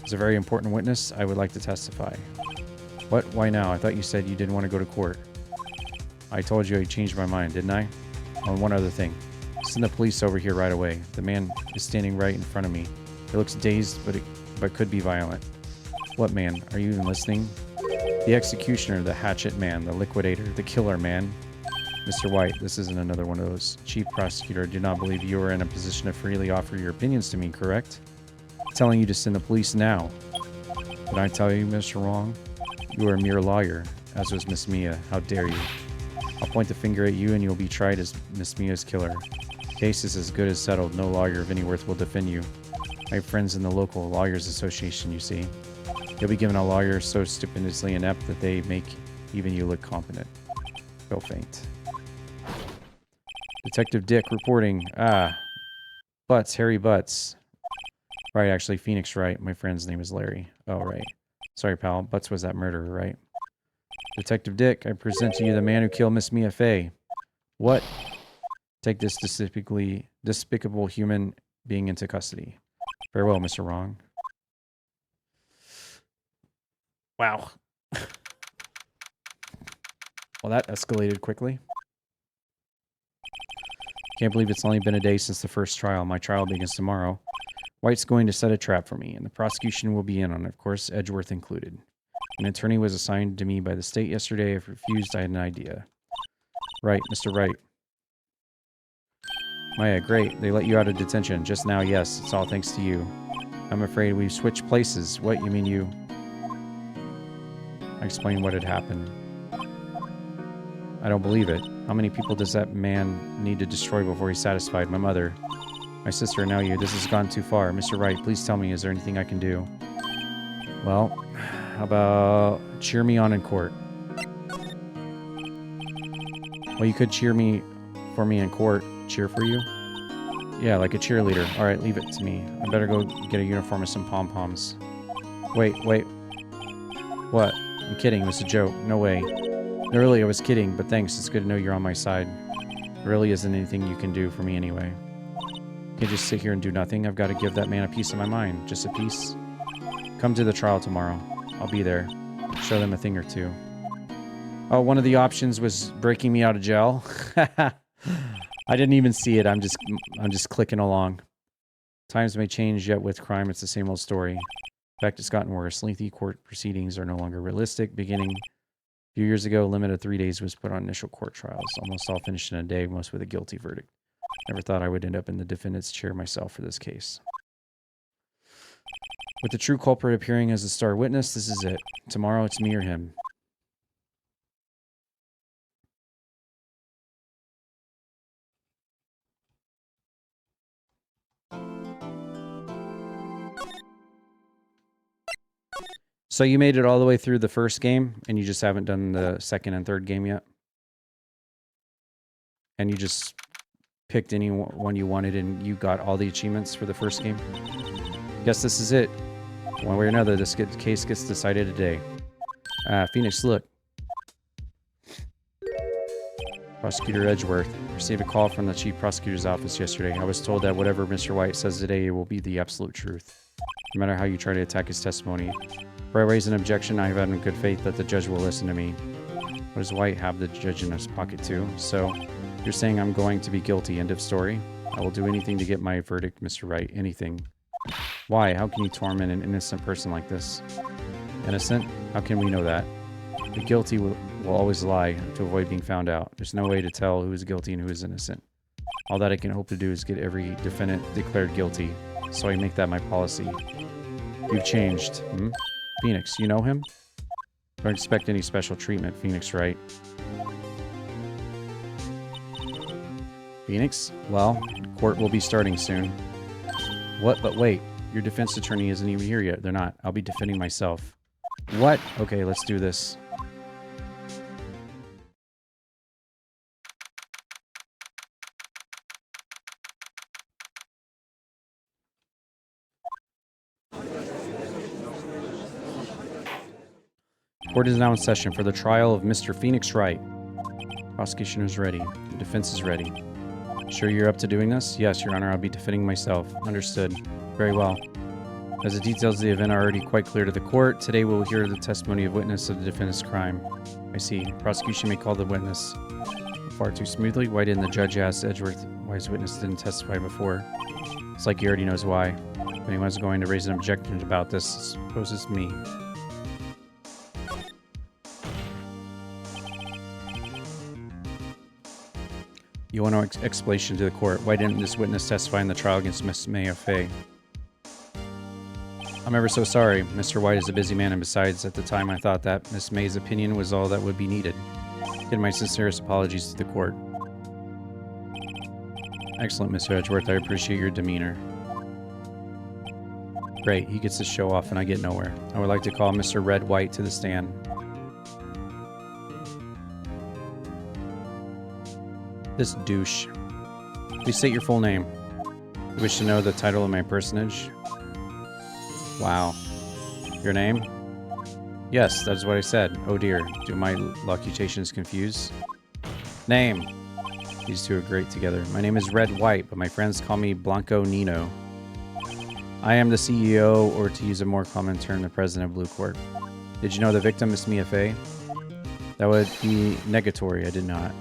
as a very important witness, I would like to testify. What? Why now? I thought you said you didn't want to go to court. I told you I changed my mind, didn't I? On one other thing. Send the police over here right away. The man is standing right in front of me. He looks dazed, but could be violent. What man? Are you even listening? The executioner, the hatchet man, the liquidator, the killer man. Mr. White, this isn't another one of those. Chief Prosecutor, I do not believe you are in a position to freely offer your opinions to me, correct? I'm telling you to send the police now. Did I tell you, Mr. Wrong? You are a mere lawyer, as was Miss Mia. How dare you? I'll point the finger at you and you'll be tried as Miss Mia's killer. Case is as good as settled. No lawyer of any worth will defend you. I have friends in the local lawyers association, you see. You'll be given a lawyer so stupendously inept that they make even you look competent. Go faint. Detective Dick reporting. Butts, Harry Butts. Right, actually, Phoenix Wright. My friend's name is Larry. Oh, right. Sorry, pal. Butts was that murderer, right? Detective Dick, I present to you the man who killed Miss Mia Fey. What? Take this despicable human being into custody. Farewell, Mr. Wrong. Wow. Well, that escalated quickly. Can't believe it's only been a day since the first trial. My trial begins tomorrow. White's going to set a trap for me, and the prosecution will be in on it, of course, Edgeworth included. An attorney was assigned to me by the state yesterday. If refused, I had an idea. Right, Mr. Wright. Maya, great. They let you out of detention. Just now, yes. It's all thanks to you. I'm afraid we've switched places. What, you mean you... I explained what had happened. I don't believe it. How many people does that man need to destroy before he's satisfied? My mother, my sister, and now you. This has gone too far. Mr. Wright, please tell me, is there anything I can do? Well, how about cheer me on in court? Well, you could cheer me for me in court. Cheer for you? Yeah, like a cheerleader. All right, leave it to me. I better go get a uniform and some pom-poms. Wait. What? I'm kidding. It was a joke. No way. Really, I was kidding, but thanks. It's good to know you're on my side. There really isn't anything you can do for me anyway. Can't just sit here and do nothing. I've got to give that man a piece of my mind. Just a piece. Come to the trial tomorrow. I'll be there. Show them a thing or two. Oh, one of the options was breaking me out of jail. I didn't even see it. I'm just clicking along. Times may change, yet with crime, it's the same old story. In fact, it's gotten worse. Lengthy court proceedings are no longer realistic. Beginning a few years ago, a limit of 3 days was put on initial court trials. Almost all finished in a day, most with a guilty verdict. Never thought I would end up in the defendant's chair myself for this case. With the true culprit appearing as a star witness, this is it. Tomorrow, it's me or him. So you made it all the way through the first game, and you just haven't done the second and third game yet? And you just picked any one you wanted, and you got all the achievements for the first game? Guess this is it. One way or another, this case gets decided today. Phoenix, look. Prosecutor Edgeworth received a call from the chief prosecutor's office yesterday. I was told that whatever Mr. White says today will be the absolute truth. No matter how you try to attack his testimony. If I raise an objection, I have had in good faith that the judge will listen to me. What does White have the judge in his pocket too? So, you're saying I'm going to be guilty, end of story? I will do anything to get my verdict, Mr. Wright. Anything. Why? How can you torment an innocent person like this? Innocent? How can we know that? The guilty will always lie to avoid being found out. There's no way to tell who is guilty and who is innocent. All that I can hope to do is get every defendant declared guilty. So I make that my policy. You've changed. Phoenix, you know him? Don't expect any special treatment, Phoenix, right? Phoenix? Well, court will be starting soon. What? But wait, your defense attorney isn't even here yet. They're not. I'll be defending myself. What? Okay, let's do this. Court is now in session for the trial of Mr. Phoenix Wright. Prosecution is ready. The defense is ready. Sure you're up to doing this? Yes, Your Honor, I'll be defending myself. Understood. Very well. As the details of the event are already quite clear to the court, today we'll hear the testimony of witness of the defendant's crime. I see. Prosecution may call the witness. Far too smoothly. Why didn't the judge ask Edgeworth why his witness didn't testify before? It's like he already knows why. If anyone's going to raise an objection about this, suppose it's me. You want an explanation to the court. Why didn't this witness testify in the trial against Miss Maya Fey? I'm ever so sorry. Mr. White is a busy man, and besides, at the time I thought that Miss May's opinion was all that would be needed. Give my sincerest apologies to the court. Excellent, Mr. Edgeworth. I appreciate your demeanor. Great. He gets to show off, and I get nowhere. I would like to call Mr. Red White to the stand. This douche. Please state your full name. You wish to know the title of my personage? Wow. Your name? Yes, that is what I said. Oh dear. Do my locutations confuse? Name. These two are great together. My name is Red White, but my friends call me Blanco Nino. I am the CEO, or to use a more common term, the president of Blue Court. Did you know the victim is Mia Fey? That would be negatory. I did not.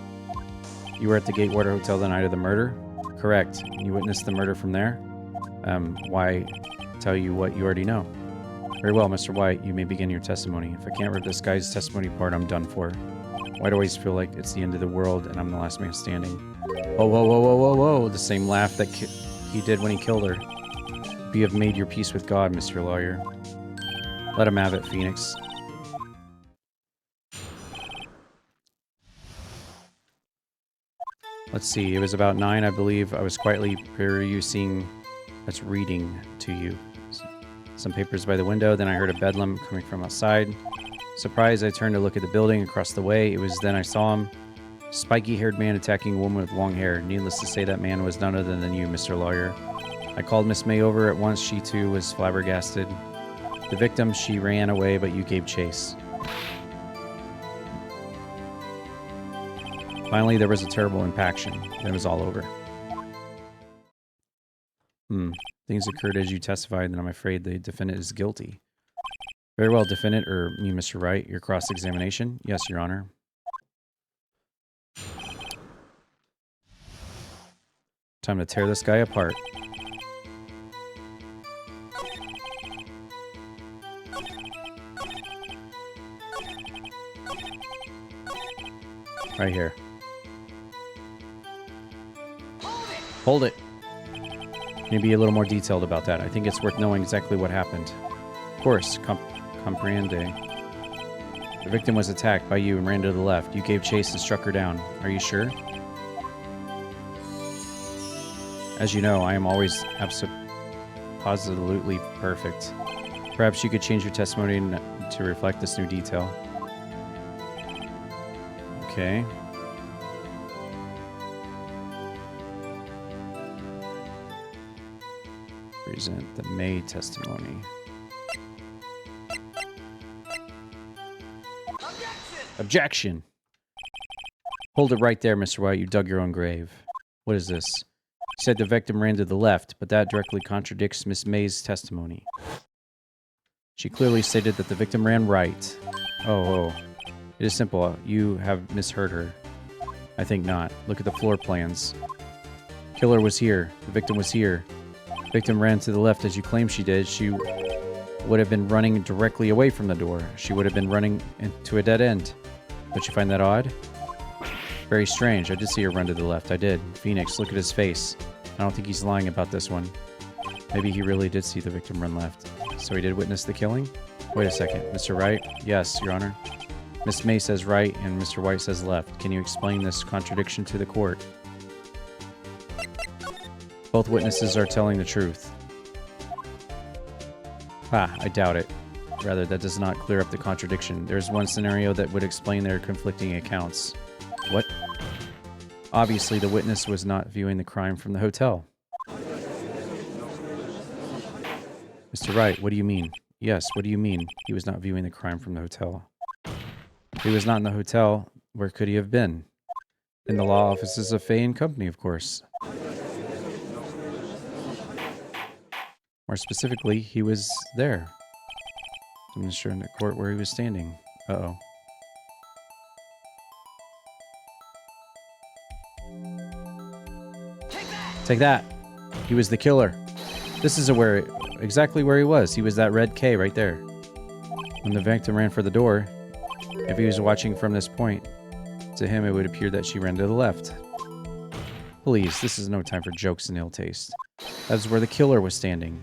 You were at the Gatewater Hotel the night of the murder? Correct. You witnessed the murder from there? Why tell you what you already know? Very well, Mr. White, you may begin your testimony. If I can't rip this guy's testimony apart, I'm done for. Why do I always feel like it's the end of the world and I'm the last man standing? Whoa, whoa, whoa, whoa, whoa, whoa. The same laugh that he did when he killed her. You have made your peace with God, Mr. Lawyer. Let him have it, Phoenix. Let's see. It was about 9, I believe. I was quietly perusing. That's reading to you. Some papers by the window. Then I heard a bedlam coming from outside. Surprised, I turned to look at the building across the way. It was then I saw him. Spiky-haired man attacking a woman with long hair. Needless to say, that man was none other than you, Mr. Lawyer. I called Miss May over at once. She, too, was flabbergasted. The victim, she ran away, but you gave chase. Finally, there was a terrible impaction. Then it was all over. Things occurred as you testified, and I'm afraid the defendant is guilty. Very well, defendant, or you, Mr. Wright. Your cross-examination? Yes, Your Honor. Time to tear this guy apart. Right here. Hold it. Maybe a little more detailed about that. I think it's worth knowing exactly what happened. Of course, comprende. The victim was attacked by you and ran to the left. You gave chase and struck her down. Are you sure? As you know, I am always absolutely perfect. Perhaps you could change your testimony to reflect this new detail. Okay. Present the May testimony. Objection! Hold it right there, Mr. White. You dug your own grave. What is this? You said the victim ran to the left, but that directly contradicts Miss May's testimony. She clearly stated that the victim ran right. Oh. It is simple. You have misheard her. I think not. Look at the floor plans. Killer was here. The victim was here. The victim ran to the left as you claimed she did. She would have been running directly away from the door. She would have been running into a dead end. Don't you find that odd? Very strange. I did see her run to the left. I did. Phoenix, look at his face. I don't think he's lying about this one. Maybe he really did see the victim run left. So he did witness the killing? Wait a second. Mr. Wright? Yes, Your Honor. Miss May says right and Mr. White says left. Can you explain this contradiction to the court? Both witnesses are telling the truth. I doubt it. Rather, that does not clear up the contradiction. There's one scenario that would explain their conflicting accounts. What? Obviously, the witness was not viewing the crime from the hotel. Mr. Wright, what do you mean? Yes, what do you mean? He was not viewing the crime from the hotel. If he was not in the hotel, where could he have been? In the law offices of Fay and Company, of course. More specifically, he was there. I'm not sure in the court where he was standing. Uh-oh. Take that! He was the killer. This is exactly where he was. He was that red K right there. When the victim ran for the door, if he was watching from this point, to him it would appear that she ran to the left. Please, this is no time for jokes and ill taste. That is where the killer was standing.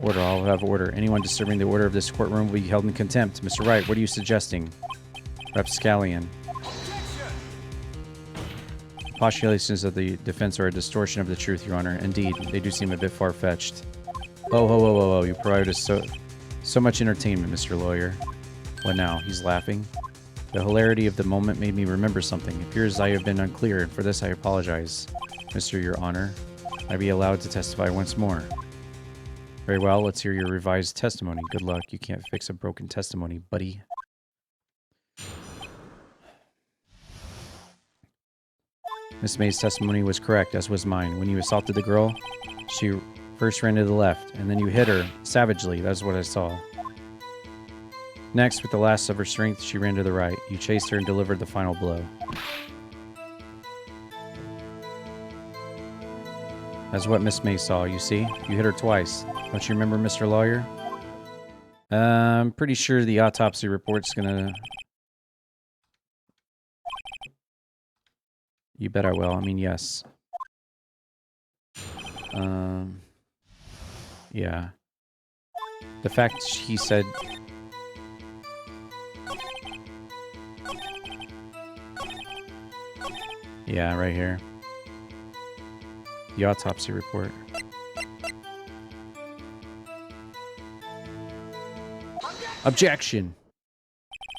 Order, I'll have order. Anyone disturbing the order of this courtroom will be held in contempt. Mr. Wright, what are you suggesting? Rapscallion. Postulations of the defense are a distortion of the truth, Your Honor. Indeed, they do seem a bit far-fetched. Oh, you provided us so much entertainment, Mr. Lawyer. What now? He's laughing. The hilarity of the moment made me remember something. It appears I have been unclear, and for this I apologize. Mr. Your Honor, I be allowed to testify once more. Very well, let's hear your revised testimony. Good luck. You can't fix a broken testimony, buddy. Miss May's testimony was correct, as was mine. When you assaulted the girl, she first ran to the left, and then you hit her savagely. That's what I saw. Next, with the last of her strength, she ran to the right. You chased her and delivered the final blow. That's what Miss May saw, you see? You hit her twice. Don't you remember, Mr. Lawyer? I'm pretty sure the autopsy report's gonna... You bet I will. I mean, yes. Yeah. The fact he said... Yeah, right here. The autopsy report. Objection!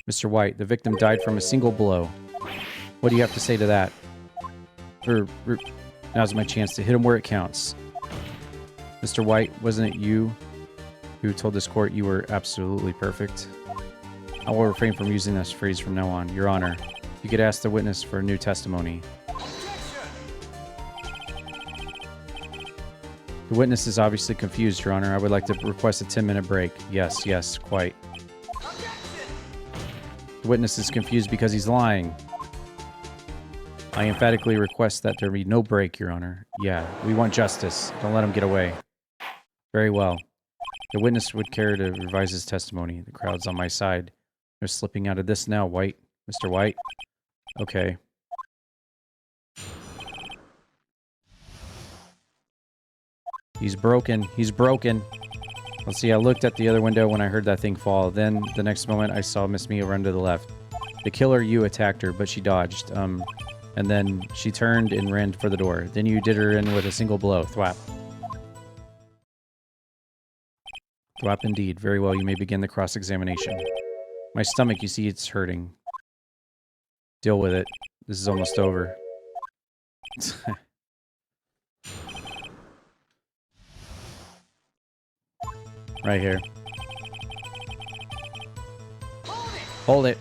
Mr. White, the victim died from a single blow. What do you have to say to that? Now's my chance to hit him where it counts. Mr. White, wasn't it you who told this court you were absolutely perfect? I will refrain from using this phrase from now on. Your Honor, you could ask the witness for a new testimony. The witness is obviously confused, Your Honor. I would like to request a 10-minute break. Yes, yes, quite. The witness is confused because he's lying. I emphatically request that there be no break, Your Honor. Yeah, we want justice. Don't let him get away. Very well. The witness would care to revise his testimony. The crowd's on my side. They're slipping out of this now, White. Mr. White? Okay. He's broken. He's broken. Let's see, I looked at the other window when I heard that thing fall. Then, the next moment, I saw Miss Mia run to the left. The killer, you attacked her, but she dodged. And then she turned and ran for the door. Then you did her in with a single blow. Thwap. Thwap indeed. Very well, you may begin the cross-examination. My stomach, you see, it's hurting. Deal with it. This is almost over. Right here. Hold it.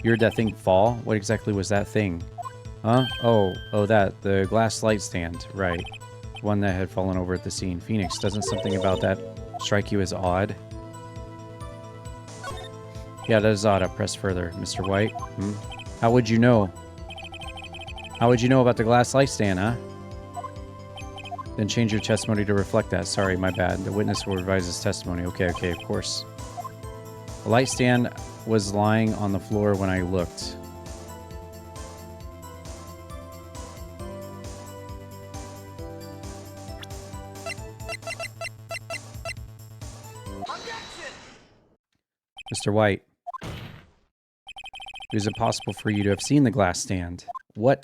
You heard that thing fall? What exactly was that thing? Huh? Oh, that. The glass light stand. Right. One that had fallen over at the scene. Phoenix, doesn't something about that strike you as odd? Yeah, that is odd. I'll press further. Mr. White? Hmm? How would you know? How would you know about the glass light stand, huh? Then change your testimony to reflect that. Sorry, my bad. The witness will revise his testimony. Okay, of course. The light stand was lying on the floor when I looked. Mr. White. It was impossible for you to have seen the glass stand. What?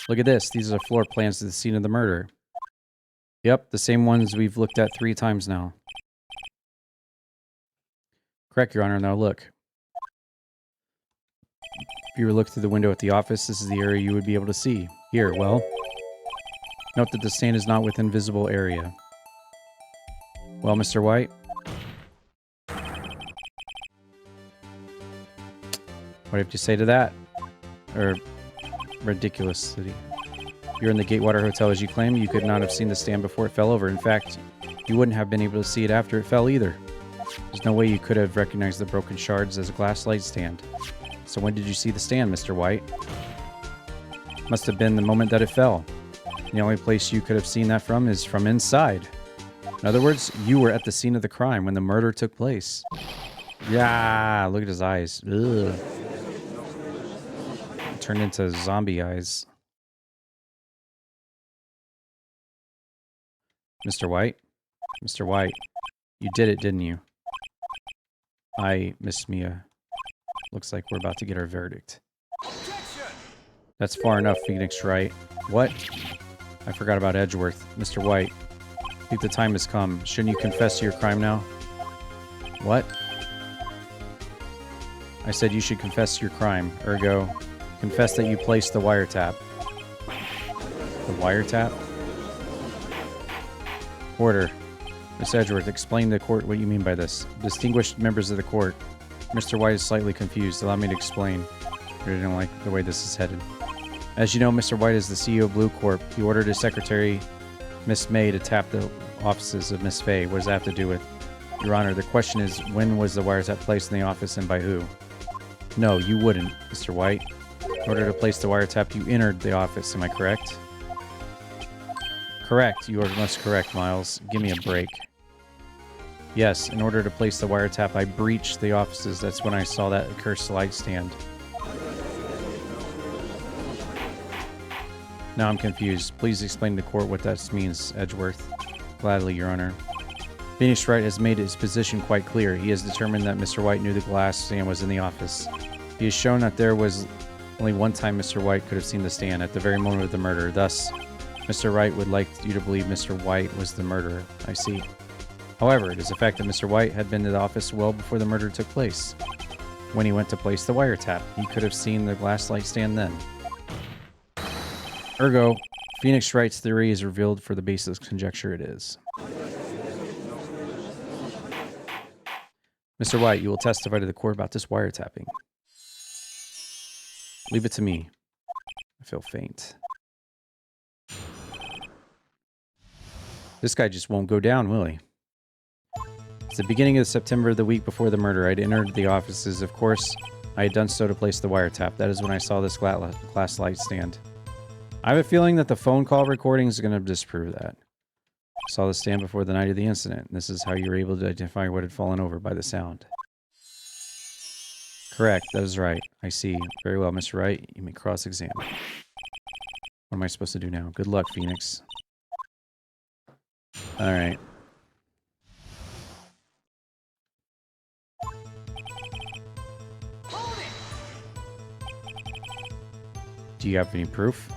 Look at this. These are floor plans to the scene of the murder. Yep, the same ones we've looked at 3 times now. Correct, Your Honor. Now look. If you were to look through the window at the office, this is the area you would be able to see. Here, well. Note that the stand is not within visible area. Well, Mr. White? What do you have to say to that? Or ridiculous city. You're in the Gatewater Hotel as you claim. You could not have seen the stand before it fell over. In fact, you wouldn't have been able to see it after it fell either. There's no way you could have recognized the broken shards as a glass light stand. So when did you see the stand, Mr. White? Must have been the moment that it fell. The only place you could have seen that from is from inside. In other words, you were at the scene of the crime when the murder took place. Yeah, look at his eyes. Ugh. Turned into zombie eyes. Mr. White? Mr. White, you did it, didn't you? Miss Mia. Looks like we're about to get our verdict. That's far enough, Phoenix Wright. What? I forgot about Edgeworth. Mr. White, I think the time has come. Shouldn't you confess to your crime now? What? I said you should confess to your crime. Ergo, confess that you placed the wiretap. The wiretap? Order. Miss Edgeworth, explain to the court what you mean by this. Distinguished members of the court. Mr. White is slightly confused. Allow me to explain. I really don't like the way this is headed. As you know, Mr. White is the CEO of Blue Corp. He ordered his secretary, Miss May, to tap the offices of Miss Fay. What does that have to do with? Your Honor, the question is, when was the wiretap placed in the office and by who? No, you wouldn't, Mr. White. In order to place the wiretap, you entered the office. Am I correct? Correct. You are most correct, Miles. Give me a break. Yes, in order to place the wiretap, I breached the offices. That's when I saw that cursed light stand. Now I'm confused. Please explain to court what that means, Edgeworth. Gladly, Your Honor. Phoenix Wright has made his position quite clear. He has determined that Mr. White knew the glass stand was in the office. He has shown that there was Only one time Mr. White could have seen the stand, at the very moment of the murder. Thus, Mr. Wright would like you to believe Mr. White was the murderer. I see. However, it is a fact that Mr. White had been to the office well before the murder took place. When he went to place the wiretap, he could have seen the glass light stand then. Ergo, Phoenix Wright's theory is revealed for the baseless conjecture it is. Mr. White, you will testify to the court about this wiretapping. Leave it to me. I feel faint. This guy just won't go down, will he? It's the beginning of September, the week before the murder. I'd entered the offices. Of course, I had done so to place the wiretap. That is when I saw this glass light stand. I have a feeling that the phone call recording is going to disprove that. I saw the stand before the night of the incident. This is how you were able to identify what had fallen over by the sound. Correct, that is right. I see. Very well, Mr. Wright. You may cross-examine. What am I supposed to do now? Good luck, Phoenix. Alright. Do you have any proof?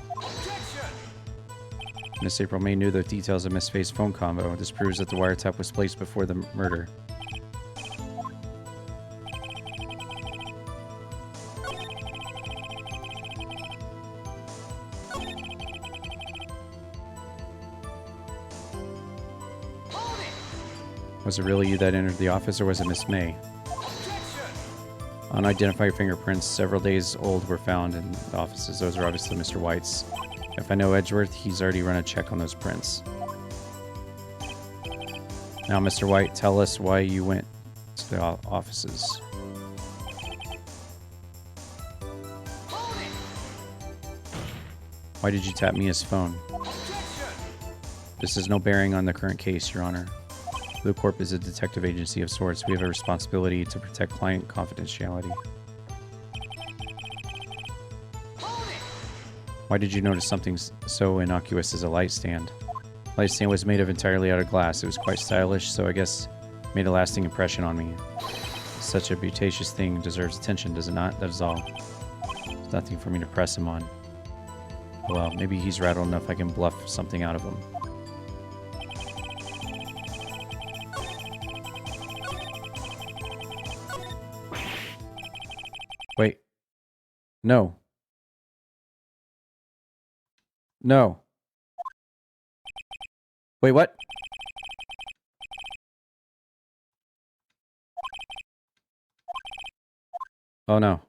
Miss April May knew the details of Miss Faye's phone combo. This proves that the wiretap was placed before the murder. Was it really you that entered the office, or was it Miss May? Unidentified fingerprints, several days old, were found in the offices. Those are obviously Mr. White's. If I know Edgeworth, he's already run a check on those prints. Now, Mr. White, tell us why you went to the offices. Why did you tap Mia's phone? This has no bearing on the current case, Your Honor. Blue Corp is a detective agency of sorts. We have a responsibility to protect client confidentiality. Why did you notice something so innocuous as a light stand? Light stand was made of entirely out of glass. It was quite stylish, so I guess made a lasting impression on me. Such a beauteous thing deserves attention, does it not? That is all. There's nothing for me to press him on. Well, maybe he's rattled enough I can bluff something out of him. Wait. No. No. Wait, what? Oh, no.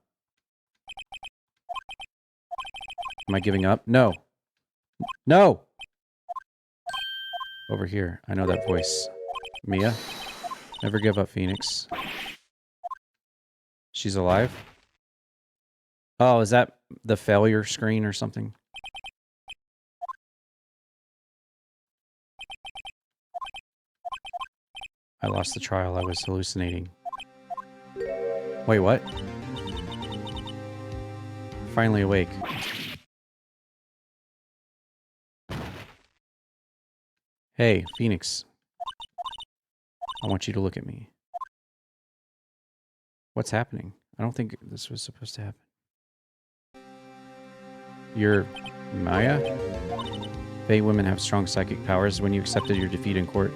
Am I giving up? No. No! Over here. I know that voice. Mia? Never give up, Phoenix. She's alive? Oh, is that the failure screen or something? I lost the trial. I was hallucinating. Wait, what? Finally awake. Hey, Phoenix. I want you to look at me. What's happening? I don't think this was supposed to happen. You're Maya? Fae women have strong psychic powers. When you accepted your defeat in court,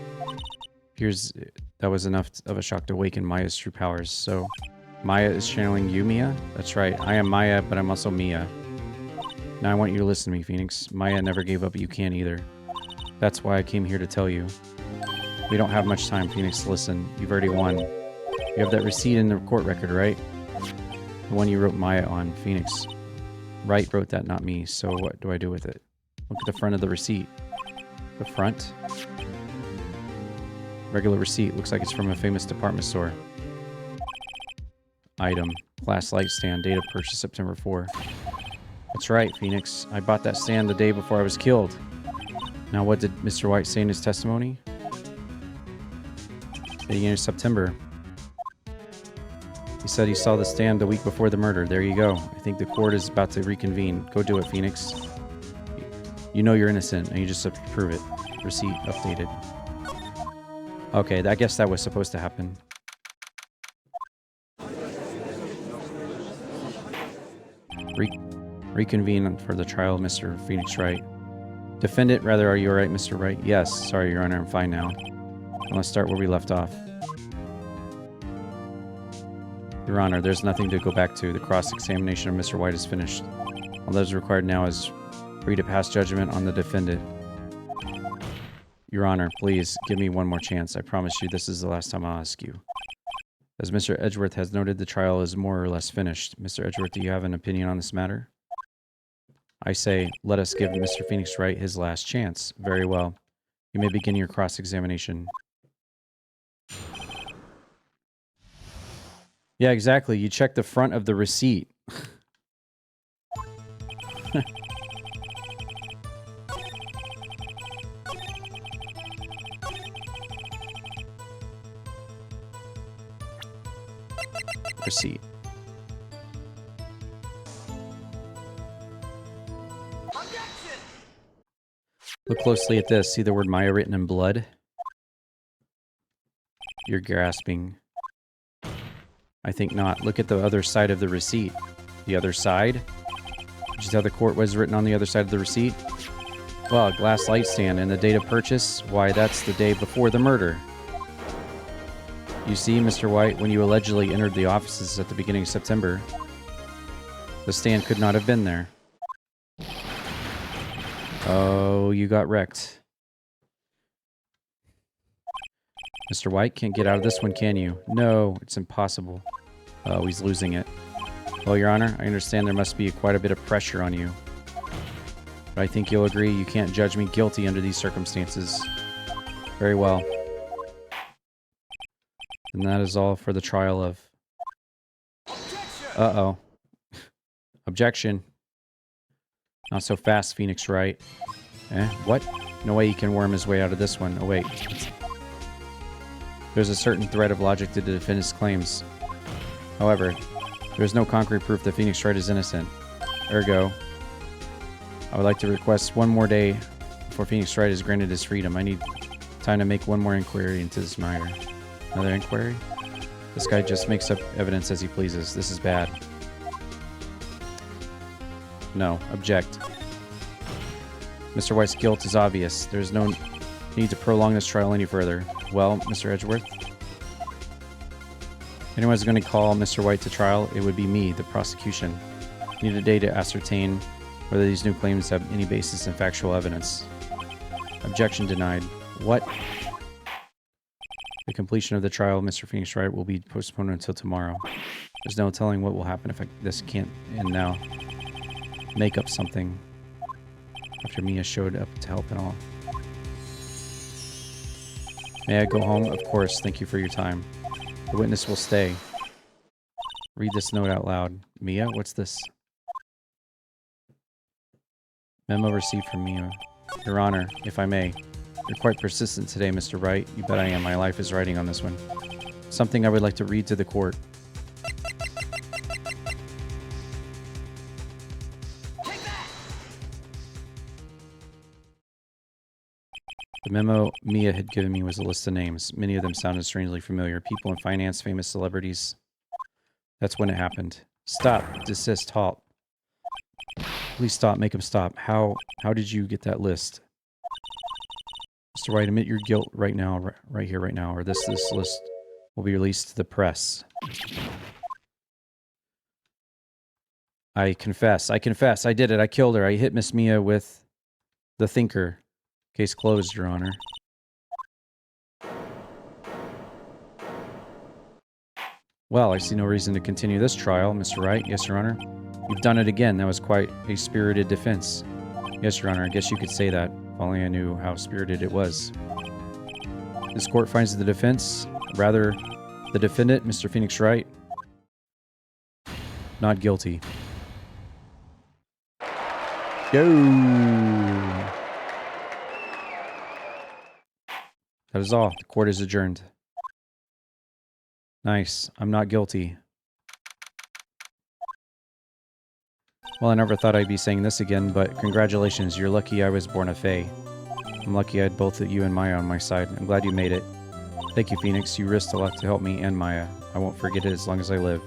that was enough of a shock to awaken Maya's true powers. So, Maya is channeling you, Mia? That's right. I am Maya, but I'm also Mia. Now I want you to listen to me, Phoenix. Maya never gave up, but you can't either. That's why I came here to tell you. We don't have much time, Phoenix. Listen, you've already won. You have that receipt in the court record, right? The one you wrote Maya on, Phoenix. Wright wrote that, not me, so what do I do with it? Look at the front of the receipt. The front? Regular receipt. Looks like it's from a famous department store. Item. Glass light stand. Date of purchase September 4. That's right, Phoenix. I bought that stand the day before I was killed. Now, what did Mr. White say in his testimony? Beginning of September. He said he saw the stand the week before the murder. There you go. I think the court is about to reconvene. Go do it, Phoenix. You know you're innocent, and you just have to prove it. Receipt updated. Okay, I guess that was supposed to happen. Reconvene for the trial of Mr. Phoenix Wright. Defendant, rather, are you alright, Mr. Wright? Yes. Sorry, Your Honor, I'm fine now. Let's start where we left off. Your Honor, there's nothing to go back to. The cross-examination of Mr. White is finished. All that is required now is for you to pass judgment on the defendant. Your Honor, please, give me one more chance. I promise you this is the last time I'll ask you. As Mr. Edgeworth has noted, the trial is more or less finished. Mr. Edgeworth, do you have an opinion on this matter? I say, let us give Mr. Phoenix Wright his last chance. Very well. You may begin your cross-examination. Yeah, exactly. You check the front of the receipt. Receipt. Look closely at this. See the word Maya written in blood? You're grasping. I think not. Look at the other side of the receipt. The other side? Which is how the court was written on the other side of the receipt? Well, a glass light stand. And the date of purchase? Why, that's the day before the murder. You see, Mr. White, when you allegedly entered the offices at the beginning of September, the stand could not have been there. Oh, you got wrecked. Mr. White, can't get out of this one, can you? No, it's impossible. Oh, he's losing it. Well, Your Honor, I understand there must be quite a bit of pressure on you. But I think you'll agree you can't judge me guilty under these circumstances. Very well. And that is all for the trial of... Uh-oh. Objection. Not so fast, Phoenix Wright. What? No way he can worm his way out of this one. Oh, wait. There's a certain thread of logic to the defendant's claims. However, there is no concrete proof that Phoenix Wright is innocent. Ergo, I would like to request one more day before Phoenix Wright is granted his freedom. I need time to make one more inquiry into this matter. Another inquiry? This guy just makes up evidence as he pleases. This is bad. No. Object. Mr. White's guilt is obvious. There's no need to prolong this trial any further. Well, Mr. Edgeworth? If anyone's going to call Mr. White to trial, it would be me, the prosecution. I need a day to ascertain whether these new claims have any basis in factual evidence. Objection denied. What? The completion of the trial of Mr. Phoenix Wright will be postponed until tomorrow. There's no telling what will happen if this can't end now. Make up something. After Mia showed up to help and all. May I go home? Of course. Thank you for your time. The witness will stay. Read this note out loud. Mia, what's this? Memo received from Mia. Your Honor, if I may. You're quite persistent today, Mr. Wright. You bet I am. My life is riding on this one. Something I would like to read to the court. The memo Mia had given me was a list of names. Many of them sounded strangely familiar. People in finance, famous celebrities. That's when it happened. Stop. Desist. Halt. Please stop. Make him stop. How did you get that list? Mr. Wright, admit your guilt right now, right here, right now, or this list will be released to the press. I confess. I confess. I did it. I killed her. I hit Miss Mia with the thinker. Case closed, Your Honor. Well, I see no reason to continue this trial, Mr. Wright. Yes, Your Honor. You've done it again. That was quite a spirited defense. Yes, Your Honor. I guess you could say that. If only I knew how spirited it was. This court finds the defense, rather the defendant, Mr. Phoenix Wright, not guilty. Go! That is all. The court is adjourned. Nice. I'm not guilty. Well, I never thought I'd be saying this again, but congratulations. You're lucky I was born a Fae. I'm lucky I had both you and Maya on my side. I'm glad you made it. Thank you, Phoenix. You risked a lot to help me and Maya. I won't forget it as long as I live.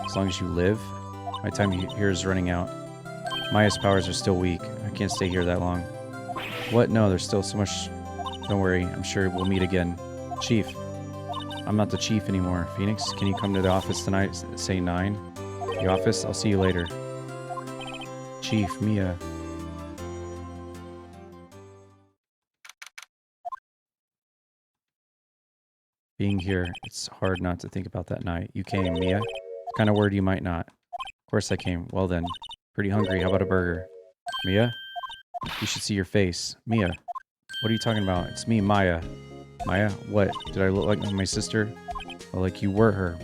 As long as you live? My time here is running out. Maya's powers are still weak. I can't stay here that long. What? No, there's still so much. Don't worry. I'm sure we'll meet again. Chief. I'm not the chief anymore. Phoenix, can you come to the office tonight? Say 9. The office? I'll see you later. Chief, Mia. Being here, it's hard not to think about that night. You came, Mia. Kind of word you might not. Of course I came. Well then. Pretty hungry. How about a burger? Mia? You should see your face. Mia. What are you talking about? It's me, Maya. Maya? What? Did I look like my sister? Well, like you were her.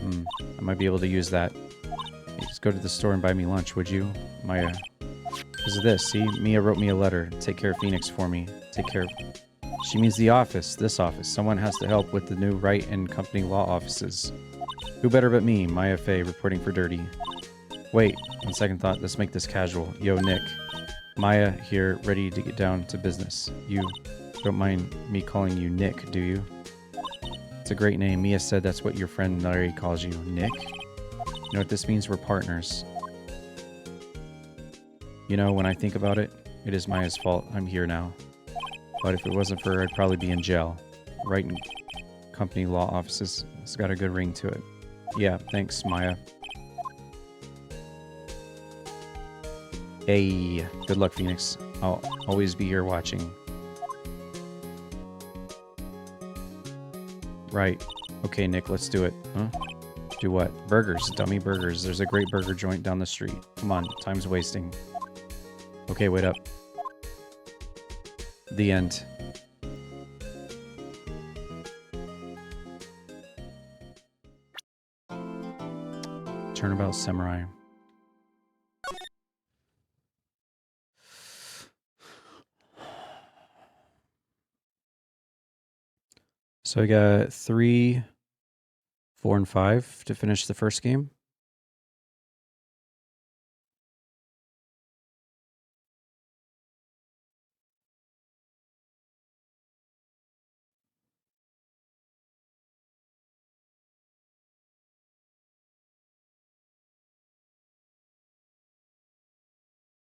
I might be able to use that. Hey, just go to the store and buy me lunch, would you? Maya. Because of this, see? Mia wrote me a letter. Take care of Phoenix for me. Take care. She means the office. This office. Someone has to help with the new Wright and Company law offices. Who better but me, Maya Fey, reporting for Dirty. Wait, on second thought, let's make this casual. Yo, Nick. Maya here, ready to get down to business. You don't mind me calling you Nick, do you? It's a great name. Mia said that's what your friend Larry calls you. Nick? You know what this means? We're partners. You know, when I think about it, it is Maya's fault I'm here now. But if it wasn't for her, I'd probably be in jail. Wright and Company law offices. It's got a good ring to it. Yeah, thanks, Maya. Hey, good luck, Phoenix. I'll always be here watching. Right. Okay, Nick, let's do it. Huh? Do what? Burgers, dummy burgers. There's a great burger joint down the street. Come on, time's wasting. Okay, wait up. The end. Turnabout Samurai. So I got 3, 4, and 5 to finish the first game.